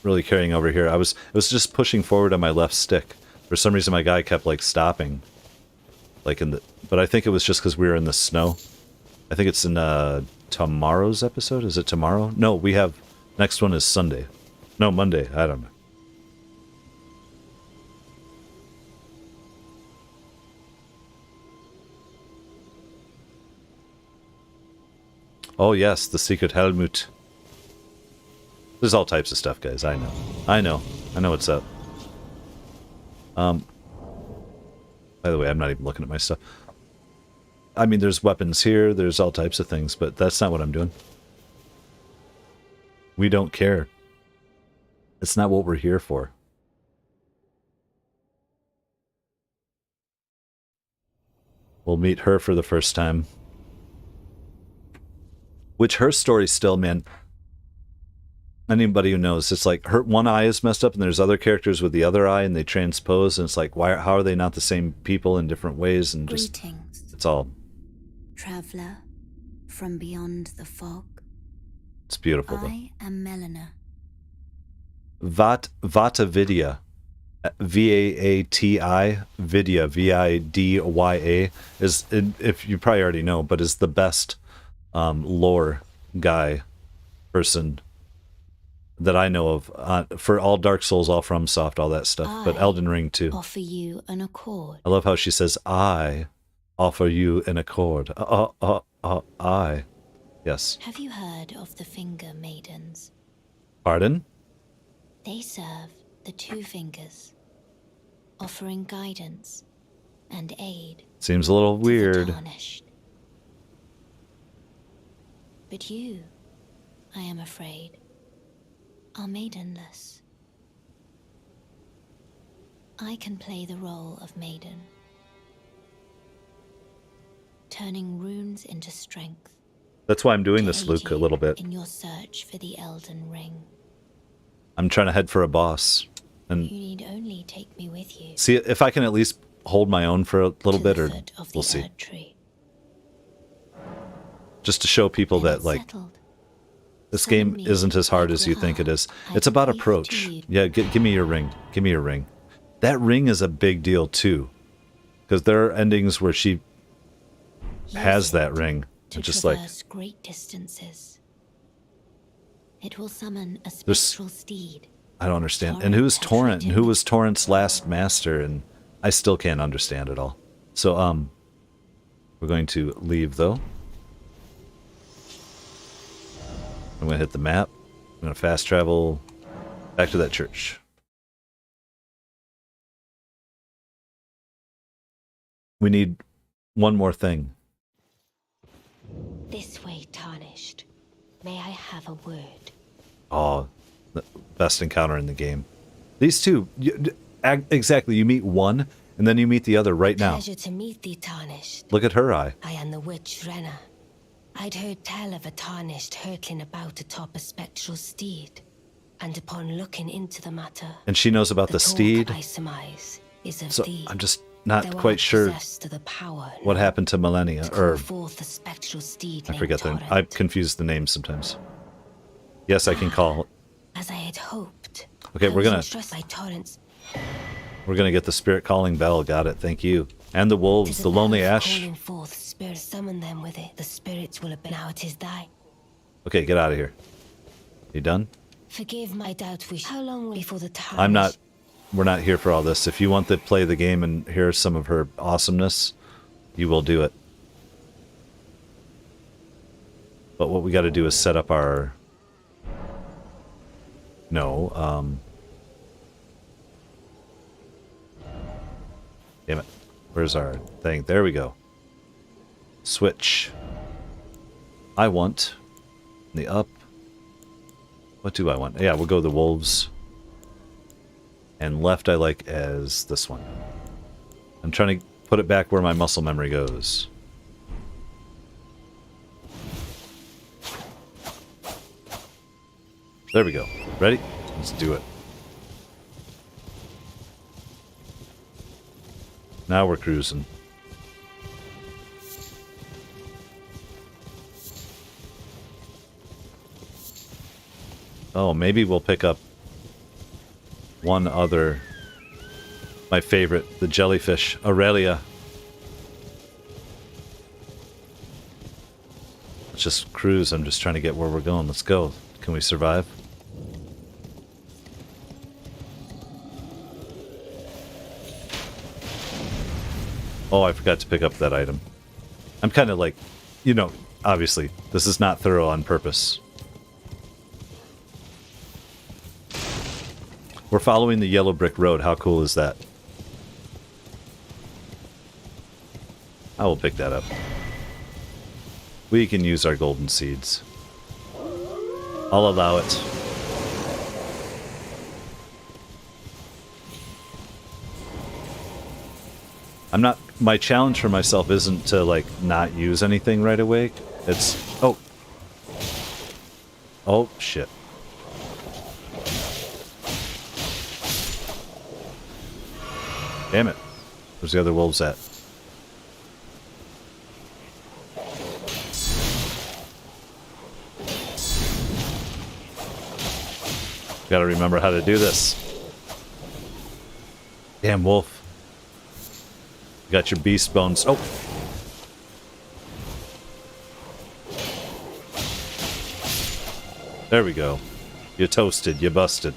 really carrying over here. It was just pushing forward on my left stick. For some reason my guy kept like stopping. Like but I think it was just because we were in the snow. I think it's in tomorrow's episode. Is it tomorrow? No, we have next one is Sunday. No, Monday. I don't know. Oh yes, the secret Helmut. There's all types of stuff, guys. I know what's up. By the way, I'm not even looking at my stuff. I mean, there's weapons here, there's all types of things, but that's not what I'm doing. We don't care. It's not what we're here for. We'll meet her for the first time. Which her story still, man, anybody who knows, it's like her one eye is messed up and there's other characters with the other eye and they transpose and it's like, how are they not the same people in different ways? And just, Greetings, it's all... traveler from beyond the fog. It's beautiful, though. I am Melina. Vata Vidya. V-A-A-T-I, Vidya, V-I-D-Y-A, is, if you probably already know, but is the best lore guy person that I know of for all Dark Souls, all FromSoft, all that stuff, but Elden Ring too. Offer you an accord. I love how she says, I offer you an accord. I. Yes. Have you heard of the Finger Maidens? Pardon? They serve the Two Fingers, offering guidance and aid. Seems a little weird. To the tarnished. But you, I am afraid, are maidenless. I can play the role of maiden, turning runes into strength. That's why I'm doing this, Luke, a little bit. In your search for the Elden Ring. I'm trying to head for a boss. And you need only take me with you. see if I can at least hold my own for a little bit, or we'll see. Just to show people that, like, this game isn't as hard as you think it is. It's about approach. Yeah, give me your ring. Give me your ring. That ring is a big deal, too. Because there are endings where she has that ring. To just like great distances. It will summon a spectral steed. I don't understand. And who's Torrent? And who was Torrent's last master? And I still can't understand it all. So, we're going to leave, though. I'm going to hit the map. I'm going to fast travel back to that church. We need one more thing. This way, Tarnished. May I have a word? Oh, the best encounter in the game. These two, exactly. You meet one, and then you meet the other right now. Pleasure to meet thee, Tarnished. Look at her eye. I am the witch Renna. I'd heard tell of a Tarnished hurtling about atop a spectral steed. And upon looking into the matter, And she knows about the talk steed. I surmise is of So thee. I'm just not Thou quite art sure possessed of the power what now happened to Millennia. to call Or forth the spectral steed I named forget the. I Torrent. confuse the names sometimes. Yes, I can call. As I had hoped. Okay, I we're was gonna- entrusted by Torrent's. We're gonna get the spirit calling bell. Got it. Thank you. And the wolves, 'Tis a the lonely bell for ash. calling forth spirits. Summon them with it. The spirits will obey. Now it is thy. Okay, get out of here. You done? Forgive my doubt. How long before the time? I'm not. We're not here for all this. If you want to play the game and hear some of her awesomeness, you will do it. But what we got to do is set up our. No. Damn it. Where's our thing? There we go. Switch. I want the up. What do I want? Yeah, we'll go the wolves. And left I like as this one. I'm trying to put it back where my muscle memory goes. There we go. Ready? Let's do it. Now we're cruising. Oh, maybe we'll pick up one other. My favorite, the jellyfish, Aurelia. Let's just cruise. I'm just trying to get where we're going. Let's go. Can we survive? Oh, I forgot to pick up that item. I'm kind of like, you know, obviously, this is not thorough on purpose. We're following the yellow brick road. How cool is that? I will pick that up. We can use our golden seeds. I'll allow it. I'm not... My challenge for myself isn't to, like, not use anything right away. It's... Oh. Oh, shit. Damn it. Where's the other wolves at? Gotta remember how to do this. Damn wolf. You got your beast bones. Oh! There we go. You toasted. You busted.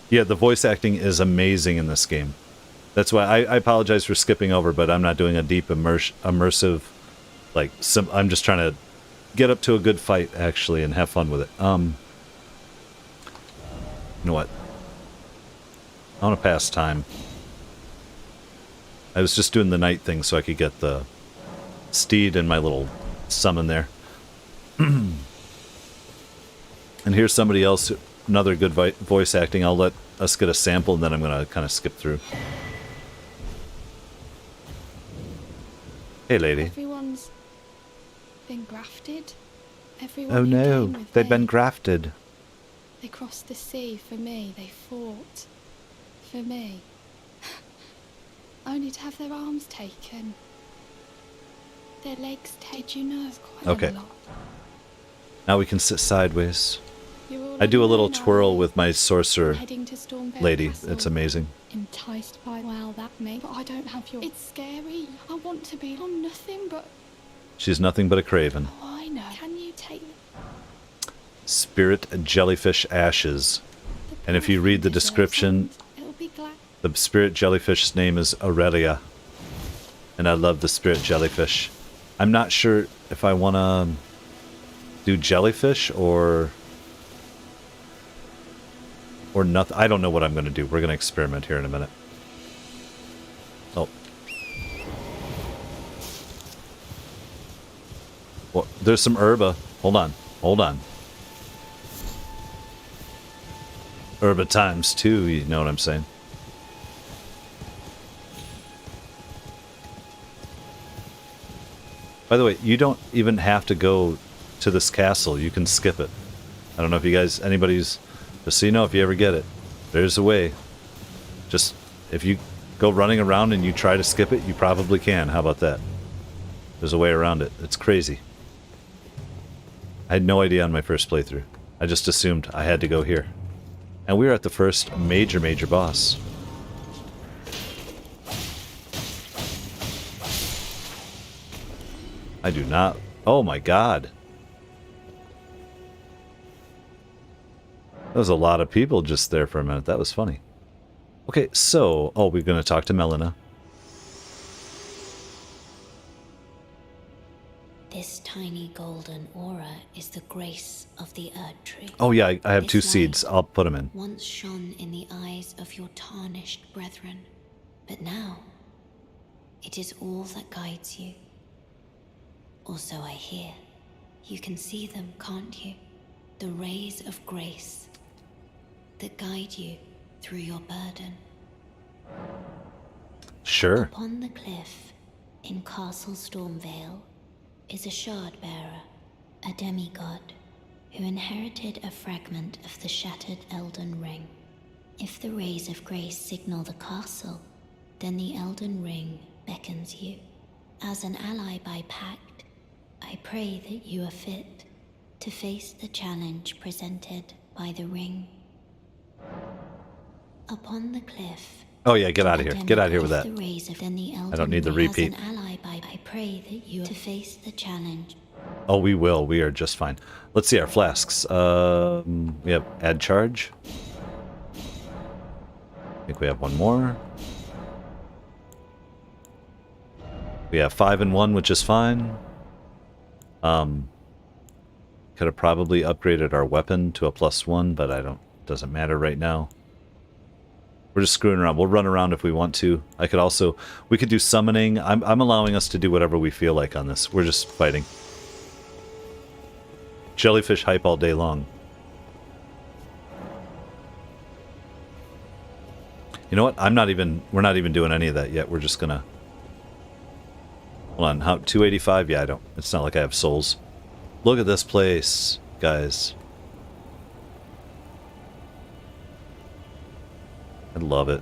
Yeah, the voice acting is amazing in this game. That's why I apologize for skipping over, but I'm not doing a deep immersive, like, I'm just trying to get up to a good fight, actually, and have fun with it. You know what? I want to pass time. I was just doing the night thing so I could get the steed and my little summon there. And here's somebody else, another good voice acting. I'll let us get a sample, and then I'm going to kind of skip through. Hey, lady. Everyone's been grafted. Everyone Oh who no, came with they've me. been grafted. They crossed the sea for me. They fought for me. Only to have their arms taken. Their legs taken. You know, it's quite Okay. a lot. Now we can sit sideways. You're all I do a little alone, twirl aren't with my you? sorcerer Heading to Stormbear lady. Castle. It's amazing. Enticed by, well, that me. But I don't have your... It's scary. I want to be on nothing but... She's nothing but a craven. Oh, I know. Can you take... Spirit jellyfish ashes. the And if you read the deserves description, it. It'll be glad... the spirit jellyfish's name is Aurelia. And I love the spirit jellyfish. I'm not sure if I want to do jellyfish or nothing. I don't know what I'm going to do. We're going to experiment here in a minute. Oh. Well, there's some herba. Hold on. Hold on. Herba times 2, you know what I'm saying? By the way, you don't even have to go to this castle. You can skip it. I don't know if you guys, anybody's, just so you know, if you ever get it, there's a way. Just, if you go running around and you try to skip it, you probably can. How about that? There's a way around it. It's crazy. I had no idea on my first playthrough. I just assumed I had to go here. And we were at the first major boss. I do not... Oh my god. There was a lot of people just there for a minute. That was funny. Okay, so... Oh, we're going to talk to Melina. This tiny golden aura is the grace of the Erd Tree. Oh yeah, I have This 2 light seeds. I'll put them in. Once shone in the eyes of your tarnished brethren, but now it is all that guides you. Also I hear. You can see them, can't you? The rays of grace that guide you through your burden. Sure. Upon the cliff in Castle Stormvale is a shard bearer, a demigod, who inherited a fragment of the shattered Elden Ring. If the rays of grace signal the castle, then the Elden Ring beckons you. As an ally by pact, I pray that you are fit to face the challenge presented by the ring. Upon the cliff. Oh yeah, get out of here. Get out of here with that. I don't need the repeat. I pray that you to face the challenge. Oh, we will. We are just fine. Let's see our flasks. We have add charge. I think we have one more. We have 5 and 1, which is fine. Could have probably upgraded our weapon to a +1, but doesn't matter right now. We're just screwing around. We'll run around if we want to. We could do summoning. I'm allowing us to do whatever we feel like on this. We're just fighting. Jellyfish hype all day long. You know what? we're not even doing any of that yet. We're just gonna... Hold on, how, 285? Yeah, it's not like I have souls. Look at this place, guys. I love it.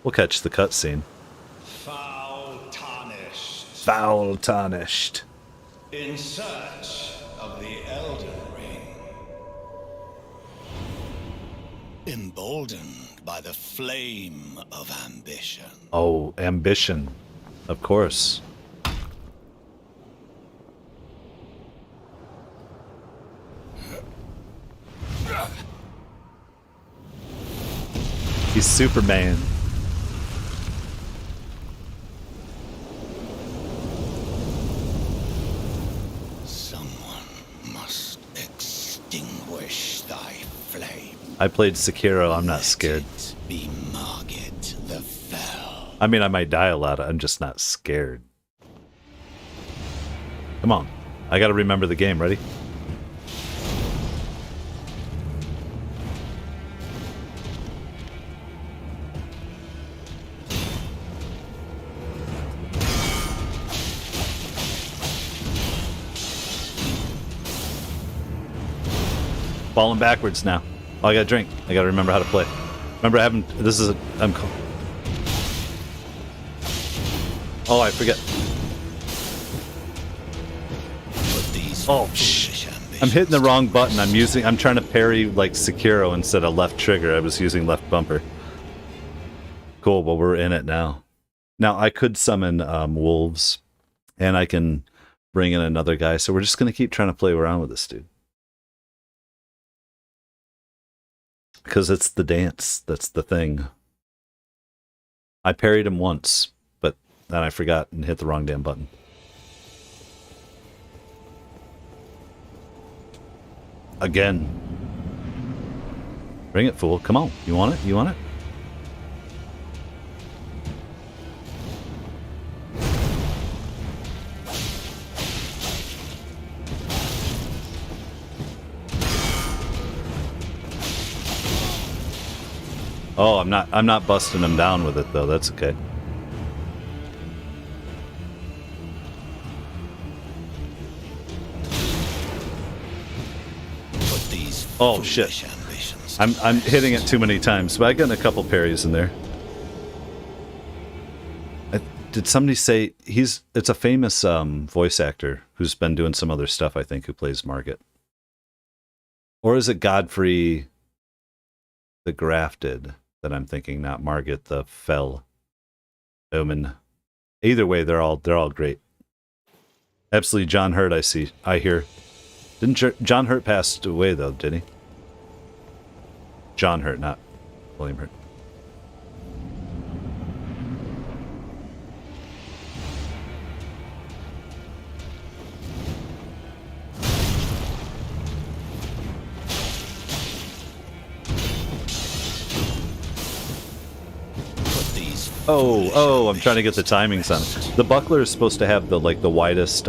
We'll catch the cutscene. Foul tarnished. Foul tarnished. In search of the Elden Ring. Emboldened by the flame of ambition. Oh, ambition. Of course. He's Superman. Someone must extinguish thy flame. I played Sekiro. I'm not scared. Be Margit the Fell. I mean, I might die a lot. I'm just not scared. Come on. I gotta remember the game. Ready? Falling backwards now. Oh, I gotta drink. I gotta remember how to play. Remember, Oh, I forget. Oh, I'm hitting the wrong button. I'm trying to parry like Sekiro instead of left trigger. I was using left bumper. Cool, well, we're in it now. Now, I could summon wolves, and I can bring in another guy, so we're just gonna keep trying to play around with this dude. Because it's the dance. That's the thing. I parried him once, but then I forgot and hit the wrong damn button. Again. Bring it, fool. Come on. You want it? You want it? Oh, I'm not busting him down with it though. That's okay. Oh shit! I'm hitting it too many times, but I got a couple parries in there. Did somebody say it's a famous voice actor who's been doing some other stuff, I think, who plays Margit? Or is it Godfrey the Grafted that I'm thinking, not Margit the Fell Omen? Either way, they're all great. Absolutely, John Hurt. I hear. Didn't John Hurt passed away though? Did he? John Hurt, not William Hurt. Oh, I'm trying to get the timings on it. The buckler is supposed to have the widest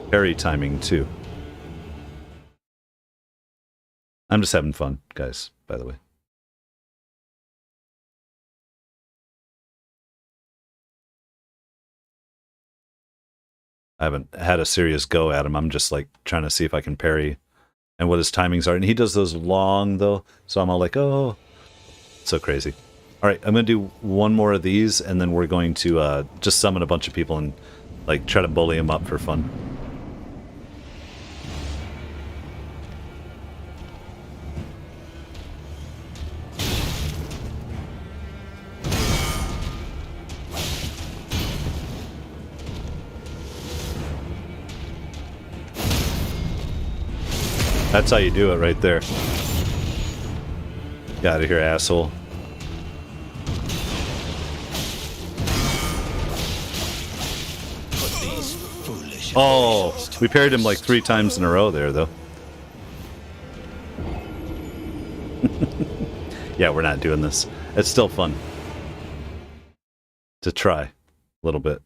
parry timing too. I'm just having fun, guys, by the way. I haven't had a serious go at him. I'm just like trying to see if I can parry and what his timings are. And he does those long though, so I'm all like, oh, so crazy. All right, I'm going to do one more of these, and then we're going to just summon a bunch of people and like try to bully them up for fun. That's how you do it right there. Get out of here, asshole. Oh, we parried him like 3 times in a row there, though. Yeah, we're not doing this. It's still fun to try a little bit.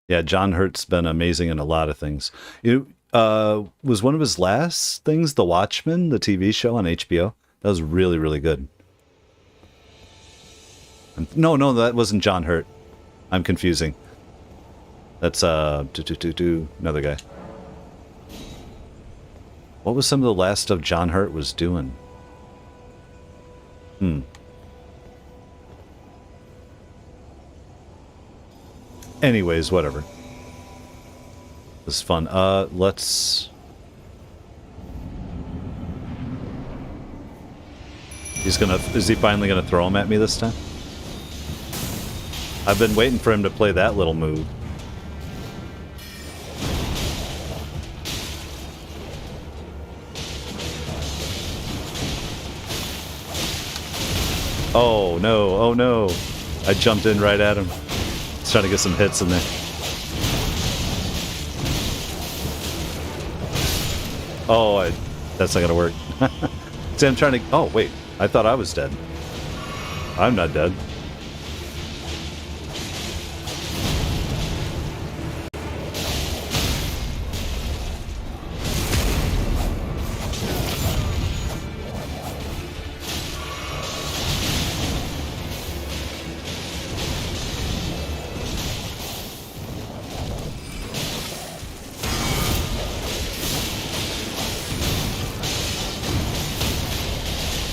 Yeah, John Hurt's been amazing in a lot of things. It was one of his last things, The Watchmen, the TV show on HBO. That was really, really good. No, that wasn't John Hurt. I'm confusing. That's another guy. What was some of the last stuff John Hurt was doing? Anyways, whatever. This is fun. Let's... Is he finally gonna throw him at me this time? I've been waiting for him to play that little move. Oh no. I jumped in right at him. He's trying to get some hits in there. Oh, that's not gonna work. See, I'm trying to... Oh, wait. I thought I was dead. I'm not dead.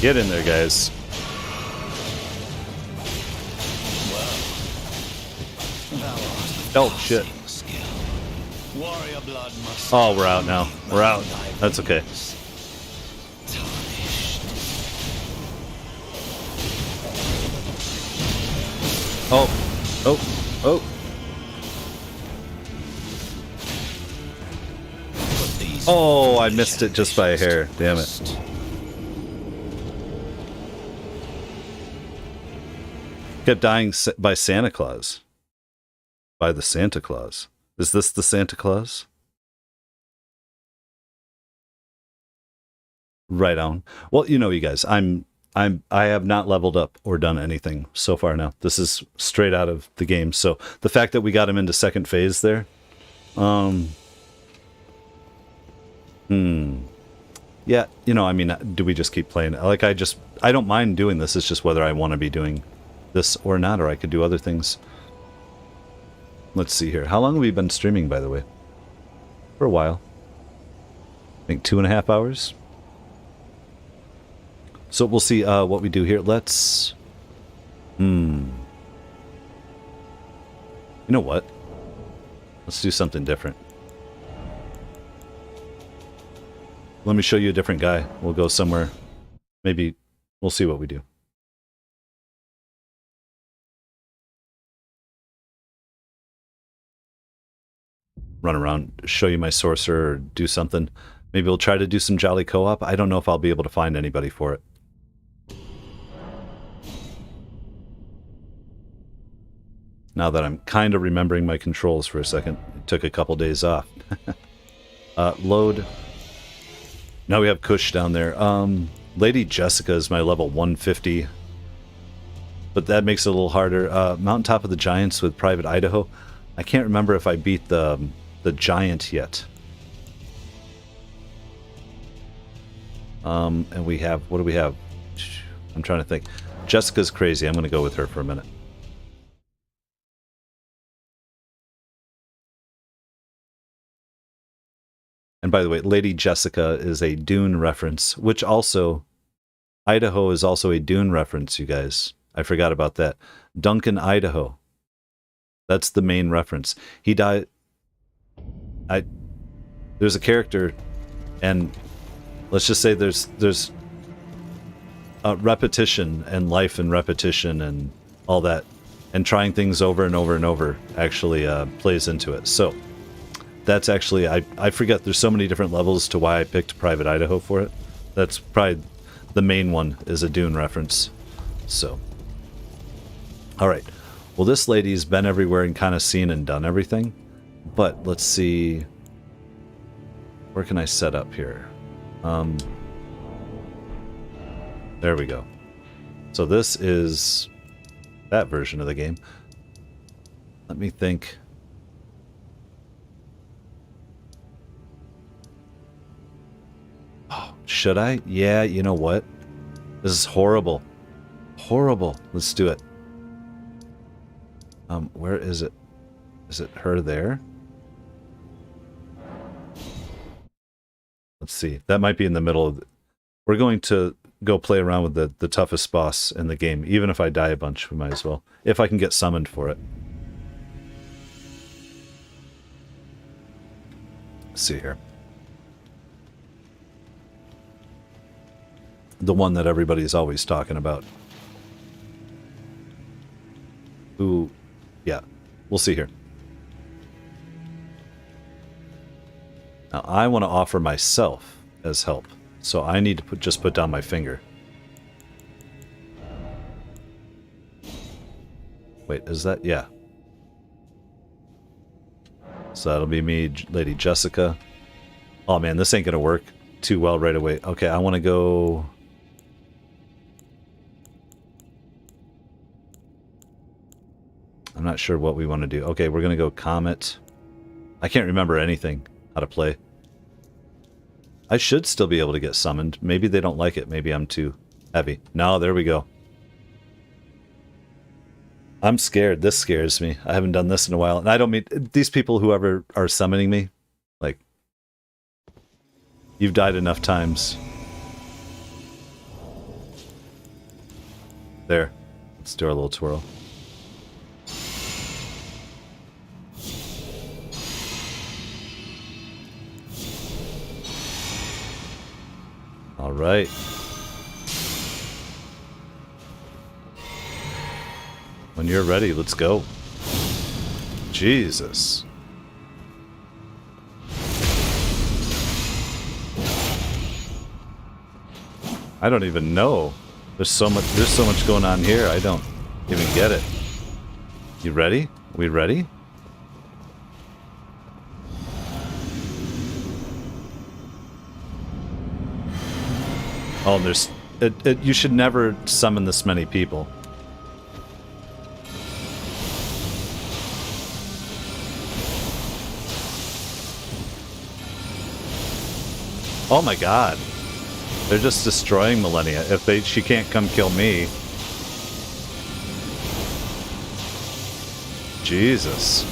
Get in there, guys. Oh, shit. Oh, we're out now. We're out. That's okay. Oh. Oh, I missed it just by a hair. Damn it. Kept dying by Santa Claus. By the Santa Claus. Is this the Santa Claus? Right on. Well, you know, you guys, I have not leveled up or done anything so far now. This is straight out of the game. So the fact that we got him into second phase there, yeah, you know, I mean, do we just keep playing? Like, I don't mind doing this. It's just whether I want to be doing this or not, or I could do other things. Let's see here. How long have we been streaming, by the way? For a while. I think 2.5 hours. So we'll see what we do here. Let's... You know what? Let's do something different. Let me show you a different guy. We'll go somewhere. Maybe we'll see what we do. Run around, show you my sorcerer, or do something. Maybe we'll try to do some jolly co-op. I don't know if I'll be able to find anybody for it. Now that I'm kind of remembering my controls for a second. It took a couple days off. Load. Now we have Kush down there. Lady Jessica is my level 150. But that makes it a little harder. Mountaintop of the Giants with Private Idaho. I can't remember if I beat the giant yet. And we have, what do we have? I'm trying to think. Jessica's crazy. I'm going to go with her for a minute. And by the way, Lady Jessica is a Dune reference, which also, Idaho is also a Dune reference, you guys. I forgot about that. Duncan, Idaho. That's the main reference. He died... There's a character, and let's just say there's repetition and life and repetition and all that, and trying things over and over and over actually plays into it. So that's actually, I forget, there's so many different levels to why I picked Private Idaho for it. That's probably the main one, is a Dune reference. So, alright. Well, this lady's been everywhere and kind of seen and done everything. But let's see, where can I set up here? There we go. So this is that version of the game. Let me think. Oh, should I? Yeah, you know what? This is horrible. Horrible. Let's do it. Where is it? Is it her there? Let's see. That might be in the middle of... We're going to go play around with the toughest boss in the game. Even if I die a bunch, we might as well. If I can get summoned for it. Let's see here. The one that everybody's always talking about. Ooh, yeah. We'll see here. Now, I want to offer myself as help, so I need to just put down my finger. Wait, is that... Yeah. So that'll be me, Lady Jessica. Oh man, this ain't gonna work too well right away. Okay, I want to go... I'm not sure what we want to do. Okay, we're gonna go Comet. I can't remember anything how to play. I should still be able to get summoned. Maybe they don't like it. Maybe I'm too heavy. No, there we go. I'm scared. This scares me. I haven't done this in a while. And I don't mean... These people, whoever are summoning me, like... You've died enough times. There. Let's do our little twirl. All right. When you're ready, let's go. Jesus. I don't even know. There's so much going on here. I don't even get it. You ready? We ready? Oh, there's... you should never summon this many people. Oh my god. They're just destroying Millennia. If she can't come kill me. Jesus.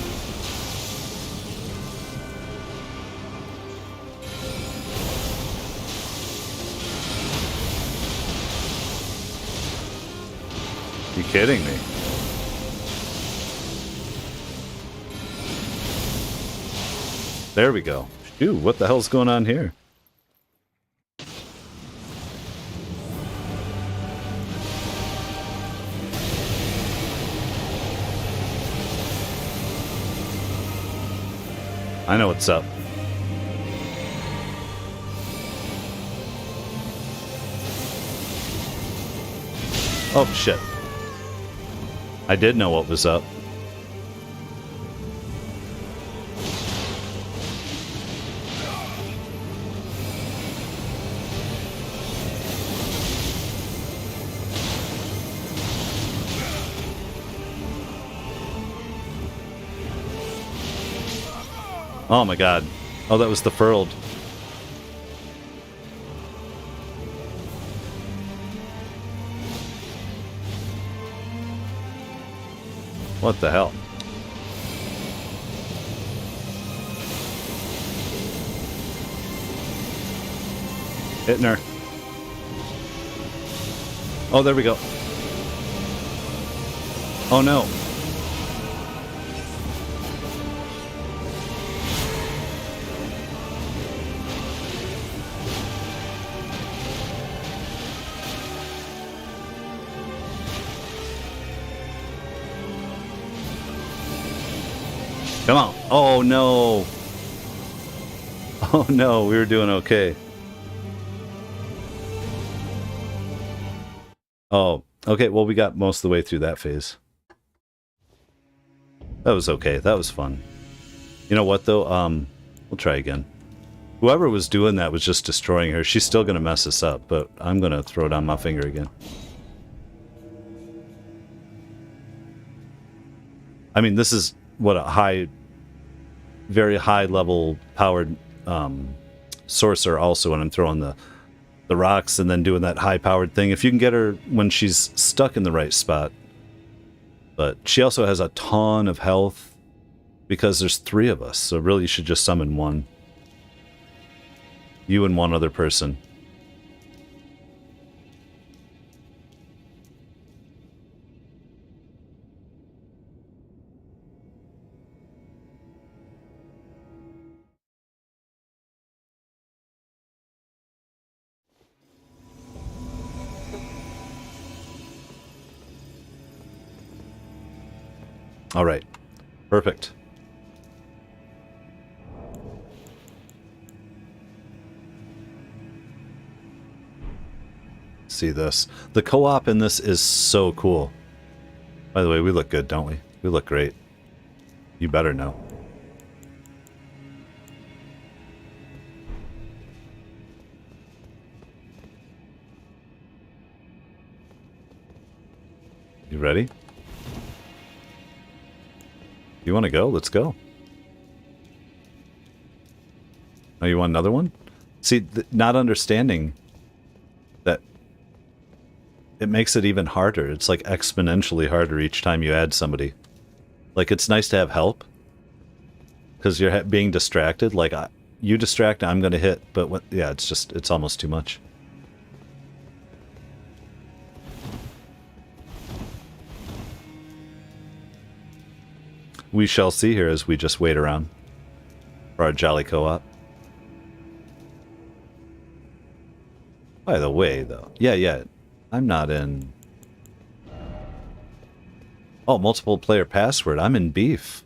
You kidding me? There we go. Shoot, what the hell's going on here? I know what's up. Oh, shit. I did know what was up. Oh my god. Oh, that was the furled. What the hell? Hitting her. Oh, there we go. Oh no. Come on. Oh, no. Oh, no. We were doing okay. Oh, okay. Well, we got most of the way through that phase. That was okay. That was fun. You know what, though? We'll try again. Whoever was doing that was just destroying her. She's still going to mess us up, but I'm going to throw down my finger again. I mean, this is what a very high level powered sorcerer also when I'm throwing the rocks and then doing that high powered thing. If you can get her when she's stuck in the right spot. But she also has a ton of health because there's 3 of us. So really you should just summon one. You and one other person. All right. Perfect. See this. The co-op in this is so cool. By the way, we look good, don't we? We look great. You better know. You ready? You want to go? Let's go. Oh, you want another one? See, not understanding that it makes it even harder. It's like exponentially harder each time you add somebody. Like, it's nice to have help because you're being distracted. Like, you distract, I'm going to hit. But what, yeah, it's almost too much. We shall see here as we just wait around for our jolly co-op. By the way, though, yeah, I'm not in... Oh, multiple player password. I'm in beef.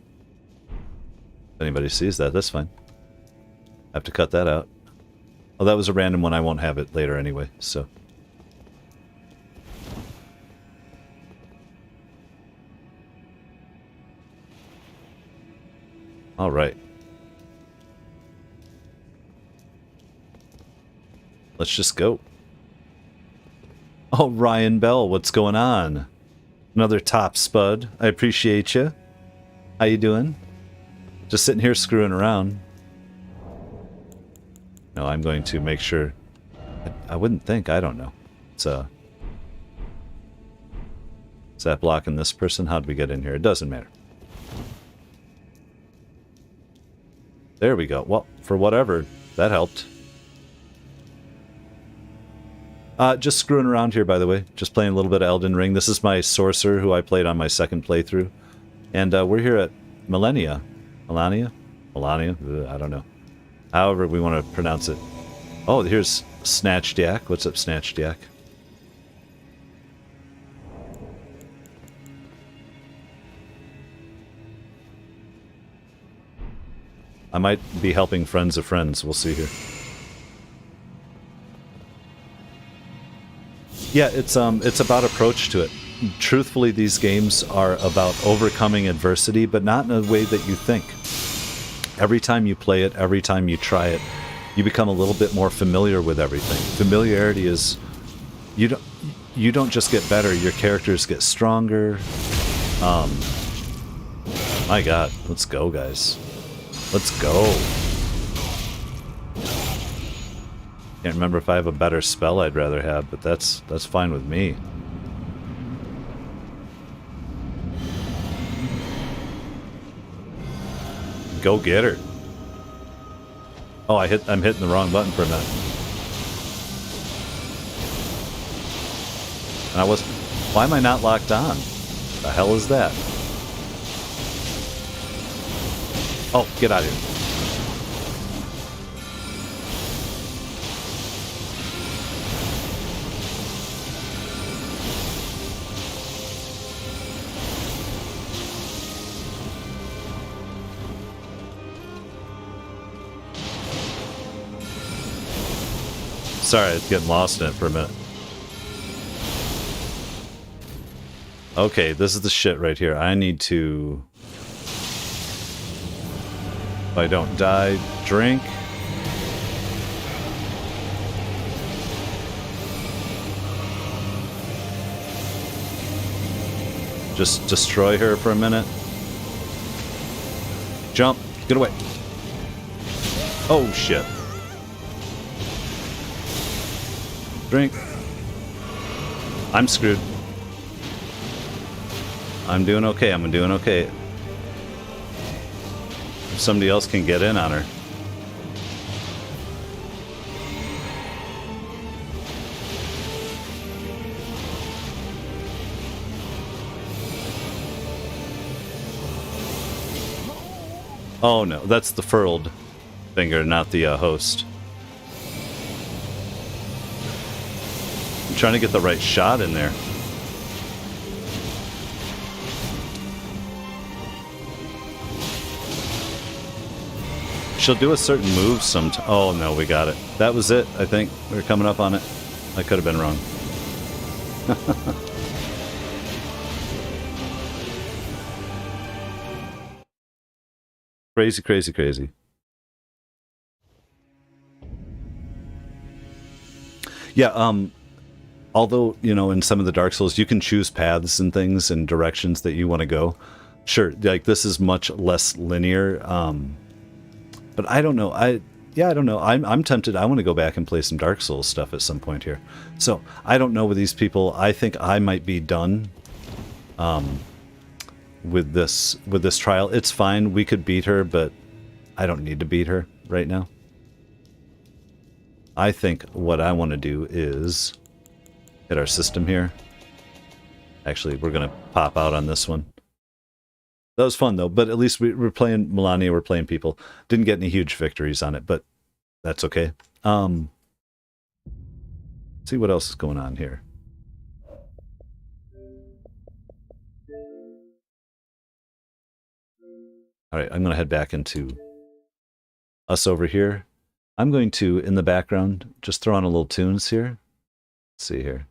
If anybody sees that, that's fine. I have to cut that out. Oh, that was a random one. I won't have it later anyway, so... All right. Let's just go. Oh, Ryan Bell, what's going on? Another top spud. I appreciate you. How you doing? Just sitting here screwing around. No, I'm going to make sure. I wouldn't think. I don't know. Is that blocking this person? How'd we get in here? It doesn't matter. There we go. Well, for whatever, that helped. Just screwing around here, by the way. Just playing a little bit of Elden Ring. This is my sorcerer who I played on my second playthrough. And we're here at Melania. Melania? I don't know. However we want to pronounce it. Oh, here's Snatched Yak. What's up, Snatched Yak? I might be helping friends of friends. We'll see here. Yeah, it's about approach to it. Truthfully, these games are about overcoming adversity, but not in a way that you think. Every time you play it, every time you try it, you become a little bit more familiar with everything. Familiarity is you don't just get better, your characters get stronger. My God, let's go, guys. Let's go. Can't remember if I have a better spell I'd rather have, but that's fine with me. Go get her. Oh, I'm hitting the wrong button for a minute. And why am I not locked on? The hell is that? Oh, get out of here. Sorry, I was getting lost in it for a minute. Okay, this is the shit right here. I need to... If I don't die, drink. Just destroy her for a minute. Jump. Get away. Oh, shit. Drink. I'm screwed. I'm doing okay. I'm doing okay. If somebody else can get in on her. Oh no, that's the furled finger, not the host. I'm trying to get the right shot in there. She'll do a certain move sometime. Oh no, we got it. That was it, I think. We were coming up on it. I could have been wrong. Crazy, crazy, crazy. Yeah, although, you know, in some of the Dark Souls, you can choose paths and things and directions that you want to go. Sure, like, this is much less linear, but I don't know. I don't know. I'm tempted. I want to go back and play some Dark Souls stuff at some point here. So, I don't know with these people. I think I might be done with this trial. It's fine. We could beat her, but I don't need to beat her right now. I think what I want to do is hit our system here. Actually, we're going to pop out on this one. That was fun, though, but at least we're playing Melania, we're playing people. Didn't get any huge victories on it, but that's okay. See what else is going on here. All right, I'm going to head back into us over here. I'm going to, in the background, just throw on a little tunes here. Let's see here.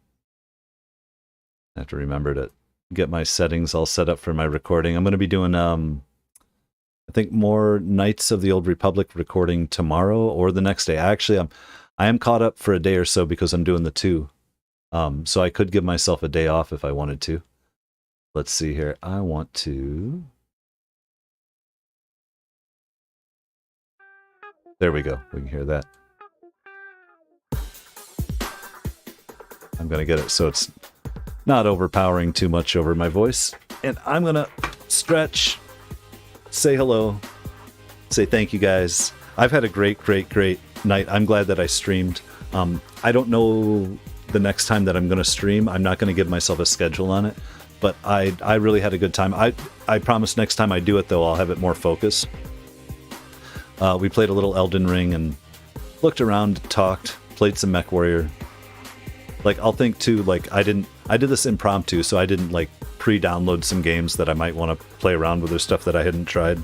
I have to remember to get my settings all set up for my recording. I'm going to be doing, I think, more Knights of the Old Republic recording tomorrow or the next day. Actually, I am caught up for a day or so because I'm doing the 2. So I could give myself a day off if I wanted to. Let's see here. I want to... There we go. We can hear that. I'm going to get it so it's not overpowering too much over my voice. And I'm going to stretch, say hello, say thank you guys. I've had a great, great, great night. I'm glad that I streamed. I don't know the next time that I'm going to stream. I'm not going to give myself a schedule on it, but I really had a good time. I promise next time I do it, though, I'll have it more focused. We played a little Elden Ring and looked around, talked, played some MechWarrior. Like, I'll think too, like, I did this impromptu, so I didn't like pre-download some games that I might want to play around with or stuff that I hadn't tried.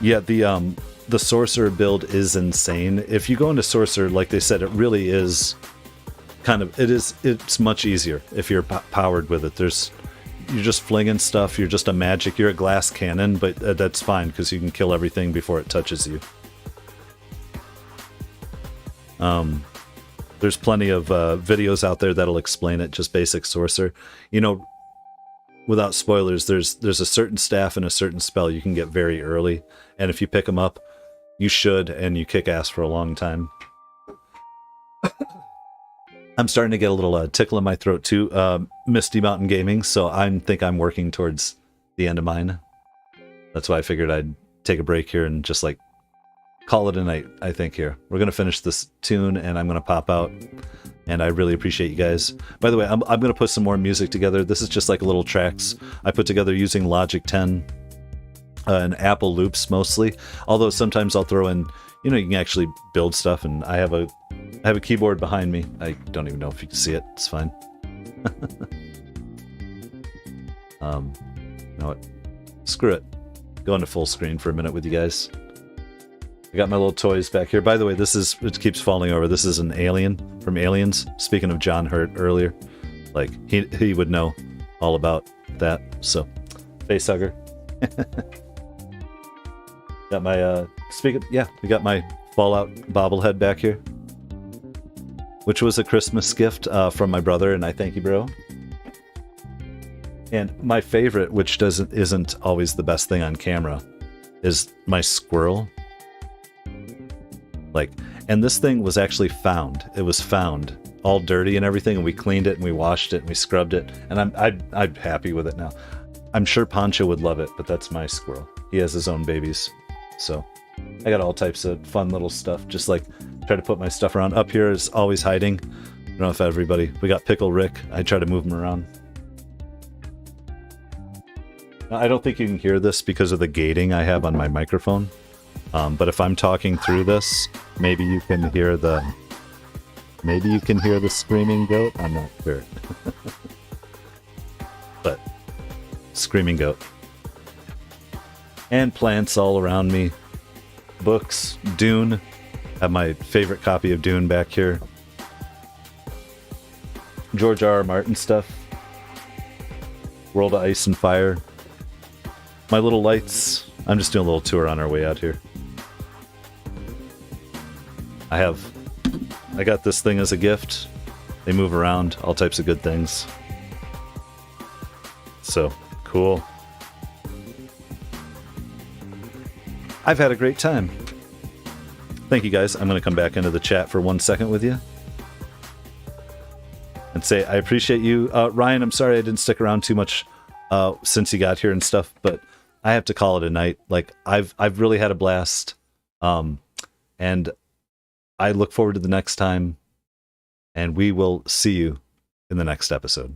Yeah, the Sorcerer build is insane. If you go into Sorcerer, like they said, it really is it's much easier if you're powered with it. You're just flinging stuff, you're just a magic, you're a glass cannon, but that's fine because you can kill everything before it touches you. There's plenty of videos out there that'll explain it, just basic Sorcerer. You know, without spoilers, there's a certain staff and a certain spell you can get very early, and if you pick them up, you should, and you kick ass for a long time. I'm starting to get a little tickle in my throat too. Misty Mountain Gaming, so I think I'm working towards the end of mine. That's why I figured I'd take a break here and just like call it a night, I think, here. We're going to finish this tune, and I'm going to pop out, and I really appreciate you guys. By the way, I'm going to put some more music together. This is just like little tracks I put together using Logic 10 and Apple loops mostly, although sometimes I'll throw in, you know, you can actually build stuff, and I have a keyboard behind me. I don't even know if you can see it. It's fine. You know what? Screw it. Go into full screen for a minute with you guys. I got my little toys back here. By the way, it keeps falling over. This is an alien from Aliens. Speaking of John Hurt earlier, like he would know all about that. So, face hugger. Got my we got my Fallout bobblehead back here, which was a Christmas gift from my brother, and I thank you, bro. And my favorite, which isn't always the best thing on camera, is my squirrel. Like, and this thing was actually found. It was found all dirty and everything, and we cleaned it and we washed it and we scrubbed it, and I'm happy with it now. I'm sure Pancho would love it, but that's my squirrel. He has his own babies, so I got all types of fun little stuff. Just like try to put my stuff around. Up here is always hiding. I don't know if everybody. We got Pickle Rick. I try to move him around. Now, I don't think you can hear this because of the gating I have on my microphone. But if I'm talking through this, maybe you can hear the screaming goat. I'm not sure. But screaming goat. And plants all around me. Books, Dune. I have my favorite copy of Dune back here. George R.R. Martin stuff. World of Ice and Fire. My little lights. I'm just doing a little tour on our way out here. I got this thing as a gift. They move around, all types of good things. So, cool. I've had a great time. Thank you guys. I'm going to come back into the chat for 1 second with you. And say I appreciate you. Ryan, I'm sorry I didn't stick around too much since you got here and stuff, but I have to call it a night. Like, I've really had a blast. And I look forward to the next time, and we will see you in the next episode.